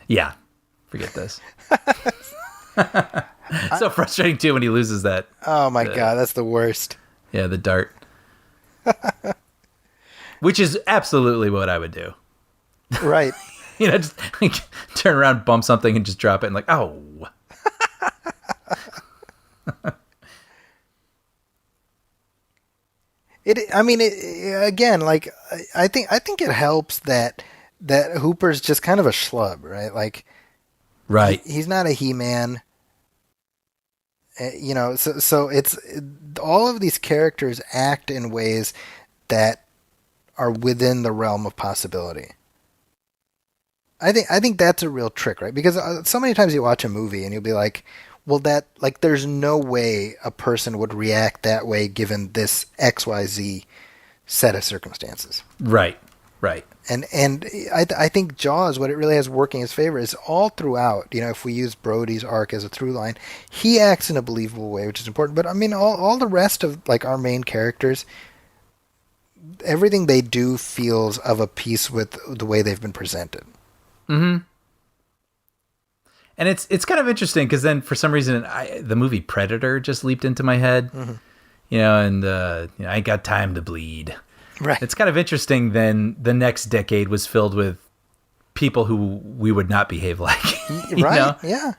Yeah. Forget this. So frustrating, too, when he loses that. Oh, my God. That's the worst. Yeah, the dart. Which is absolutely what I would do. Right. Just like, turn around, bump something, and just drop it, and like, oh. Again, like I think it helps that Hooper's just kind of a schlub, right? Like, Right. he's not a He-Man, You know, so it's all of these characters act in ways that are within the realm of possibility. I think that's a real trick, right? Because so many times you watch a movie and you'll be like, well, that like there's no way a person would react that way given this XYZ set of circumstances. Right. And I think Jaws, what it really has working in his favor is all throughout. You know, if we use Brody's arc as a through line, he acts in a believable way, which is important. But I mean, all the rest of like our main characters, everything they do feels of a piece with the way they've been presented. Mm-hmm. And it's kind of interesting because then for some reason the movie Predator just leaped into my head. Mm-hmm. You know, and I ain't got time to bleed. Right. It's kind of interesting then the next decade was filled with people who we would not behave like. Right, know? Yeah.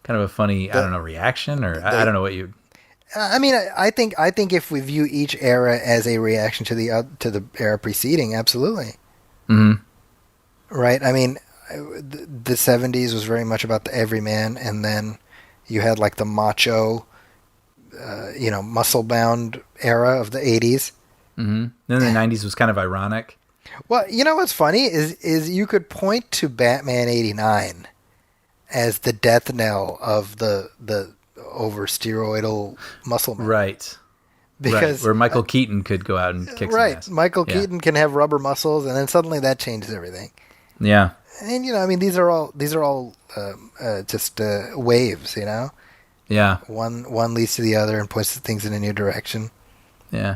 Kind of a funny, I don't know, reaction or I don't know what you... I mean, I think if we view each era as a reaction to the era preceding, absolutely. Mm-hmm. Right? I mean, the 70s was very much about the everyman, and then you had like the macho, muscle-bound era of the 80s. Mm-hmm. Then the 90s was kind of ironic. Well, you know what's funny is you could point to Batman 89 as the death knell of the over steroidal muscle man. Right. Because where Michael Keaton could go out and kick some ass. Michael Keaton can have rubber muscles, and then suddenly that changes everything. Yeah. And I mean, these are all just waves, you know. Yeah. One leads to the other and puts things in a new direction. Yeah.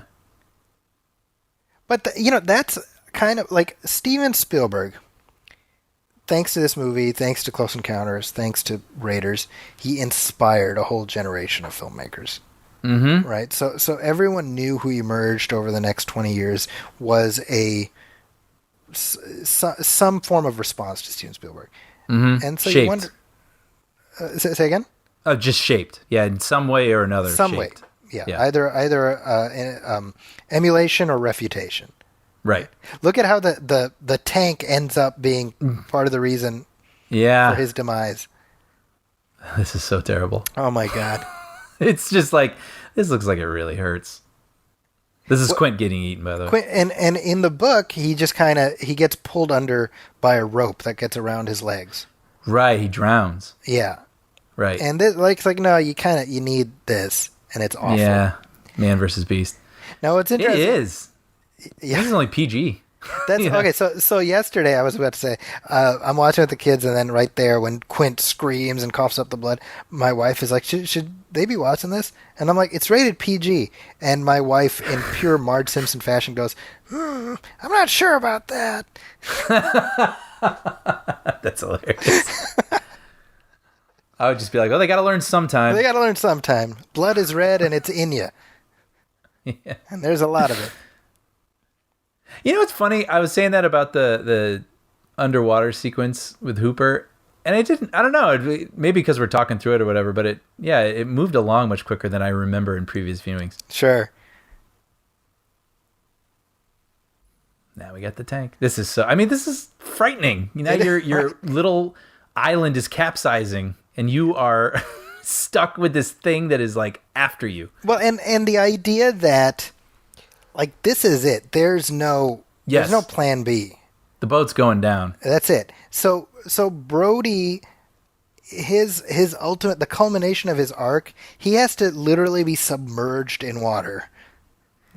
But that's kind of like Steven Spielberg. Thanks to this movie, thanks to Close Encounters, thanks to Raiders, he inspired a whole generation of filmmakers. Mm-hmm. Right? So everyone knew who emerged over the next 20 years was some form of response to Steven Spielberg. Mm-hmm. And so shaped. you wonder... say again? Just shaped. Yeah, in some way or another. Some shaped. way. Yeah. Either emulation or refutation. Right. Look at how the tank ends up being part of the reason for his demise. This is so terrible. Oh my God. It's just like, this looks like it really hurts. This is Quint getting eaten, by the way. And in the book, he just he gets pulled under by a rope that gets around his legs. Right, he drowns. Yeah. Right. And this, it's like, no, you need this, and it's awful. Yeah. Man versus Beast. Now, it's interesting. It is. Yeah. This is only PG. That's okay. So yesterday I was about to say I'm watching with the kids, and then right there when Quint screams and coughs up the blood, my wife is like, "Should they be watching this?" And I'm like, "It's rated PG." And my wife, in pure Marge Simpson fashion, goes, "I'm not sure about that." That's hilarious. I would just be like, "Oh, they got to learn sometime." They got to learn sometime. Blood is red, and it's in you. Yeah. And there's a lot of it. You know what's funny? I was saying that about the underwater sequence with Hooper, and I don't know, maybe because we're talking through it or whatever, but it moved along much quicker than I remember in previous viewings. Sure. Now we got the tank. This is frightening. You know, your little island is capsizing, and you are stuck with this thing that is like after you. Well, and the idea that, like, this is it. There's no plan B. The boat's going down. That's it. So Brody, his ultimate, the culmination of his arc, he has to literally be submerged in water.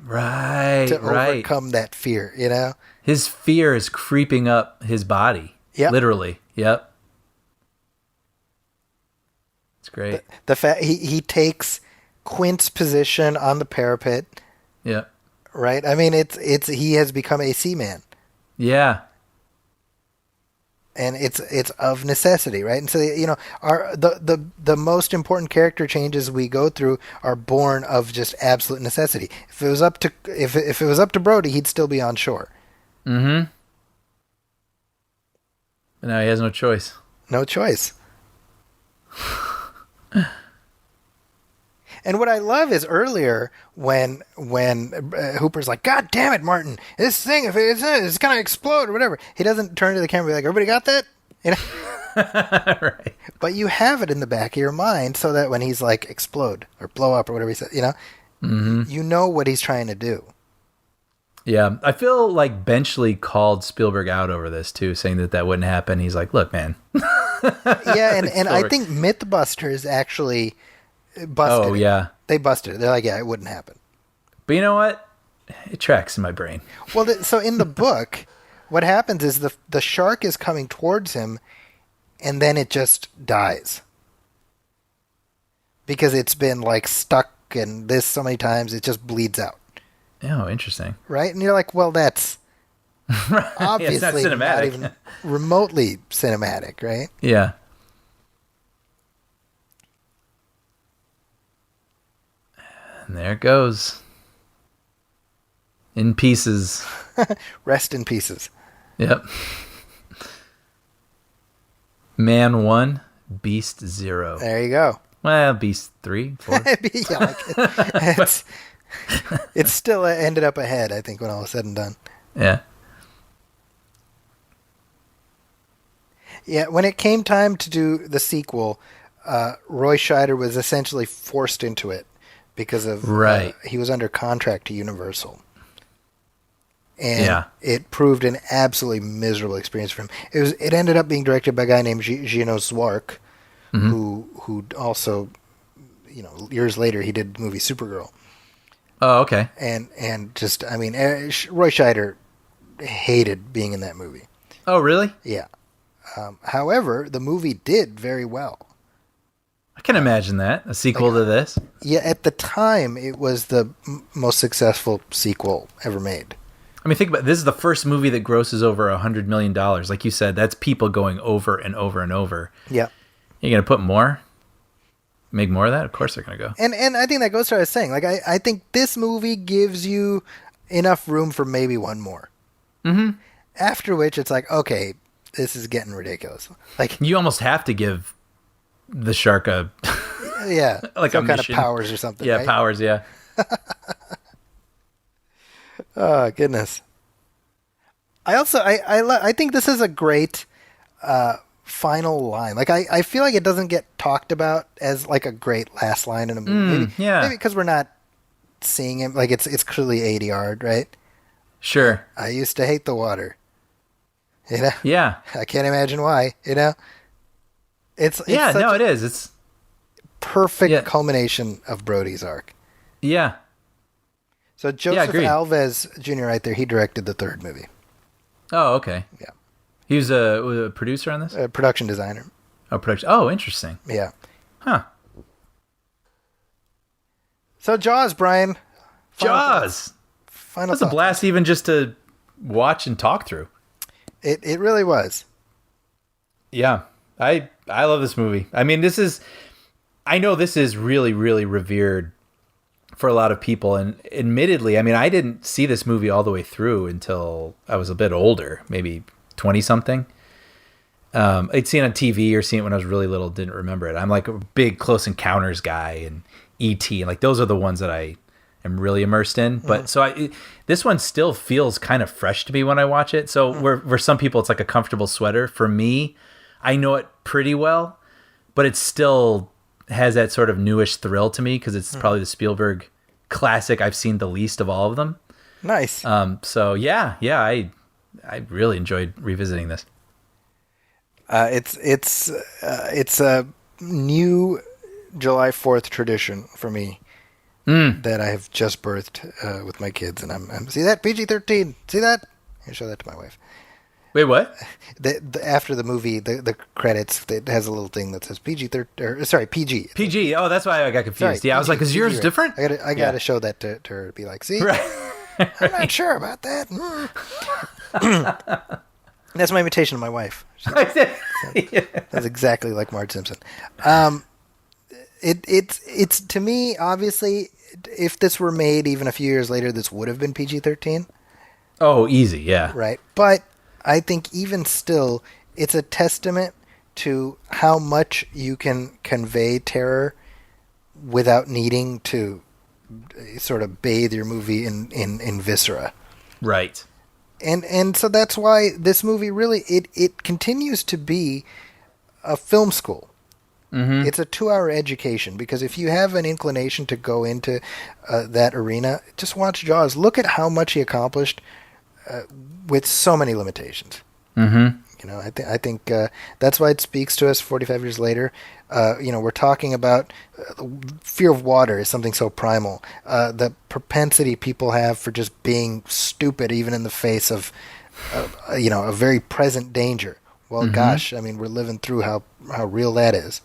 Right. To overcome that fear, you know? His fear is creeping up his body. Yep. Literally. Yep. It's great. The fact he takes Quint's position on the parapet. Yep. Right? I mean, it's he has become a seaman. Yeah. And it's of necessity, right? And so, you know, the most important character changes we go through are born of just absolute necessity. If it was up to Brody, he'd still be on shore. Mm-hmm. But now he has no choice. No choice. And what I love is earlier when Hooper's like, "God damn it, Martin! This thing, if it's gonna explode or whatever," he doesn't turn to the camera and be like, "Everybody got that?" You know? Right. But you have it in the back of your mind so that when he's like explode or blow up or whatever he said, you know what he's trying to do. Yeah, I feel like Benchley called Spielberg out over this too, saying that wouldn't happen. He's like, "Look, man." Yeah, and I think Mythbusters actually busted. Oh, it. yeah. They busted it. They're like, "Yeah, it wouldn't happen." But you know what? It tracks in my brain. Well, so in the book, what happens is the shark is coming towards him, and then it just dies because it's been like stuck and this so many times it just bleeds out. Oh, interesting. Right? And you're like, well, that's obviously it's not cinematic. not even remotely cinematic, right? Yeah. And there it goes. In pieces. Rest in pieces. Yep. Man 1, Beast 0. There you go. Well, Beast 3, 4. Yeah, like it's still ended up ahead, I think, when all was said and done. Yeah. Yeah, when it came time to do the sequel, Roy Scheider was essentially forced into it because of he was under contract to Universal. And it proved an absolutely miserable experience for him. It ended up being directed by a guy named Gino Zwark, who also, years later he did the movie Supergirl. Oh, okay. And just, I mean, Roy Scheider hated being in that movie. Oh, really? Yeah. However, the movie did very well. I can imagine that. A sequel to this. Yeah, at the time, it was the most successful sequel ever made. I mean, think about it. This is the first movie that grosses over $100 million. Like you said, that's people going over and over and over. Yeah. You're going to put more? Make more of that? Of course they're going to go. And I think that goes to what I was saying. Like, I think this movie gives you enough room for maybe one more. Mm-hmm. After which, it's like, okay, this is getting ridiculous. Like, you almost have to give the shark a... yeah, like some a kind mission. of powers or something, Yeah, right? powers, yeah. Oh, goodness. I think this is a great final line. Like, I feel like it doesn't get talked about as like a great last line in a movie. Maybe because we're not seeing him. Like, it's clearly ADR, right? Sure. I used to hate the water. Yeah. I can't imagine why, It's it is. It's perfect culmination of Brody's arc. Yeah. So Joseph Alves Jr. right there, he directed the third movie. Oh, okay. Yeah. He was a producer on this? A production designer. Oh, production. Oh, interesting. Yeah. Huh. So Jaws, Brian. Jaws. Final That's a blast even just to watch and talk through. It really was. Yeah. I love this movie. I mean, I know this is really, really revered for a lot of people. And admittedly, I mean, I didn't see this movie all the way through until I was a bit older, maybe 20 something. I'd seen it on TV or seen it when I was really little, didn't remember it. I'm like a big Close Encounters guy and E.T. and like those are the ones that I am really immersed in. But this one still feels kind of fresh to me when I watch it. So where some people, it's like a comfortable sweater. For me, I know it pretty well, but it still has that sort of newish thrill to me because it's probably the Spielberg classic I've seen the least of all of them. Nice. So yeah, I really enjoyed revisiting this. It's a new July 4th tradition for me that I have just birthed with my kids, and I'm see that PG-13. See that? I show that to my wife. Wait, what? After the movie, the credits, it has a little thing that says PG-13. Sorry, PG. PG. Oh, that's why I got confused. Sorry, yeah, I was like, is yours right. different? I got to show that to her to be like, see, Right. I'm not sure about that. That's my imitation of my wife. That's exactly like Marge Simpson. It's to me, obviously, if this were made even a few years later, this would have been PG-13. Oh, easy, yeah. Right. But I think even still, it's a testament to how much you can convey terror without needing to sort of bathe your movie in viscera. Right. And so that's why this movie really, it continues to be a film school. It's a 2-hour education, because if you have an inclination to go into that arena, just watch Jaws. Look at how much he accomplished with so many limitations. You know, I think that's why it speaks to us 45 years later. You know, we're talking about fear of water is something so primal. The propensity people have for just being stupid, even in the face of, you know, a very present danger. Well, gosh, I mean, we're living through how real that is.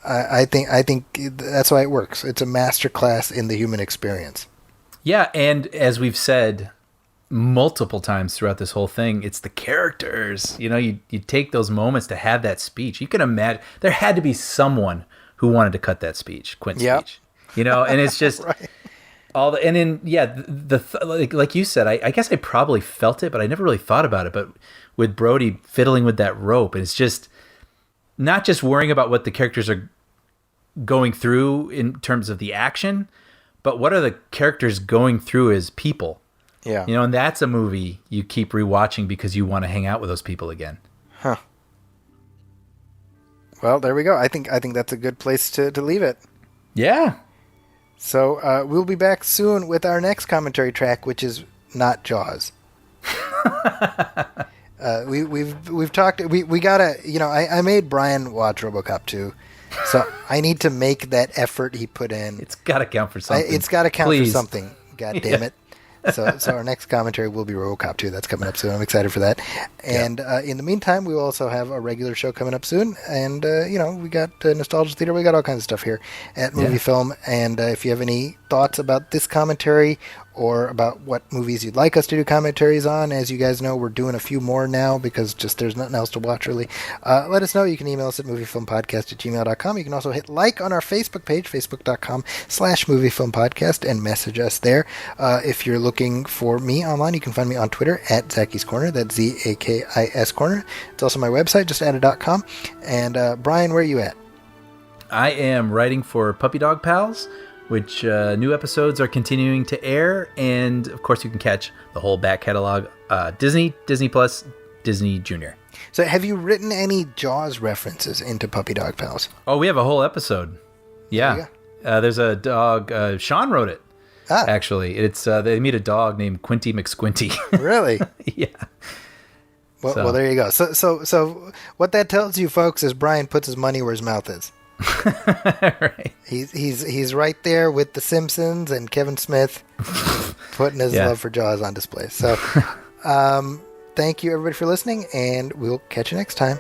I think that's why it works. It's a masterclass in the human experience. Yeah, and as we've said multiple times throughout this whole thing, it's the characters. You know, you take those moments to have that speech. You can imagine there had to be someone who wanted to cut that speech, Quint's speech. You know, and it's just Right. all the, and then like you said, I guess I probably felt it, but I never really thought about it. But with Brody fiddling with that rope, and it's just not just worrying about what the characters are going through in terms of the action, but what are the characters going through as people. Yeah. You know, and that's a movie you keep rewatching because you want to hang out with those people again. Huh. Well, there we go. I think that's a good place to leave it. Yeah. So we'll be back soon with our next commentary track, which is not Jaws. We've talked. We gotta. You know, I made Brian watch RoboCop 2, so I need to make that effort he put in. It's got to count for something. It's got to count Please. for something. God damn it. So our next commentary will be RoboCop 2. That's coming up soon. I'm excited for that. And in the meantime, we will also have a regular show coming up soon. And, you know, we got Nostalgia Theater. We got all kinds of stuff here at Movie Film. And if you have any thoughts about this commentary or about what movies you'd like us to do commentaries on, as you guys know, we're doing a few more now because just there's nothing else to watch, really. Let us know. You can email us at moviefilmpodcast@gmail.com. You can also hit like on our Facebook page, facebook.com/moviefilmpodcast, and message us there. If you're looking for me online, you can find me on Twitter at Zacky's Corner. That's ZAKIS Corner. It's also my website, justadded.com. And Brian, where are you at? I am writing for Puppy Dog Pals, which new episodes are continuing to air. And, of course, you can catch the whole back catalog, Disney, Disney Plus, Disney Junior. So have you written any Jaws references into Puppy Dog Pals? Oh, we have a whole episode. Yeah. There's a dog. Sean wrote it, actually. It's they meet a dog named Quinty McSquinty. Really? Yeah. Well, there you go. So what that tells you, folks, is Brian puts his money where his mouth is. Right. He's right there with The Simpsons and Kevin Smith, putting his love for Jaws on display. So, thank you everybody for listening, and we'll catch you next time.